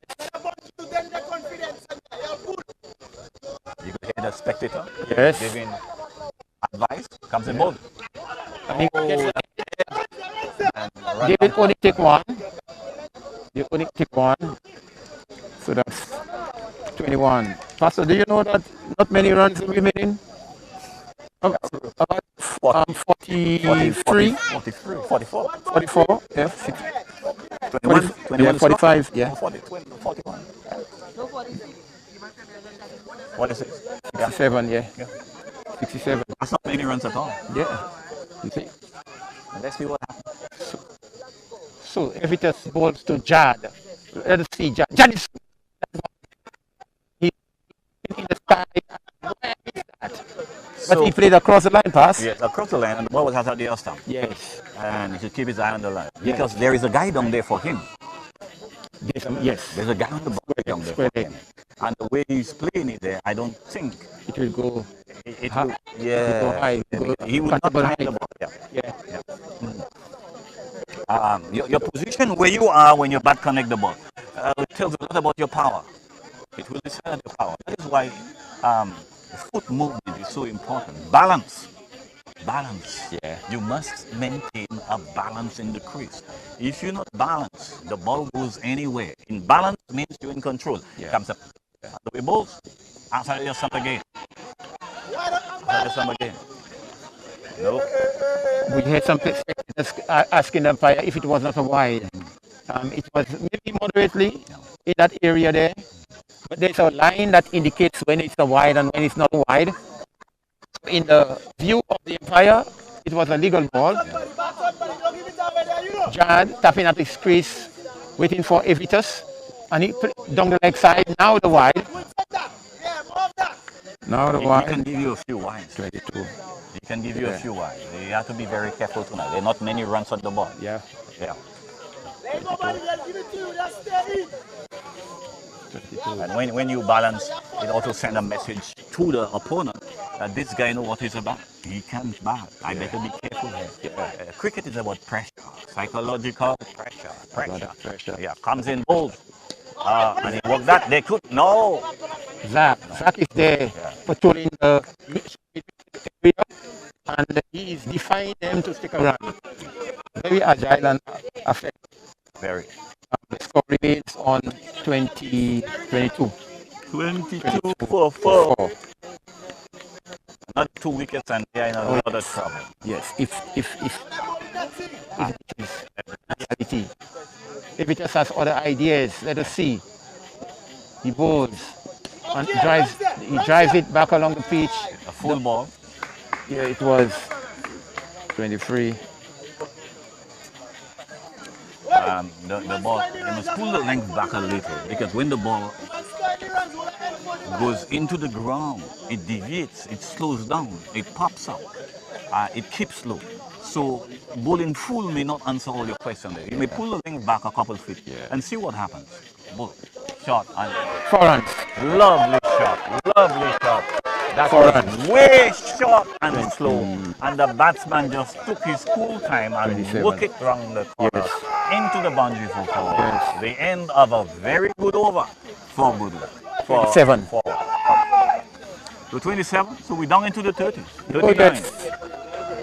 You could hear the spectator Yes. giving advice. Comes in bold. And he gets And they will only take one. They only take one. So that's 21. Pastor, do you know that not many runs are remaining? About 43? 44. 44? Yeah. 21, 21 45, yeah. 40, 41. 46. 67, yeah. Yeah. 67. That's not many runs at all. Yeah. You see? Let's see what happens. So Evitus balls to Jad. Let us see Jad. Jad is he's in the sky. Where is that? But he played across the line pass. Yes, across the line, and the ball was out at the earth stump. Yes. And he should keep his eye on the line. Yes. Because there is a guy down there for him. Yes. There's a guy on the ball down there for him. And the way he's playing it there, I don't think it will go. It will, yeah. It will go high. He will not hide the ball. Yeah. Your position where you are when you bat connect the ball it tells a lot about your power. It will decide your power. That is why foot movement is so important. Balance. Yeah. You must maintain a balance in the crease. If you're not balanced, the ball goes anywhere. In balance means you're in control. Yeah. Comes up. The way balls. After your summer game. No. We had some spectators asking the umpire if it was not a wide. It was maybe moderately in that area there. But there's a line that indicates when it's a wide and when it's not wide. In the view of the umpire, it was a legal ball. Jad tapping at his crease, waiting for Evitus. And he put down the leg side, now the wide. Now the wide. He can give you a few wides. 22. He can give you a few wides. You have to be very careful tonight. There are not many runs on the ball. Yeah. And when you balance, it also sends a message to the opponent that this guy knows what he's about. He can bat. I better be careful here. Cricket is about pressure, psychological pressure. Yeah, comes in bold. And he worked that. They could. No. Zach is there patrolling the area, and he is defying them to stick around. Very agile and effective. Very. The score remains on 22. 22 for 4. Not 2 wickets and they are in a lot of trouble. Yes, if reality. If it just has other ideas, let us see. He bowls and he drives it back along the pitch. A full ball. Yeah, it was 23. The ball, you must pull the length back a little because when the ball goes into the ground, it deviates, it slows down, it pops up, it keeps low. So bowling full may not answer all your questions there. You may pull the length back a couple of feet and see what happens. Ball, shot, and 4 runs. Lovely shot. That was way short and slow. And the batsman just took his cool time and worked it round the corner into the boundary for 4. The end of a very good over for Goodlands. 7. To 27, so we're down into the 30s. 39.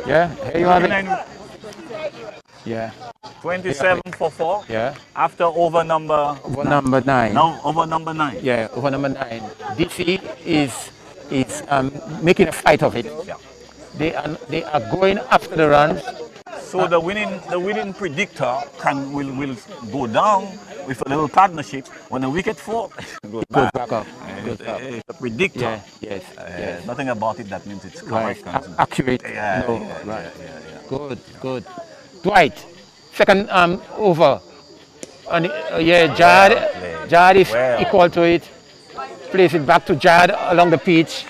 Yeah, here you have it. Yeah. 27 for 4. Yeah. After over number 9. Now over number 9. Yeah, over number 9. DC is making a fight of it. Yeah. They are going after the runs. So the winning predictor will go down with a little partnership. When the wicket falls, it goes back up. It's a predictor. Yes. Nothing about it that means it's correct. Accurate. Good. Dwight, second over. And Jad is equal to it. Plays it back to Jad along the pitch.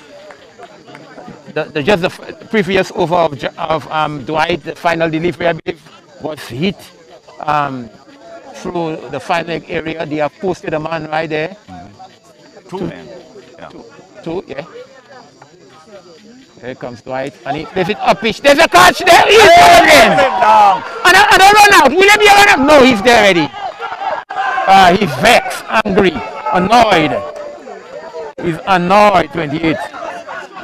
Just the previous over of Dwight, the final delivery, I believe, was hit through the fine leg area. They have posted a man right there. Two men. Yeah. Two, yeah. Here comes Dwight, and he plays it up pitch. There's a catch there. He's there again. And a run out. Will he be a run out? No, he's there already. He's vexed, angry, annoyed. He's annoyed, 28.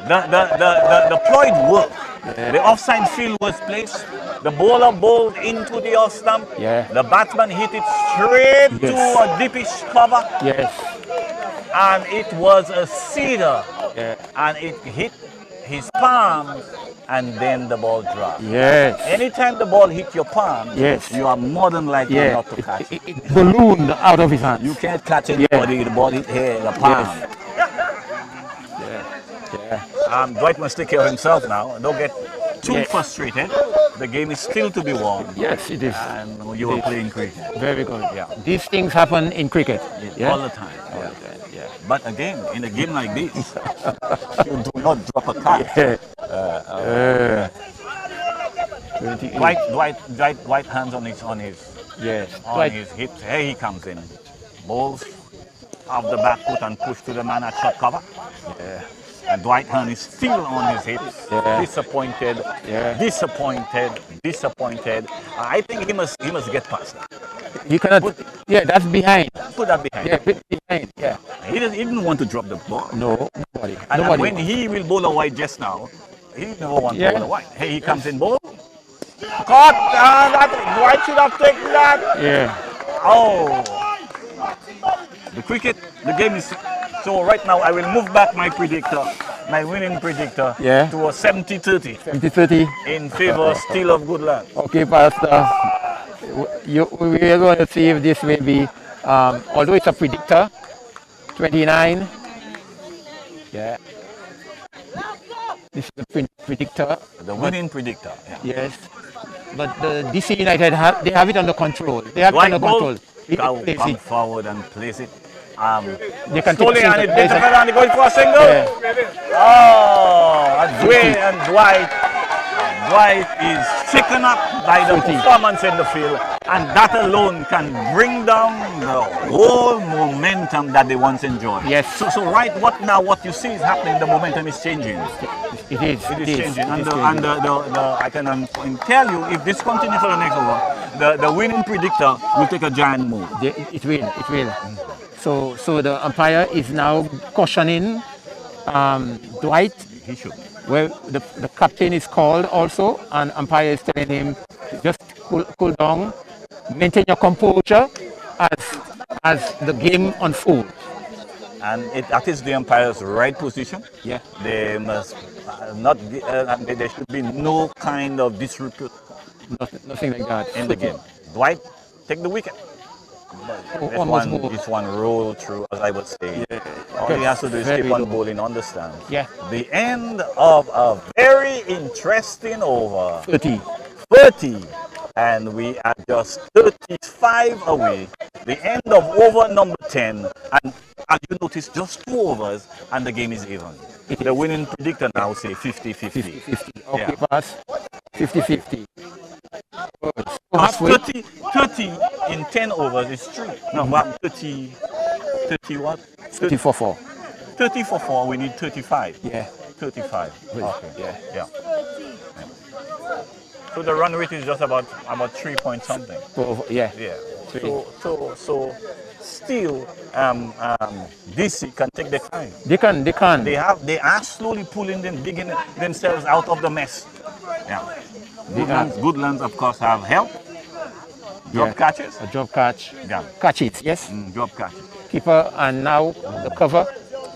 The ploy worked. Yeah. The offside field was placed. The bowler bowled into the off stump. Yeah. The batsman hit it straight to a deepish cover. Yes. And it was a cedar. Yeah. And it hit his palm, and then the ball dropped. Yes. Anytime the ball hit your palm, yes, you are more than likely not to catch it. It ballooned out of his hand. You can't catch anybody. The ball hit here, the palm. Yes. Dwight must take care of himself now. Don't get too frustrated. The game is still to be won. Yes, it is. And you are playing cricket. Very good. Yeah. These things happen in cricket. Yeah. All the time. All the time. Yeah. But again, in a game like this, you do not drop a card. Dwight hands on his hips. Here he comes in. Balls off the back foot and push to the man at short cover. Yeah. And Dwight Hearn is still on his hips. Yeah. Disappointed. Yeah. Disappointed. I think he must get past that. He cannot. That's behind. Put that behind. Yeah, behind. Yeah. He didn't want to drop the ball. No, nobody. And when he will bowl a wide just now, he never want to bowl a wide. Hey, he comes in bowl. Caught. Dwight should have taken that. Yeah. Oh. The game is. So right now I will move back my predictor, my winning predictor, to a 70-30. 70-30. In favor still of Goodlands. Okay, Pastor. We are going to see if this may be, although it's a predictor, 29. Yeah. This is the predictor. The winning predictor. Yeah. Yes. But the DC United they have it under control. They have it under control. Come forward and place it. They can Stoley and it better and going for a single. Yeah. Oh, and Dwight is shaken up by the performance in the field, and that alone can bring down the whole momentum that they once enjoyed. Yes. So right what you see is happening. The momentum is changing. It is changing. And I can tell you, if this continues for the next over, the winning predictor will take a giant move. It will. So the umpire is now cautioning Dwight. He should. Well, the captain is called also, and umpire is telling him to just cool down, maintain your composure as the game unfolds. And that is the umpire's right position. Yeah. They must there should be no kind of disrepute. Nothing like that in the game. Dwight, take the wicket. This one roll through, as I would say. Yeah. All he has to do is keep on bowling on the stand. Yeah. The end of a very interesting over. 30. And we are just 35 away. The end of over number 10. And as you notice, just 2 overs and the game is even. The winning predictor now say 50-50. 50-50. Okay, pass. 50-50. 30 in 10 overs is 3. No, 30 what? 30 for 4. 30 for 4, we need 35. Yeah. 35. Okay. Yeah. So the run rate is just about 3 point something. Yeah. So still DC can take the time. They can. They are slowly digging themselves out of the mess. Yeah. Goodlands, of course, have help. Drop catches. A drop catch. Yeah. Catch it, yes. Drop catch. Keeper, and now the cover.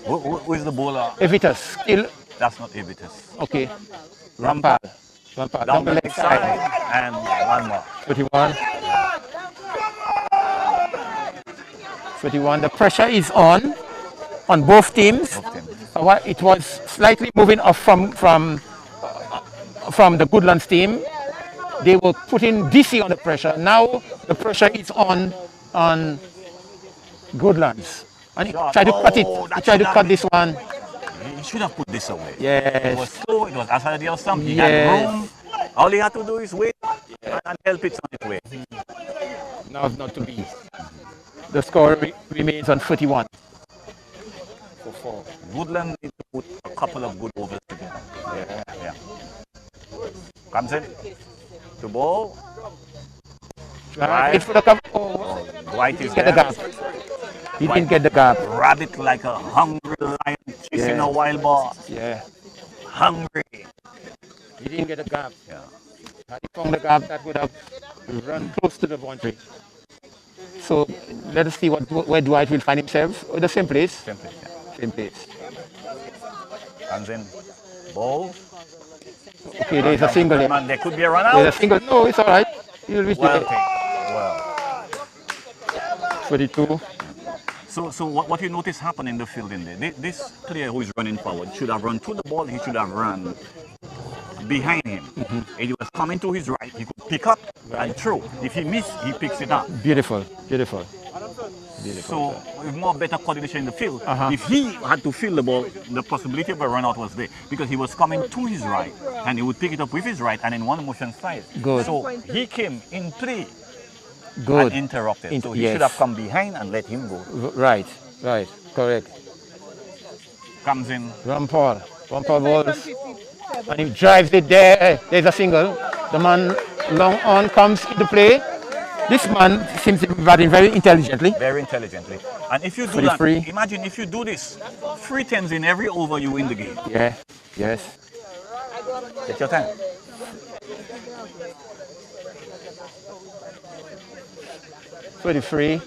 Who is the bowler? Evitus. Still. That's not Evitus. Okay. Rampal. Down the leg side. And one more. 31. 31. The pressure is on both teams. It was slightly moving off from the Goodlands team. They were putting DC on the pressure. Now the pressure is on Goodlands. And he tried to cut it. He tried to cut this one. He should have put this away. Yes. It was slow. It was outside the stump. He had room. All he had to do is wait. and help it on its way. Now it's not to be. The score remains on 41 for 4. Woodland need to put a couple of good overs together. Yeah. Comes in. To ball. Right. For the cover. Oh, Dwight is get the there. gap. He didn't get the gap. Rabbit like a hungry lion chasing a wild boar. Yeah. Hungry. He didn't get the gap. Yeah. Had he found the gap, that would have run close to the boundary. So let us see where Dwight will find himself. The same place. Same place, yeah. Same place. Comes in. Ball. Okay, there's a single there. Man, there could be a run out. There's a single. No, it's all right. He'll be Well there. taken. Well. 42. So what you notice happen in the field in there, this player who is running forward should have run to the ball, he should have run behind him. If he was coming to his right, he could pick up and throw. If he missed, he picks it up. Beautiful, beautiful. So with more better coordination in the field, if he had to field the ball, the possibility of a run out was there because he was coming to his right and he would pick it up with his right and in one motion slide. Good. So he came in play. Good. And interrupted. So he should have come behind and let him go. Right, correct. Comes in. Rampal balls. And he drives it there. There's a single. The man long on comes into play. This man seems to be batting very intelligently. Very intelligently. And if you do that, imagine if you do this, 3 tens in every over, you win the game. Yeah, yes. Take your time. $23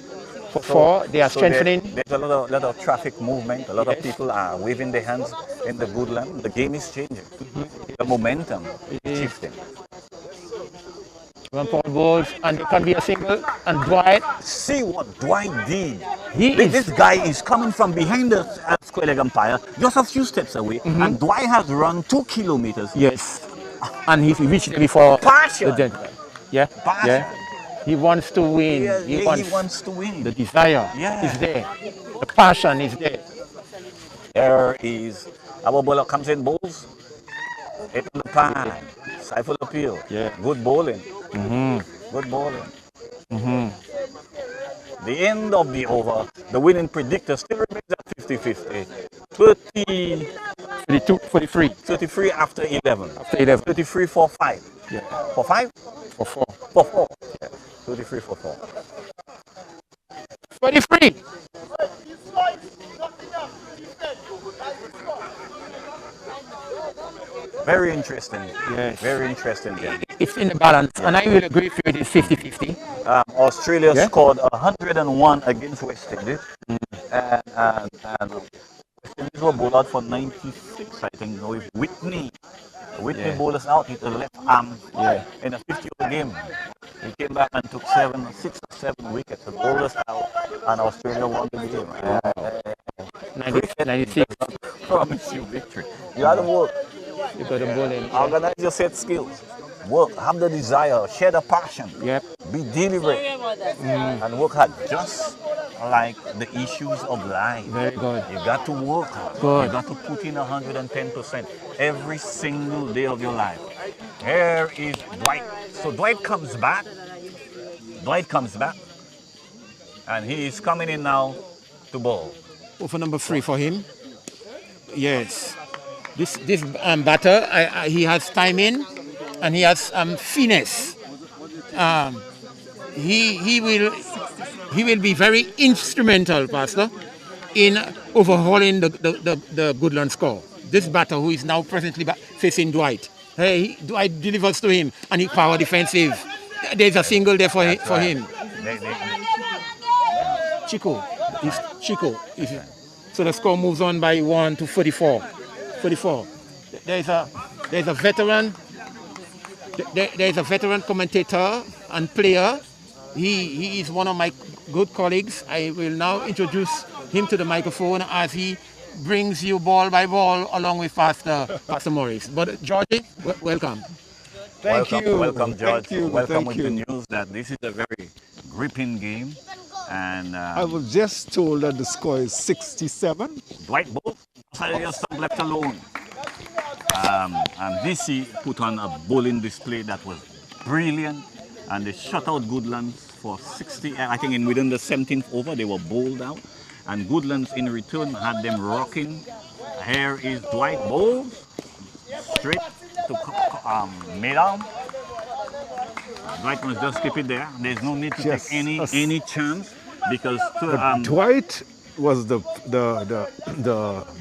for 4. They are strengthening. There's a lot of traffic movement. A lot of people are waving their hands in the Goodland. The game is changing. The momentum is shifting. Rampal balls, and it can be a single. And Dwight. See what Dwight did. This guy is coming from behind the square leg umpire, just a few steps away, and Dwight has run 2 kilometers. Yes. And he reached there before Passion. the gentleman. Yeah. Passion. Yeah. He wants to win. He wants to win. The desire is there. The passion is there. There is our bowler comes in, bowls. Hit on the pan. Stifle appeal. Yeah. Good bowling. Good bowling. The end of the over, the winning predictor still remains at 50-50. 43. 33 after 11. After 11. 33 for 5. Yeah. For 5? For 4. For 4. Yeah. 33 for 4. 43. Very interesting. Yes. Very interesting game. It's in the balance, and I will agree with you, it is 50-50. Australia scored 101 against West Indies, and West Indies were bowled out for 96, I think, with Whitney. Whitney bowled us out, hit the left arm in a 50-over game. He came back and took 6 or 7 wickets and bowled us out, and Australia won the game. 96. Promise you victory. You had to work. You got to bowl in. Organize your set skills. Work, have the desire, share the passion. Yep. Be deliberate and work hard, just like the issues of life. Very good. You got to work hard. Good. You got to put in 110% every single day of your life. Here is Dwight. So Dwight comes back. And he is coming in now to bowl. For number 3 for him. Yes. This batter, he has timing and he has finesse. He will be very instrumental, Pastor, in overhauling the Goodland score. This batter, who is now presently facing Dwight, Dwight delivers to him and he power defensive. There's a single there for him. Chico. So the score moves on by 1 to 44. There's a veteran. There's a veteran commentator and player. He is one of my good colleagues. I will now introduce him to the microphone as he brings you ball by ball along with Pastor Morris. But Georgie, welcome. Thank you. Welcome, George. Welcome with the news that this is a very gripping game. And I was just told that the score is 67. Dwight bowled. Stump left alone. And DC put on a bowling display that was brilliant. and they shut out Goodlands for 60. I think within the 17th over, they were bowled out, and Goodlands in return had them rocking. Here is Dwight bowls straight to mid-arm. Dwight must just keep it there. There's no need to take any chance because Dwight was the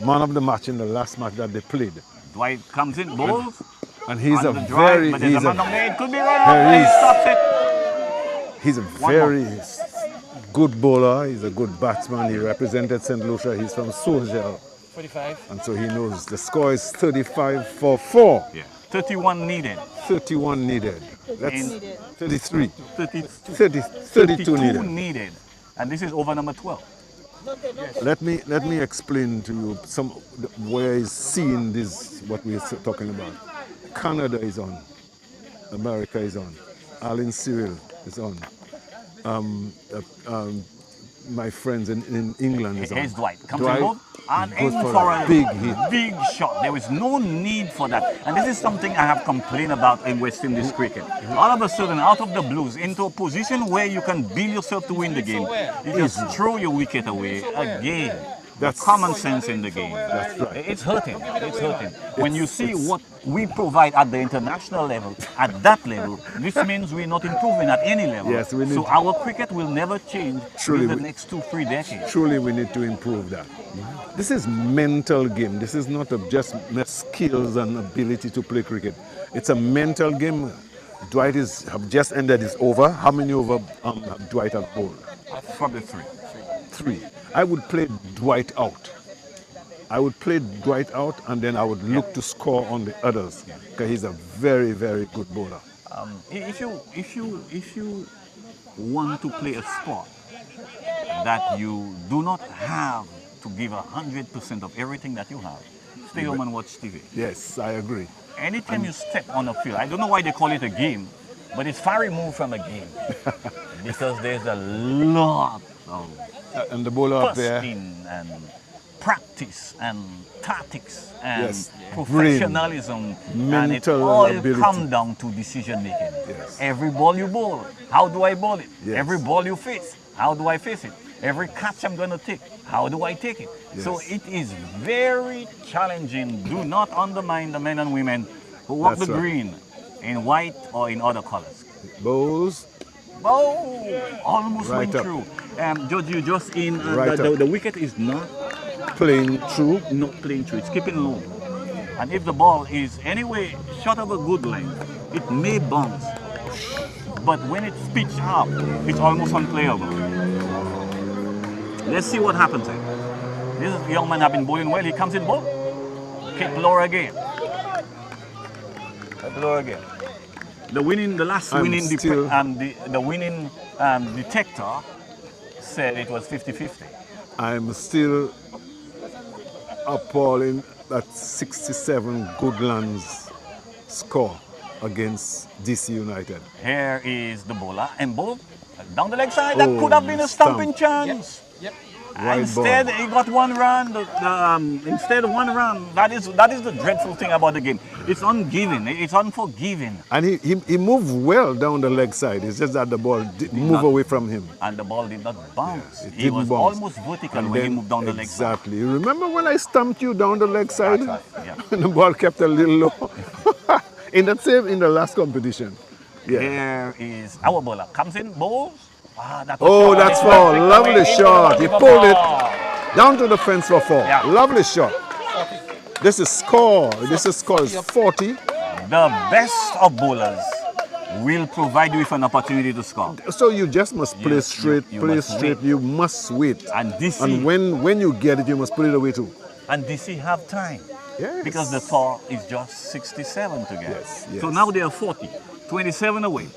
man of the match in the last match that they played. Dwight comes in, bowls, and he's a drive, very but there's a man on there. It could be run he stops it. He's a very good bowler. He's a good batsman. He represented St. Lucia. He's from Soldier. 45. And so he knows the score is 35 for 4. Yeah, 31 needed. 31 needed. That's 33. 32 needed. And this is over number 12. Let me explain to you some where is seeing this what we're talking about. Canada is on. America is on. Alan Cyril is on. My friends in England is on. Here's Dwight. Comes in and goes in for a big hit. Big shot. There is no need for that. And this is something I have complained about in West Indies cricket. All of a sudden, out of the blues, into a position where you can build yourself to win the game, you just throw your wicket away again. That's common sense in the game. That's right. It's hurting. It's hurting. When you see what we provide at the international level, at that level, this means we're not improving at any level. Yes, we need so our cricket will never change in the next 2-3 decades. Truly, we need to improve that. This is mental game. This is not just skills and ability to play cricket. It's a mental game. Dwight have just ended his over. How many over have Dwight have bowled? Probably 3. 3. I would play Dwight out. I would play Dwight out, and then I would look to score on the others because he's a very, very good bowler. If you want to play a sport that you do not have to give 100% of everything that you have, stay home and watch TV. Yes, I agree. Anytime you step on a field, I don't know why they call it a game, but it's far removed from a game because there's a lot of and the bowler up there and practice and tactics and professionalism, mental and it all ability. comes down to decision making. Yes. Every ball you bowl, how do I bowl it? Yes. Every ball you face, how do I face it? Every catch I'm going to take, how do I take it? Yes. So it is very challenging. Do not undermine the men and women who walk the green in white or in other colors. Bowls. Oh, almost Right went up. through. George, you just in. Right the wicket is not playing through. Not playing through. It's keeping low. And if the ball is anyway short of a good length, it may bounce. But when it's pitched up, it's almost unplayable. Let's see what happens here. This young man has been bowling well. He comes in ball. Kick lower again. Kick lower again. The last winning detector said it was 50-50. I'm still appalling at 67 Goodlands score against DC United. Here is the bowler and bowled down the leg side. That could have been a stumping chance. Yep. Instead, he got 1 run. Instead of 1 run, that is the dreadful thing about the game. It's unforgiving. And he moved well down the leg side. It's just that the ball did move away from him. And the ball did not bounce. It He was didn't bounce. almost vertical when he moved down the leg side. Exactly. You remember when I stumped you down the leg side? That's right, yeah. And the ball kept a little low. in the last competition. Yeah. Here is our bowler. Comes in, bowls. That's foul. Lovely shot. He pulled it down to the fence for 4. Yeah. Lovely shot. This is score. This is 40. The best of bowlers will provide you with an opportunity to score. So you just must play straight, You must wait. And DC, and when you get it, you must put it away too. And DC have time. Yes. Because the tour is just 67 to get. Yes, yes. So now they are 40. 27 away.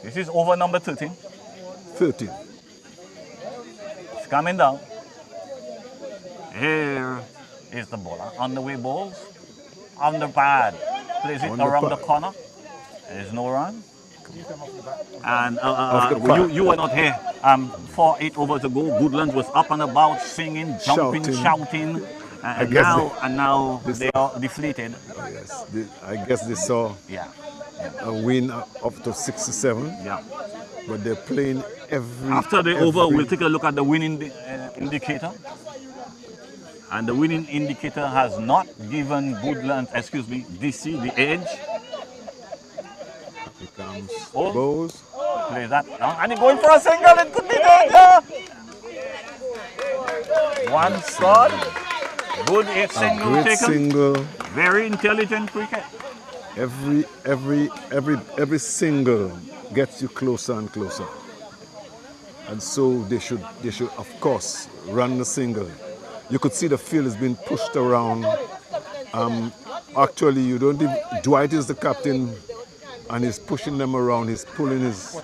This is over number 13. 13. It's coming down. Here is the bowler. On the way balls. On the pad. Plays it around the corner. There's no run. And you were not here. 4-8 overs ago. Goodlands was up and about, singing, jumping, shouting. And now they are deflated. Oh, yes. I guess they saw. Yeah. a win up to 67. Yeah. But they're playing every... After the over, we'll take a look at the winning indicator. And the winning indicator has not given Goodlands, excuse me, DC the edge. Here comes Oh. Bose. Play that. And he's going for a single. It could be danger. One shot. Good hit single Great taken. single. Very intelligent cricket. Every single gets you closer and closer. And so they should of course run the single. You could see the field is being pushed around. Actually, you don't even, Dwight is the captain and he's pushing them around. He's pulling his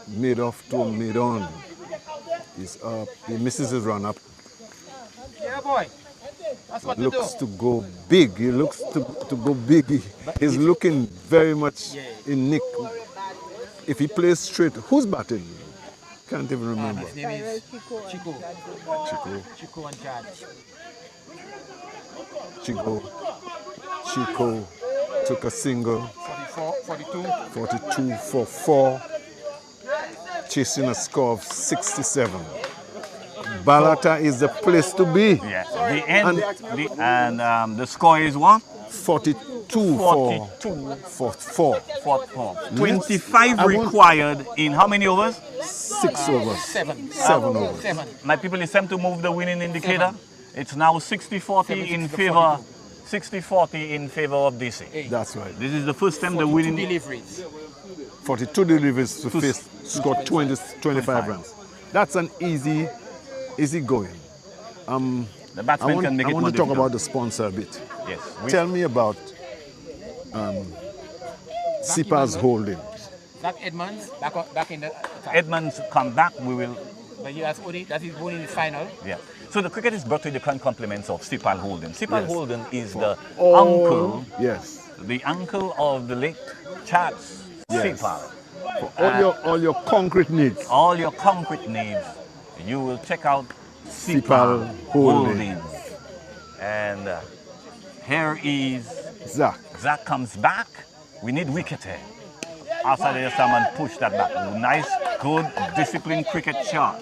mid off to mid on. He's up. He misses his run up. Yeah, boy. That's what Looks to go big. He looks to go big. He's looking very much in nick. If he plays straight, who's batting? Can't even remember. His name is Chico and Chaz. Chico took a single. 42 for 4. Chasing a score of 67. Balata is the place to be. Yeah. The end. The score is what? 42 for 4. 25 required in how many overs? 6 overs. 7 overs. 7. My people, it's time to move the winning indicator. It's now 60-40 in favor. 60-40 in favor of DC. That's right. This is the first time the winning deliveries. 42 deliveries to face, score 25 runs. That's an easy going. The batsman can make it I want more to talk difficult. about the sponsor a bit. Yes. Tell me about Cepal's holding. Zach Edmonds back in the attack. Edmonds come back, we will. But that's his only in the final. Yeah. So the cricket is brought to the kind compliments of Cepal Holden. Cepal Yes. Holden is the All- uncle, Yes. the uncle of the late Chaz Yes. Cepal. For all your concrete needs. All your concrete needs, you will check out Cepal Cepal Holding. Holding. And here is Zach. Zach comes back. We need Wicket here. After there's someone push that back. Nice, good, disciplined cricket shot.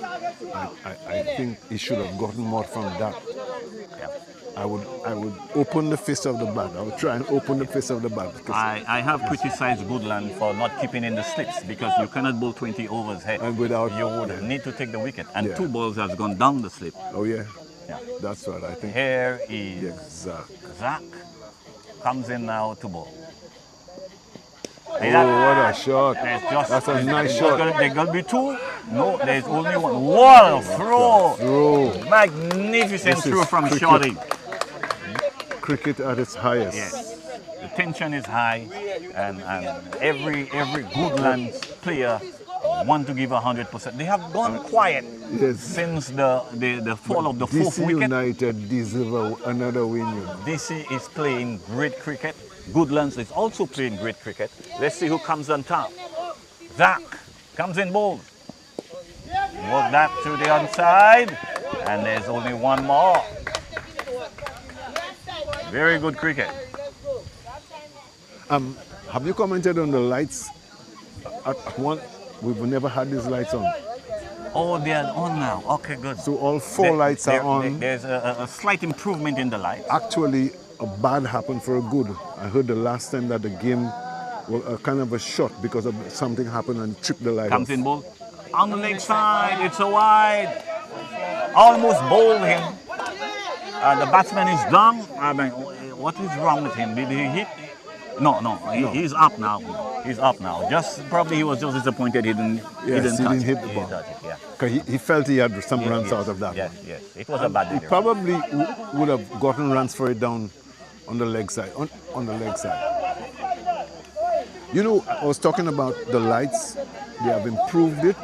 I think he should have gotten more from that. Yeah. I would open the fist of the bat. I would try and open the fist of the bat. Because I have criticized Goodland for not keeping in the slips because you cannot bowl 20 overs here. And without- you would need to take the wicket. And Yeah. 2 balls has gone down the slip. oh yeah, Yeah. that's right. I think. Here is Exact. Zach comes in now to bowl. Oh, what a shot! There's just, That's a nice there's shot. There's going to be 2. No, there's only 1. What a throw! Throw. Magnificent This is throw from cricket. Shorty. Cricket at its highest. Yes. The tension is high, and every Goodlands player want to give 100%. They have gone quiet Yes. since the fall of the 4th DC wicket. United deserve another win. You know. DC is playing great cricket. Goodlands is also playing great cricket. Let's see who comes on top. Zach comes in bold. Work that to the onside, and there's only 1 more. Very good cricket. Have you commented on the lights? At one, we've never had these lights on. Oh, they are on now. Okay, good. So all 4 lights are on. There's a slight improvement in the lights. Actually, a bad happened for a good. I heard the last time that the game was a kind of a shot because of something happened and tripped the light Comes off. in ball. On the leg side, it's a wide. Almost bowled him. The batsman is down. I mean, what is wrong with him? Did he hit? No. He's up now. He's up now. Probably he was just disappointed he didn't Yes, he touch didn't hit it. the He ball. didn't touch it, yeah. 'Cause he felt he had some runs Yes, out of that. Yes, yes. It was a bad He day. probably would have gotten runs for it down on the leg side. On the leg side. You know, I was talking about the lights. They have improved it,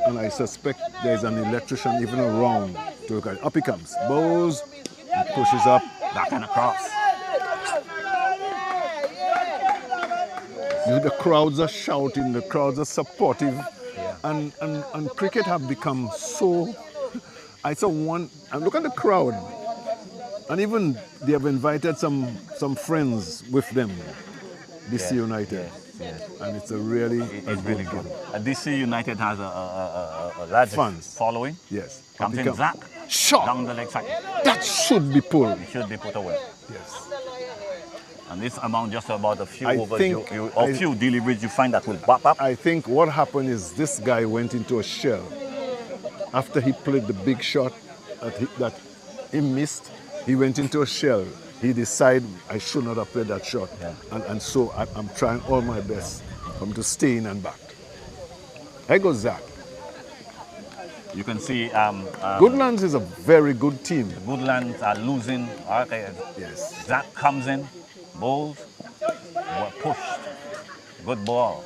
and I suspect there's an electrician even around to look at it. Up he comes. Bowes, he pushes up. Back and across. The crowds are shouting, the crowds are supportive, and cricket have become so. I saw one, and look at the crowd. And even they have invited some friends with them, DC United. Yes. And it's a really It's really good. DC United has a large Fans. following. Yes. Comes in Zach. Shot. Down the leg side. That should be pulled. It should be put away. Yes. And this amount just about a few I overs, think or few deliveries you find that will pop up. I think what happened is this guy went into a shell. After he played the big shot that he missed, he went into a shell. He decided I should not have played that shot. Yeah. And so I'm trying all my best for him to stay in and back. There goes Zach. You can see Goodlands is a very good team. Goodlands are losing. Okay. Yes. Zach comes in, bowls, were pushed. Good ball.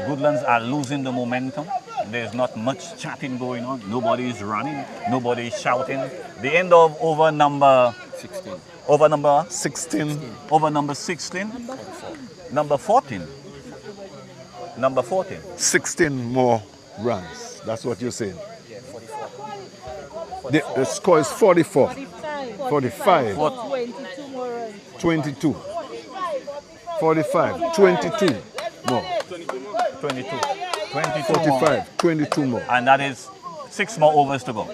Goodlands are losing the momentum. There's not much chatting going on. Nobody is running. Nobody is shouting. The end of over number 16. Over number 16. Over number 16. Number 14. Number 14. 16 more runs. That's what you're saying. Yeah, 44. The score is 44. 45. 22 more runs. 22. 45. 22 more. 22. 22 45. more. 22 more. And that is 6 more overs to go.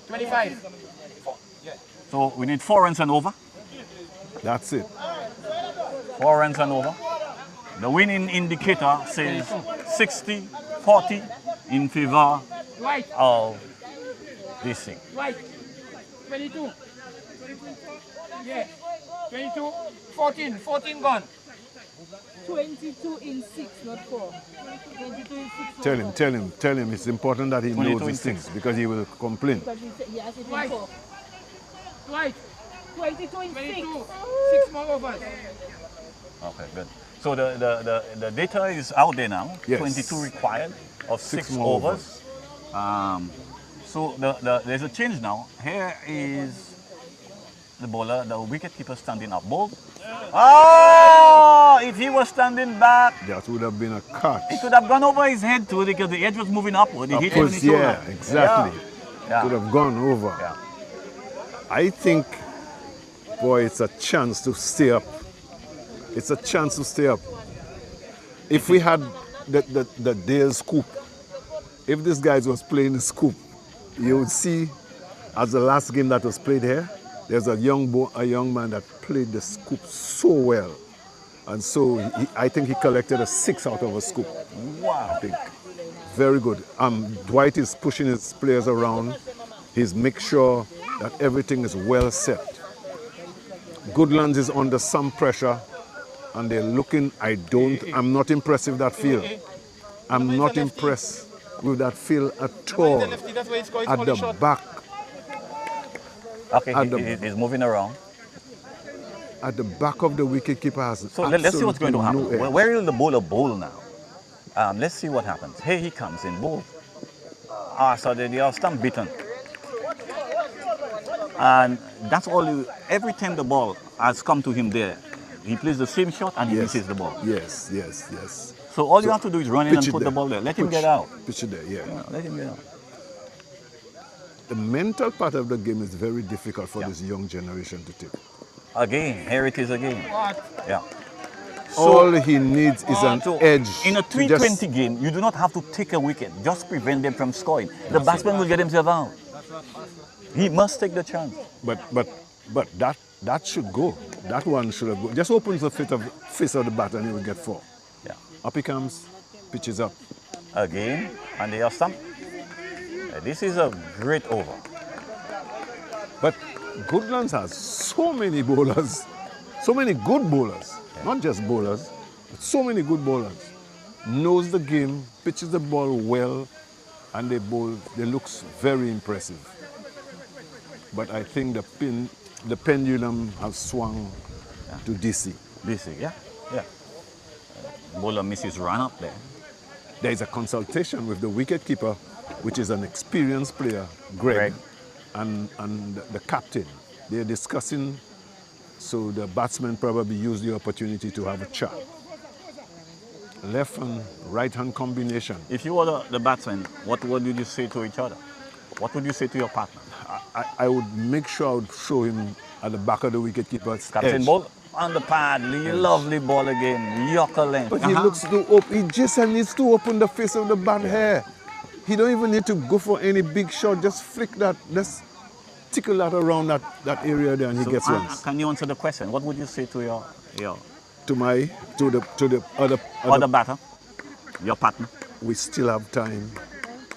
25. So we need 4 runs and over. That's it. 4 runs and over. The winning indicator says 60-40 in favor White. of DC. White. 22. Yeah. 22. 14. 14 gone. 22 in 6, not 4. 22 in 6. Tell him it's important that he 22 knows in these things 6. because he will complain. But he has it in White. 4. White. 22 in 6. 22. 6 more overs. Okay, good. So the data is out there now. Yes. 22 required of 6 more overs. So there's a change now. Here is the bowler, the wicket keeper standing up. Ball. Oh! If he was standing back, That would have been a catch. it could have gone over his head too because the edge was moving upward. He hit him in Upwards, the shoulder. yeah, exactly. Yeah. Could have gone over. Yeah. I think, boy, it's a chance to stay up. It's a chance to stay up. If we had the Dale scoop, if this guy was playing the scoop, you would see, as the last game that was played here, there's a young man that played the scoop so well. And so I think he collected a 6 out of a scoop. Wow. I think. Very good. Dwight is pushing his players around. He's make sure that everything is well set. Goodlands is under some pressure and they're looking, I'm not impressed with that field. I'm not impressed with that field at all. At the back. Okay, he's moving around. At the back of the wicketkeeper has So let's see what's going to happen. no edge. Where will the bowler bowl now? Let's see what happens. Here he comes in bowl. So they are stump beaten. And that's all. Every time the ball has come to him there, he plays the same shot and he misses the ball. Yes. So all you have to do is run in and Pitch it put the there. ball there. Let him Pitch- get out. Pitch it there, yeah. Yeah, let him get out. The mental part of the game is very difficult for Yeah. this young generation to take. Again, here it is again. Yeah. All he needs is an So edge. in a to 320 game, you do not have to take a wicket. Just prevent them from scoring. The batsman will get himself out. He must take the chance. But that should go. That one should have go. Just opens the face of the bat and he will get 4. Yeah. Up he comes, pitches up. Again, and they are stumped. This is a great over. But Goodlands has so many bowlers, so many good bowlers, not just bowlers, but so many good bowlers. Knows the game, pitches the ball well, and they bowl. They looks very impressive. But I think the pendulum has swung to DC. DC, yeah. Bowler misses run up there. There is a consultation with the wicketkeeper, which is an experienced player, Greg. And the captain. They're discussing, so the batsman probably used the opportunity to have a chat. Left and right hand combination. If you were the batsman, what would you say to each other? what would you say to your partner? I would make sure I would show him at the back of the wicketkeeper's Captain edge. ball on the pad, lovely ball again, Yorker length. But he looks too open. He just needs to open the face of the bat here. He don't even need to go for any big shot. Just flick that. Just tickle that around that area there, and he gets runs. Can you answer the question? What would you say to your To the other batter, your partner? We still have time.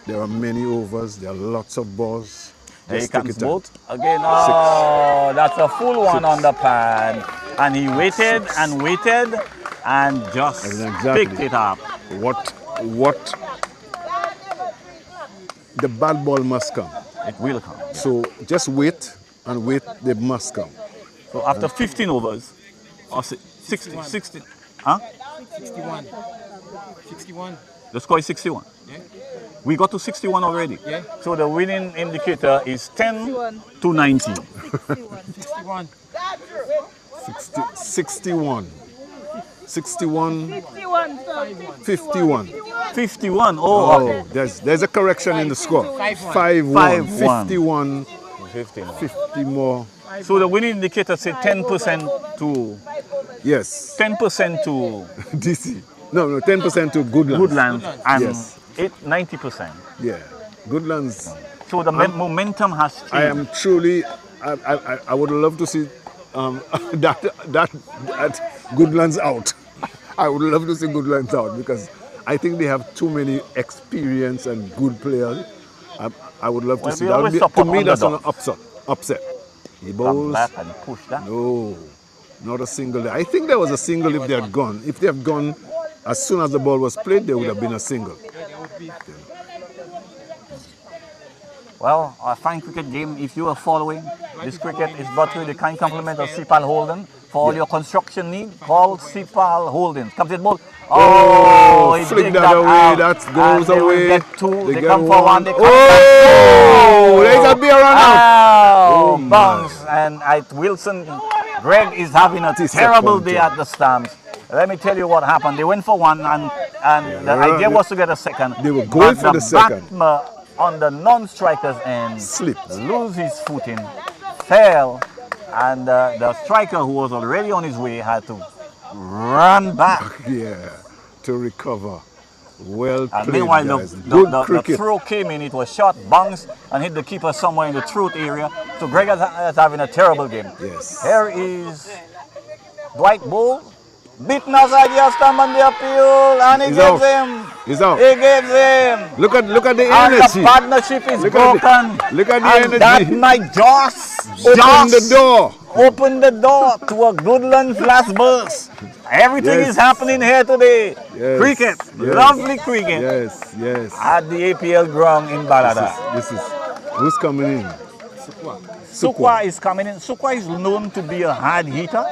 There are many overs. There are lots of balls. There he Just take comes it out. both again. Oh, that's a full one on the pad, and he waited and waited and just picked it up. What? The bad ball must come. It will come. So just wait and wait. They must come. So after 15 overs, or 60, huh? 61. 61. The score is 61. Yeah. We got to 61 already. Yeah. So the winning indicator is 10 to 19. 61. 61. 61. 51. 51. Oh, okay. There's a correction in the score. 5-1. 51. 50 more. So the winning indicator said 10% to Yes. 10% to DC. No, 10% to Goodlands. Goodlands and Yes. 90%. Yeah. Goodlands. So the momentum has changed. I am truly. I would love to see that Goodlands out. I would love to see Goodlands out because I think they have too many experienced and good players. I would love to see that. To me, that's an upset. He bowls. Come back and push that. No, not a single. I think there was a single if they had gone. If they have gone as soon as the ball was played, there would have been a single. Well, a fine cricket game. If you are following, this cricket is brought to you the kind compliment of Cepal Holden. For all your construction need, call Cepal Holden. Comes in ball. Oh, he flick dig that away. out. That goes And they will away. get two. They get come for one. They come Oh, there's a beer run out. Oh, my. bounce. And Wilson, Greg is having a terrible day at the stumps. Let me tell you what happened. They went for one, and the idea was to get a second. They were going for the second. Batsman on the non-striker's end, Slipped. lose his footing, fell, and the striker who was already on his way had to run back. Yeah, to recover. Well And played, meanwhile, guys. the throw came in, it was shot, bounced, and hit the keeper somewhere in the throat area. So Greg is having a terrible game. Yes. Here is Dwight Bull. Beaten outside the stump on the appeal, and he He's gives out. him. He's out. He gives him. Look at the And energy. the partnership is Look at broken. look at the and energy. that might just Open the door. Open the door to a Goodlands last burst. Everything Yes. is happening here today. Yes. Cricket, Yes. lovely cricket Yes. at the APL ground in Balada. This is who's coming in? Sukwa is coming in. Sukwa is known to be a hard hitter,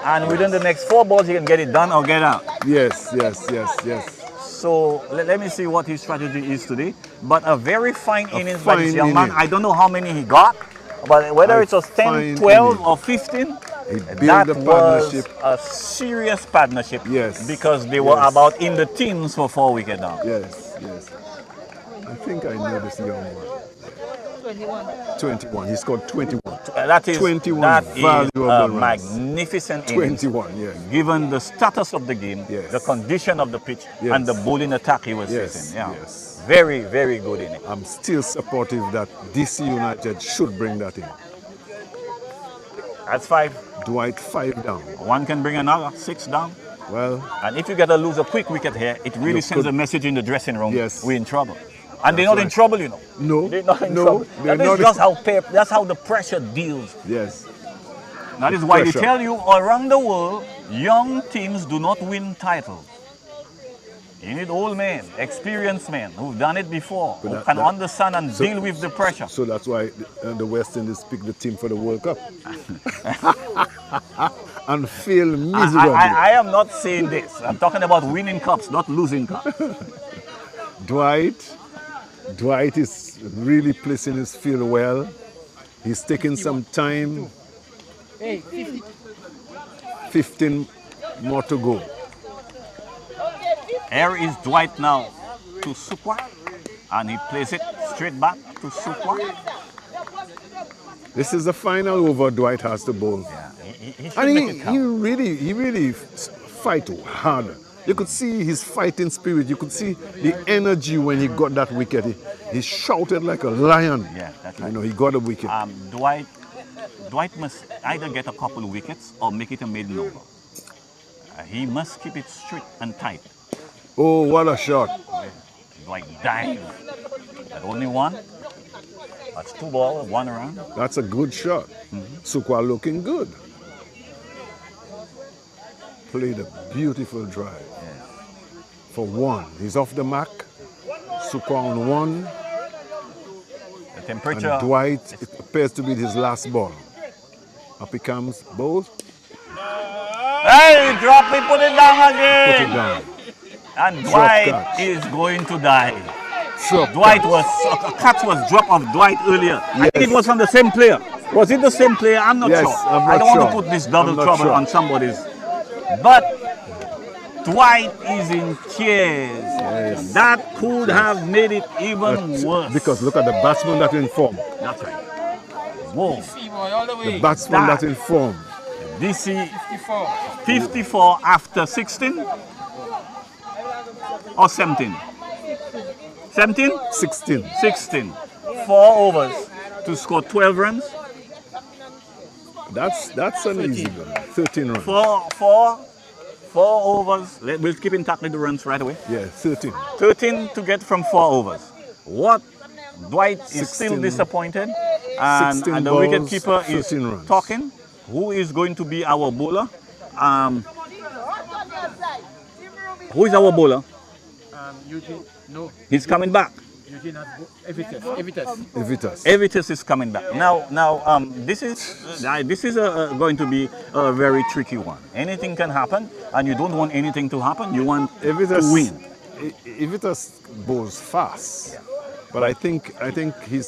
and within the next 4 balls he can get it done or get out. Yes. So let me see what his strategy is today. But a very fine innings by fine this young man. inning. I don't know how many he got, but whether it was 10, fine 12 inning. or 15, He built that the was partnership. a serious partnership. Yes. Because they were Yes. about in the teens for 4 wickets down. Yes. I think I know this young one. 21. He scored 21. That is 21 that is valuable a runs. magnificent innings. 21. Yes. Given the status of the game, Yes. the condition of the pitch, Yes. and the bowling attack he was Yes, facing. Yeah. yes. Very, very good inning. I'm still supportive that DC United should bring that in. That's 5. Dwight 5 down. One can bring another, 6 down. Well, And if you get to lose a quick wicket here, it really You sends could- a message in the dressing room. Yes. We're in trouble. And they're not in right. trouble, you know. No, They're not in no, trouble. they're That is not in- just that's how the pressure deals. yes. That is why Pressure. they tell you around the world, young teams do not win titles. You need old men, experienced men who've done it before, who that- can that- understand and deal with the pressure. So that's why the West Indies picked the team for the World Cup. And fail miserably. I am not saying this. I'm talking about winning cups, not losing cups. Dwight is really placing his field well. He's taking some time. 15 more to go. Here is Dwight now to Sukwa. And he plays it straight back to Sukwa. This is the final over Dwight has to bowl. Yeah, he should And make it count. he really fight hard. You could see his fighting spirit. You could see the energy when he got that wicket. He shouted like a lion. Yeah, that's right. You know, he got a wicket. Dwight must either get a couple of wickets or make it a maiden over. He must keep it strict and tight. Oh, what a shot. Dwight dive. That only one. That's 2 balls, 1 around. That's a good shot. Sukwa looking good. Played a beautiful drive. For 1. He's off the mark. Sukwa on 1. The temperature. And Dwight, it appears to be his last ball. Up he comes, both. Hey, drop it, put it down again. Put it down. And Drop Dwight catch. is going to die. Drop Dwight catch. was, a catch was dropped off Dwight earlier. I think it was from the same player. Was it the same player? I'm not Yes, sure. I'm not I don't want sure. to put this double I'm not trouble sure. on somebody's. But Dwight is in tears. Yes. That could have made it even worse. Because look at the batsman that in form. That's right. Whoa. The batsman That- that in form. DC 54 after 16 or 17? 17? 16. 16. 4 overs to score 12 runs. That's an easy one. 13 runs. Four overs. We'll keep in touch with the runs right away. Yeah, 13. 13 to get from 4 overs. What? Dwight is 16 still disappointed, and the balls, wicketkeeper is 13 runs. talking. Who is going to be our bowler? Who is our bowler? Eugene, no. He's coming back. Eugene has Evitas. Evitas is coming back. Now, this is going to be a very tricky one. Anything can happen, and you don't want anything to happen. You want to win. Evitas bowls fast. But I think he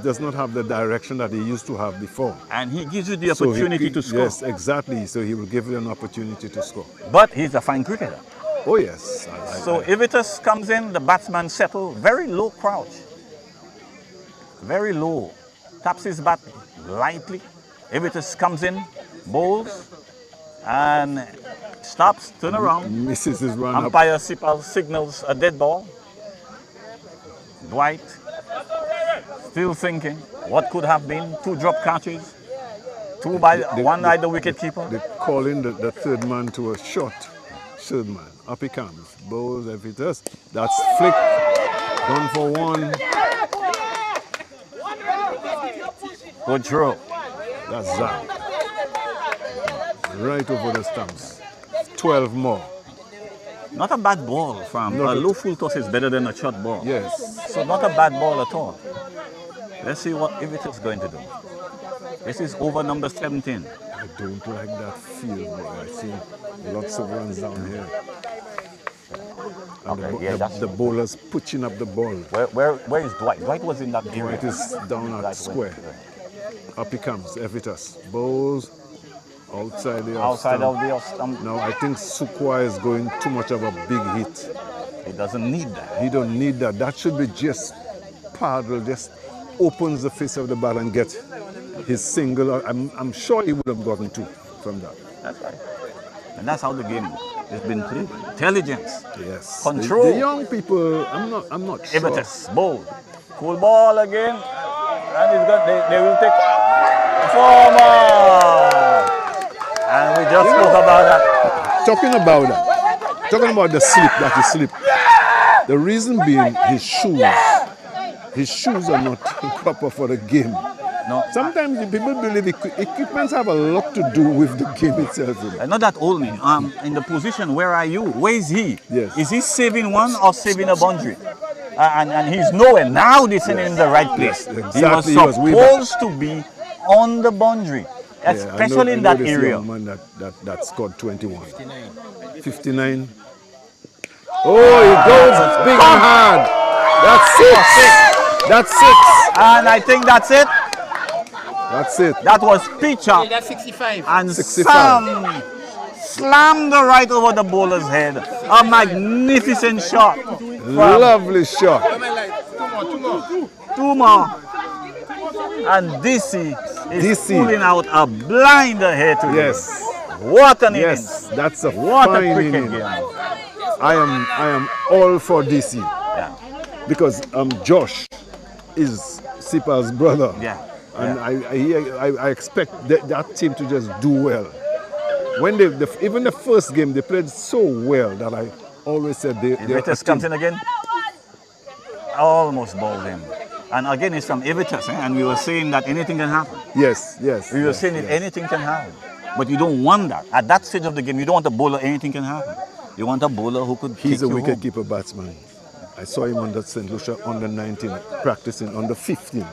does not have the direction that he used to have before. And he gives you the opportunity to score. Yes, exactly. So he will give you an opportunity to score. But he's a fine cricketer. Oh yes. So Evitas comes in, the batsman settle, very low crouch. Very low. Taps his bat lightly. Evitas comes in, bowls, and stops, turn around. Misses his run up. Umpire Cepal signals a dead ball. Dwight still thinking what could have been. 2 drop catches. One by the wicket keeper. They call in the third man to a shot. Third man. Up he comes. Bowls Evitas. That's flick. Gone for 1. Good throw. That's that. Right over the stumps. 12 more. Not a bad ball from a low full toss is better than a short ball. Yes. So not a bad ball at all. Let's see what Evitas is going to do. This is over number 17. I don't like that field, boy. I see lots of runs down here. And the bowlers pushing up the ball. Where is Dwight? Dwight was in that area. Dwight is down at square. Up he comes, Evitas. Bowls outside the off stump. Now I think Sukwa is going too much of a big hit. He doesn't need that. He don't need that. That should be just paddle, just opens the face of the bat and get his single. I'm sure he would have gotten 2 from that. That's right. And that's how the game has been played. Intelligence. Yes. Control. The young people, I'm not sure. Evitas, bowl. Full ball again. And he's got, they will take 4 more. And we just spoke about that. Talking about the slip that he slipped. The reason being his shoes. His shoes are not proper for the game. No. Sometimes people believe equipments have a lot to do with the game itself. Not that only. In the position, where are you? Where is he? Yes. Is he saving one or saving a boundary? And he's nowhere. Now they're sending him in the right place. Yes, exactly. He was supposed to be on the boundary, especially in that area. Man that scored 21. 59. Oh, he goes big and hard. That's 6. That's 6. And I think that's it. That's it. That was pitch up. That's 65. And 65. slammed the right over the bowler's head. A magnificent shot. Lovely shot. Two more. And DC is pulling out a blinder here today. Yes. What an innings. Yes, that's a What a fine cricket inning. game. I am all for DC Yeah. because Josh is Cepal's brother. Yeah. And I expect that team to just do well. When even the first game, they played so well that I always said they're Ivitas comes in again. Almost bowled him. And again, it's from Ivitas, and we were saying that anything can happen. Yes. We were saying that anything can happen. But you don't want that. At that stage of the game, you don't want a bowler, anything can happen. You want a bowler who could He's a take you wicket home. keeper batsman. I saw him under St. Lucia under 19, practicing under 15.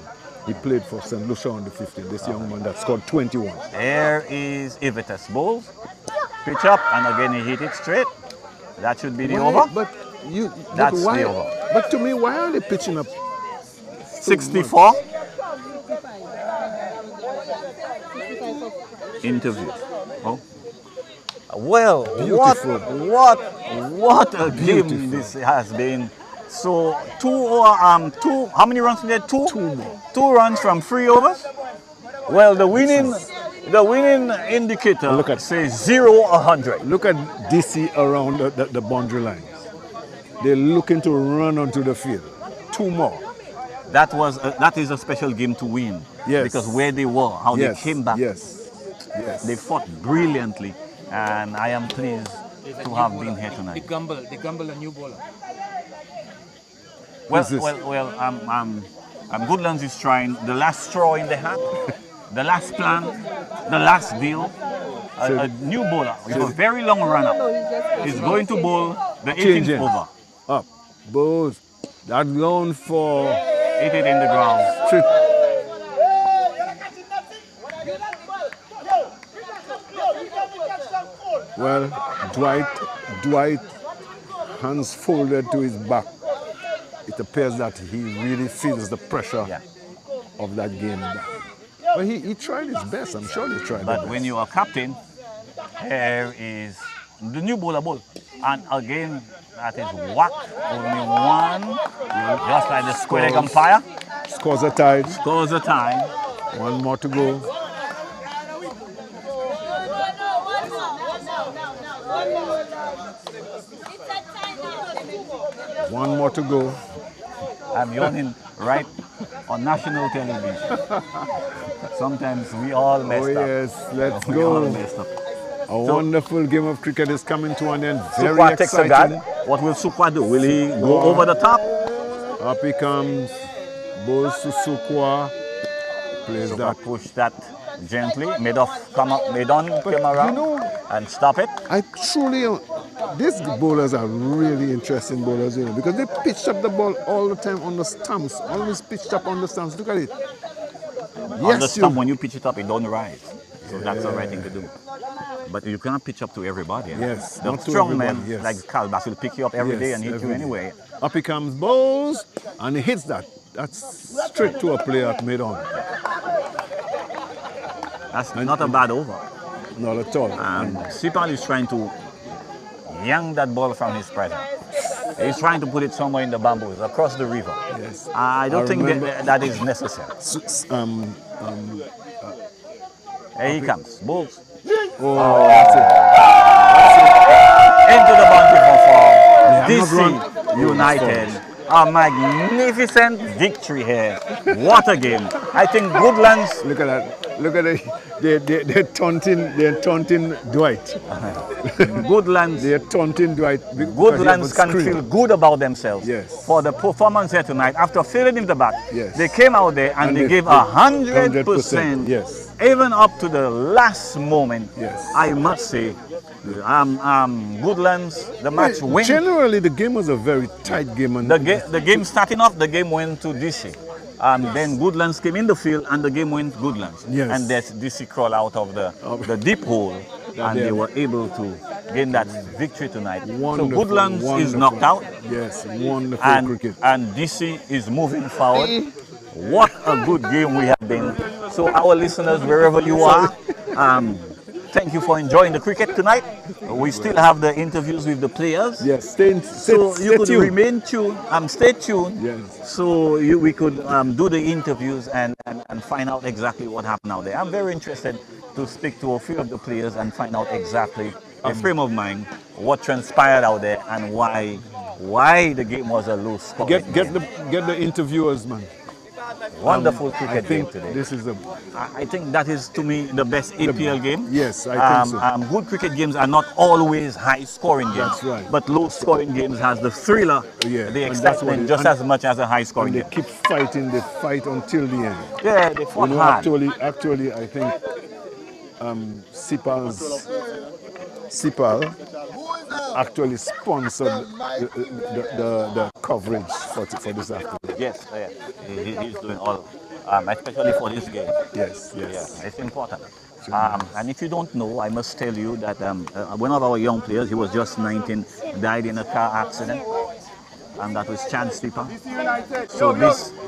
He played for St. Lucia under 15. This young man that scored 21. There is Ivitas bowls. Pitch up, and again he hit it straight. That should be the over. That's the over. But to me, why are they pitching up 64. Interview. Oh. Well, what a game this has been. So how many runs did they? Two runs from 3 overs. Well, the winning indicator says 0-100. Look at DC around the boundary lines. They're looking to run onto the field. 2 more. That is a special game to win. Yes. Because where they were, how they came back. Yes. They fought brilliantly, and I am pleased to have been here tonight. They gamble a new bowler. Goodlands is trying the last straw in the hat, the last plan, the last deal. A new bowler with a very long run-up is going to bowl the 18th over. Up. Bowls. That loan for... Hit it in the ground. Well, Dwight, hands folded to his back. It appears that he really feels the pressure of that game. But he tried his best. I'm sure he tried. But when you are captain, here is the new bowler ball, and again that is whack. Only one, just like the square leg umpire. Scores are tied. Scores a time. 1 more to go. One more to go. I'm yawning right on national television. Sometimes we all messed up. Oh yes, let's We all go. messed up. A wonderful game of cricket is coming to an end. Very Sukwa takes a guard. exciting. What will Sukwa do? Will he go over the top? Up he comes. Bowls to Sukwa. Plays Sukwa that. push that gently. Maidon came around and stop it. I truly, these bowlers are really interesting bowlers, because they pitch up the ball all the time on the stumps. Always pitched up on the stumps. Look at it. On the stump, when you pitch it up, it don't rise. So that's the right thing to do. But you cannot pitch up to everybody. Yes, The not to strong everybody, men, yes. like Calbas, will pick you up every day and hit you anyway. Up he comes, Bowls, and he hits that. That's straight to a player at mid-on. That's not a bad over. Not at all. Cepal is trying to yank that ball from his presence. He's trying to put it somewhere in the bamboos, across the river. Yes. I don't think that is necessary. Here he comes. Bulls. Oh, that's it. Into the boundary for not DC United. A magnificent victory here. What a game. I think Goodlands. Look at that. Look at it. They're taunting Dwight. Goodlands. They're taunting Dwight. Goodlands can feel good about themselves Yes. for the performance here tonight. After failing in the back, Yes. they came out there and they gave 100%. Yes. Even up to the last moment. Yes. I must say, Goodlands, the match went. Generally, the game was a very tight game. And The game starting off, the game went to DC. Then Goodlands came in the field and the game went Goodlands. Yes. And that DC crawled out of the deep hole and they were able to gain that victory tonight. Wonderful, so Goodlands is wonderful. knocked out. Yes, wonderful And, cricket. and DC is moving forward. What a good game we have been. So our listeners, wherever you are, thank you for enjoying the cricket tonight. We still have the interviews with the players. Yes, So you could tuned. remain tuned. Stay tuned. Yes. So we could do the interviews and find out exactly what happened out there. I'm very interested to speak to a few of the players and find out exactly their frame of mind, what transpired out there, and why the game was a low score. Get the interviewers, man. Wonderful cricket game today. This is I think that is, to me, the best APL game. Yes, I think so. Good cricket games are not always high-scoring games. That's right. But low-scoring games has the thriller, Yeah, the and that's what excitement, it- just and- as much as a high-scoring They game. keep fighting. They fight until the end. Yeah, they fought hard. Actually, I think Cepal actually sponsored the coverage for this afternoon. Yes, he's doing all, especially for this game. Yes. Yeah, it's important. And if you don't know, I must tell you that one of our young players, he was just 19, died in a car accident. And that was Chaz. So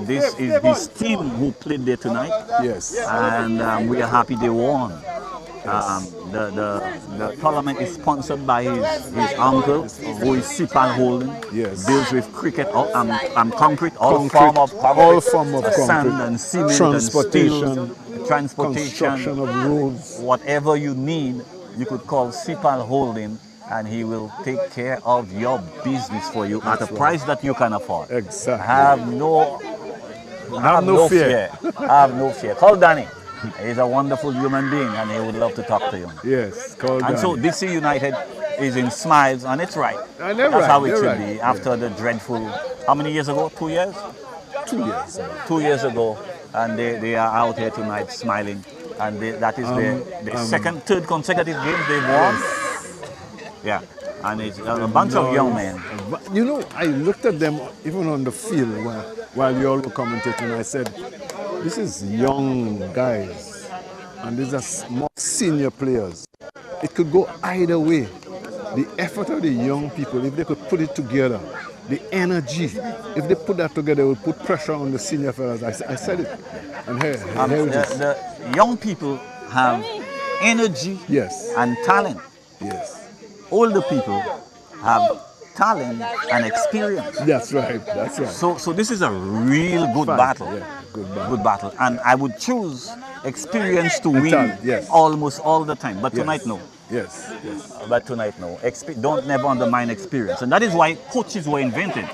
this is his team who played there tonight. Yes. And we are happy they won. The tournament is sponsored by his uncle, who is Cepal Holding. Yes. Deals with cricket, concrete, all Concrete, form of all form of sand concrete. and cement Transportation, and steel, transportation, construction of roads. whatever you need, you could call Cepal Holding, and he will take care of your business for you at a price that you can afford. Exactly. Have no fear. Have no fear. Call Danny. He's a wonderful human being, and he would love to talk to you. Yes, call And so Danny. DC United is in smiles, and it's right. And they're That's right, how it they're should right. be after the dreadful. How many years ago? 2 years. 2 years. 2 years ago, and they are out here tonight smiling, and that is their third consecutive game they've won. Yeah, and it's a bunch of young men. You know, I looked at them even on the field while you all were commentating, and I said, this is young guys, and these are more senior players. It could go either way. The effort of the young people, if they could put it together, the energy, if they put that together, it would put pressure on the senior fellas. I said it. And here it is. The young people have energy Yes. and talent. Yes. Older people have talent and experience. That's right. That's right. So this is a real good Fine. battle. Yeah, good battle. Good battle. And I would choose experience to win talent, yes. almost all the time. But Yes. tonight, no. Yes. But tonight, no. Don't never undermine experience. And that is why coaches were invented.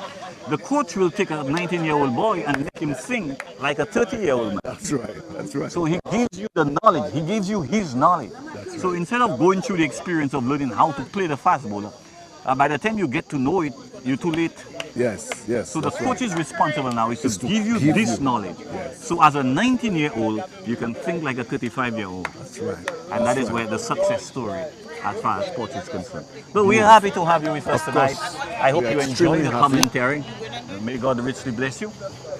The coach will take a 19-year-old boy and make him sing like a 30-year-old man. That's right. That's right. So he gives you the knowledge. He gives you his knowledge. So instead of going through the experience of learning how to play the fast bowler, by the time you get to know it, you're too late. Yes. So the that's coach is responsible now is to give you give this you. knowledge. Yes. So as a 19-year-old, you can think like a 35-year-old. That's right. And that is where the success story as far as sports is concerned. But we are happy to have you with us tonight. I hope We are you enjoy extremely the happy. commentary. May God richly bless you.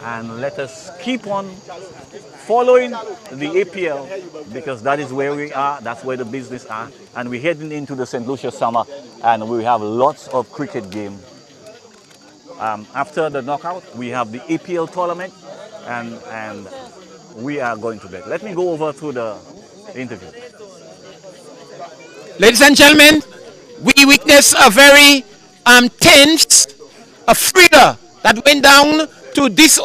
And let us keep on following the APL, because that is where we are, that's where the business are. And we're heading into the St. Lucia summer, and we have lots of cricket games. After the knockout, we have the APL tournament, and we are going to bed. Let me go over to the interview. Ladies and gentlemen, we witnessed a very tense, a thriller that went down to this,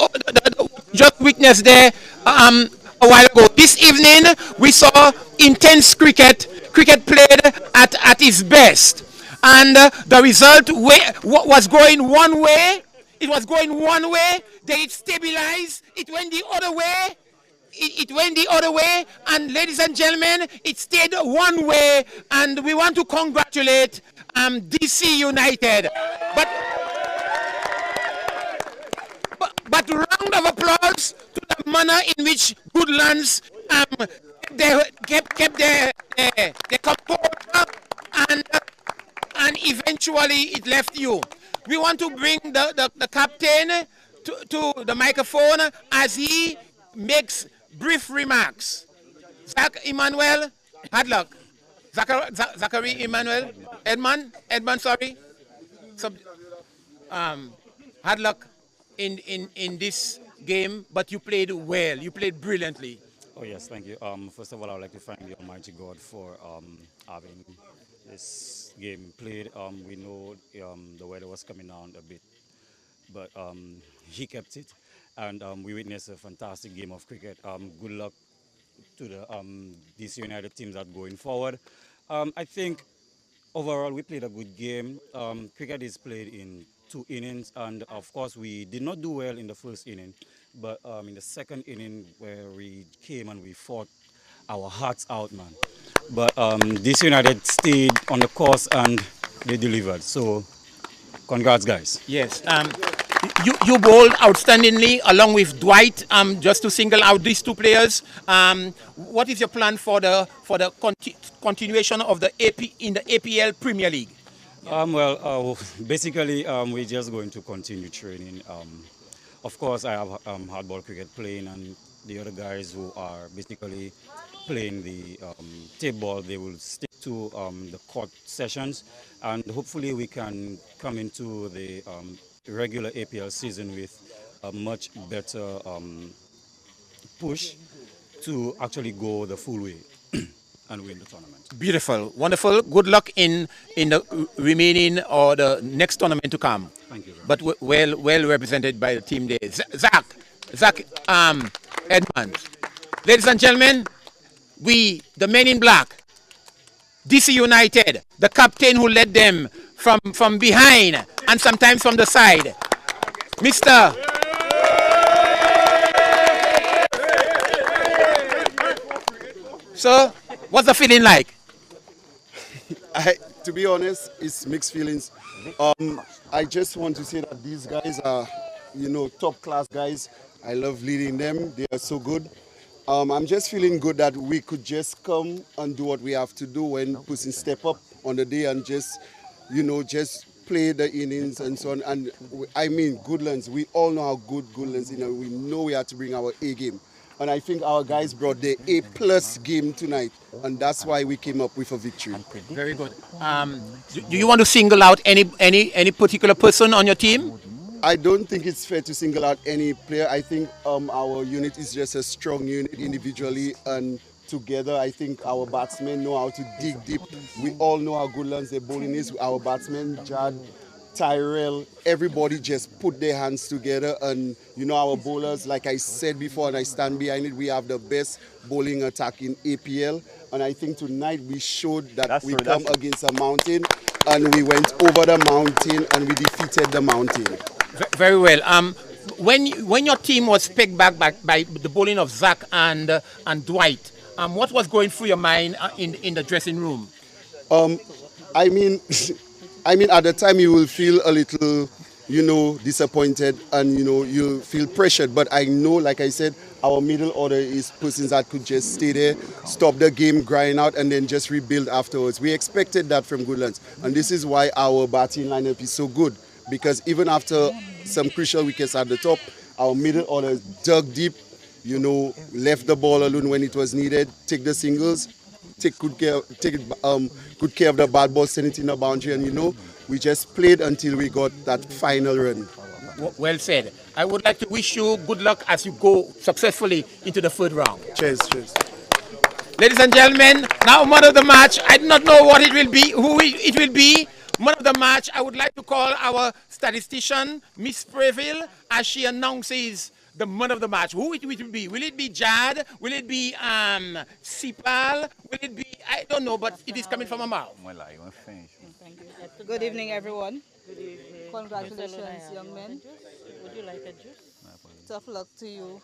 just witnessed there a while ago. This evening, we saw intense cricket played at its best. And the result was going one way. It was going one way, then it stabilized, it went the other way. It went the other way, and ladies and gentlemen, it stayed one way, and we want to congratulate DC United. But round of applause to the manner in which Goodlands they kept their composure, and eventually it left you. We want to bring the captain to the microphone as he makes brief remarks. Emmanuel Hadlock. Zachary Emmanuel Edmund, sorry. Hadlock in this game, but you played well. You played brilliantly. Oh yes, thank you. First of all, I would like to thank the Almighty God for having this game played. We know the weather was coming down a bit, but he kept it, and we witnessed a fantastic game of cricket. Good luck to the DC United teams that going forward. I think overall we played a good game. Cricket is played in 2 innings, and of course we did not do well in the first inning, but in the second inning where we came and we fought our hearts out, man. But DC United stayed on the course and they delivered. So congrats, guys. Yes. You bowled outstandingly along with Dwight. Just to single out these two players. What is your plan for the continuation of the in the APL Premier League? Basically, we're just going to continue training. Of course, I have hardball cricket playing, and the other guys who are basically playing the tape ball, they will stick to the court sessions, and hopefully we can come into the regular APL season with a much better push to actually go the full way and win the tournament. Beautiful, wonderful. Good luck in the remaining or the next tournament to come. Thank you very much. But well represented by the team there. Zach Edmonds. Ladies and gentlemen, we, the men in black, DC United, the captain who led them from behind and sometimes from the side, Mr. So, what's the feeling like? To be honest, it's mixed feelings. I just want to say that these guys are, top class guys. I love leading them. They are so good. I'm just feeling good that we could just come and do what we have to do when Pussy step up on the day and just play the innings and so on. And I mean, Goodlands, we all know how good Goodlands is. We know we have to bring our A game. And I think our guys brought the A+ game tonight. And that's why we came up with a victory. Very good. Do you want to single out any particular person on your team? I don't think it's fair to single out any player. I think our unit is just a strong unit individually and together. I think our batsmen know how to dig deep. We all know how Goodlands their bowling is. Our batsmen, Jad, Tyrell, everybody just put their hands together. And our bowlers, like I said before, and I stand behind it, we have the best bowling attack in APL. And I think tonight we showed that we come against a mountain, and we went over the mountain and we defeated the mountain. Very well. When your team was picked back by the bowling of Zach and Dwight, what was going through your mind in the dressing room? I mean, at the time you will feel a little, disappointed and, you feel pressured. But I know, like I said, our middle order is persons that could just stay there, stop the game, grind out, and then just rebuild afterwards. We expected that from Goodlands. And this is why our batting lineup is so good. Because even after some crucial wickets at the top, our middle order dug deep, left the ball alone when it was needed, take the singles, take good care of the bad ball, send it in the boundary, and we just played until we got that final run. Well said. I would like to wish you good luck as you go successfully into the third round. Cheers. Ladies and gentlemen, now man of the match. I do not know what it will be, who it will be. Man of the match, I would like to call our statistician, Miss Preville, as she announces the man of the match. Who it will be? Will it be Jad? Will it be Cepal? Will it be, I don't know, but it is coming from her mouth. Good evening, everyone. Good evening. Congratulations, young men. Would you like a juice? Tough luck to you,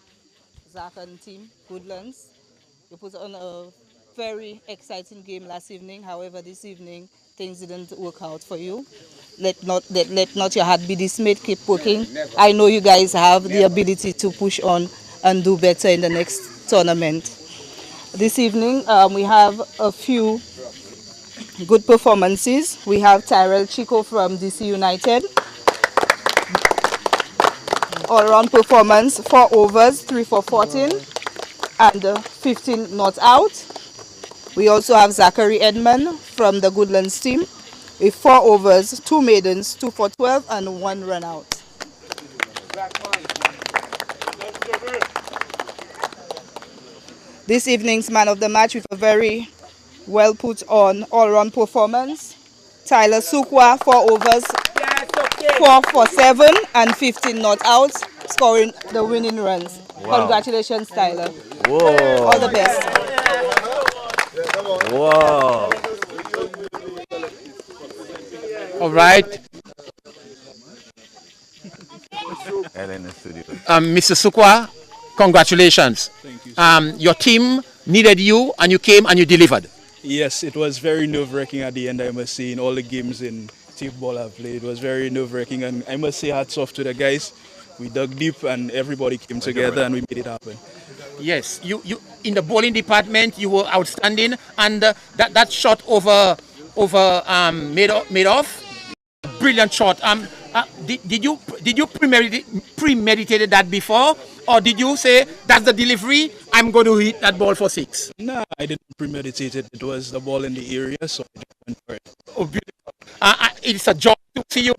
Zach and team, Goodlands. You put on a very exciting game last evening. However, this evening, things didn't work out for you. Let not your heart be dismayed. Keep working. I know you guys have the ability to push on and do better in the next tournament. This evening, we have a few good performances. We have Tyrell Chico from DC United. All-round performance, 4 overs, 3 for 14, and 15 not out. We also have Zachary Edmond from the Goodlands team with 4 overs, 2 maidens, 2 for 12, and 1 run out. this evening's man of the match with a very well put on all-round performance. Tyler Sukwa, 4 overs, 4 for 7 and 15 not out, scoring the winning runs. Wow. Congratulations, Tyler. Whoa. All the best. Wow. All right. Lnostudios. Mr. Sukwa, congratulations. Thank you. Your team needed you, and you came and you delivered. Yes, it was very nerve-wracking at the end, I must say, in all the games in team ball I've played. It was very nerve-wracking, and I must say hats off to the guys. We dug deep, and everybody came together, and we made it happen. Yes, you in the bowling department, you were outstanding, and that shot over made off. Brilliant shot. Did you premeditated that before, or did you say that's the delivery? I'm going to hit that ball for 6. No, I didn't premeditate it. It was the ball in the area, so I just went for it. Oh, beautiful. It's a joy to see you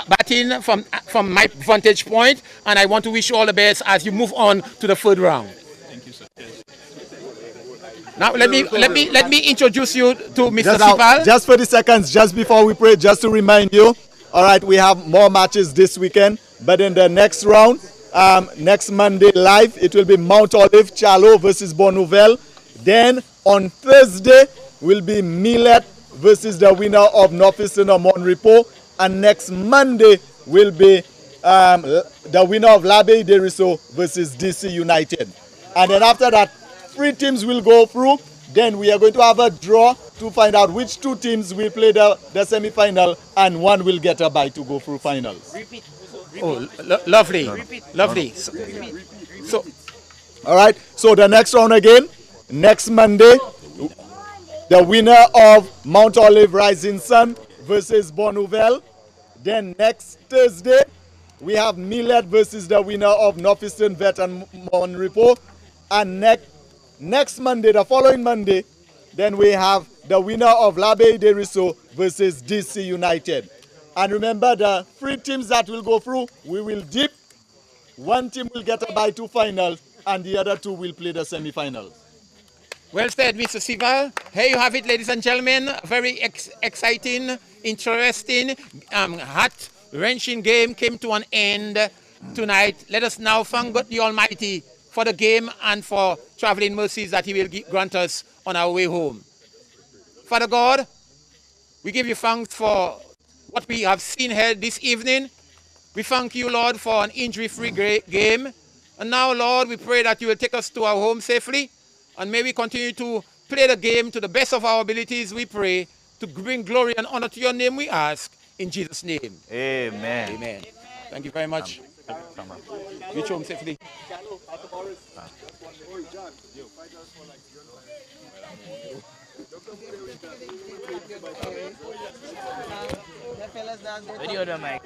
batting from my vantage point, and I want to wish you all the best as you move on to the 3rd round. Thank you, sir. Now let me introduce you to Mr. Cepal. Just 30 seconds, just before we pray, just to remind you. All right, we have more matches this weekend, but in the next round, next Monday live, it will be Mount Olive, Chalo versus Bonnouvelle. Then on Thursday will be Millet versus the winner of Northeastern or Monrepo. And next Monday will be the winner of L'Abbaye de Risso versus DC United. And then after that, 3 teams will go through. Then we are going to have a draw to find out which 2 teams will play the semi-final, and 1 will get a bye to go through finals. Oh, lovely, lovely. So, all right. So the next round again, next Monday, the winner of Mount Olive Rising Sun versus Bonnouvelle. Then next Thursday, we have Millet versus the winner of Northeastern Vet and Monrepo. And next Monday, the following Monday, then we have the winner of L'Abbaye de Risso versus DC United. And remember, the 3 teams that will go through, we will dip. 1 team will get a bye to finals, and the other 2 will play the semi-finals. well said, Mr. Cepal. Here you have it, ladies and gentlemen. Very exciting, interesting, heart-wrenching game came to an end tonight. Let us now thank God the Almighty for the game and for traveling mercies that He will grant us on our way home. Father God, we give you thanks for what we have seen here this evening. We thank you, Lord, for an injury-free game. And now, Lord, we pray that you will take us to our home safely. And may we continue to play the game to the best of our abilities, we pray, to bring glory and honor to your name, we ask. In Jesus' name. Amen. Amen. Thank you very much. Reach home safely. Video the mic.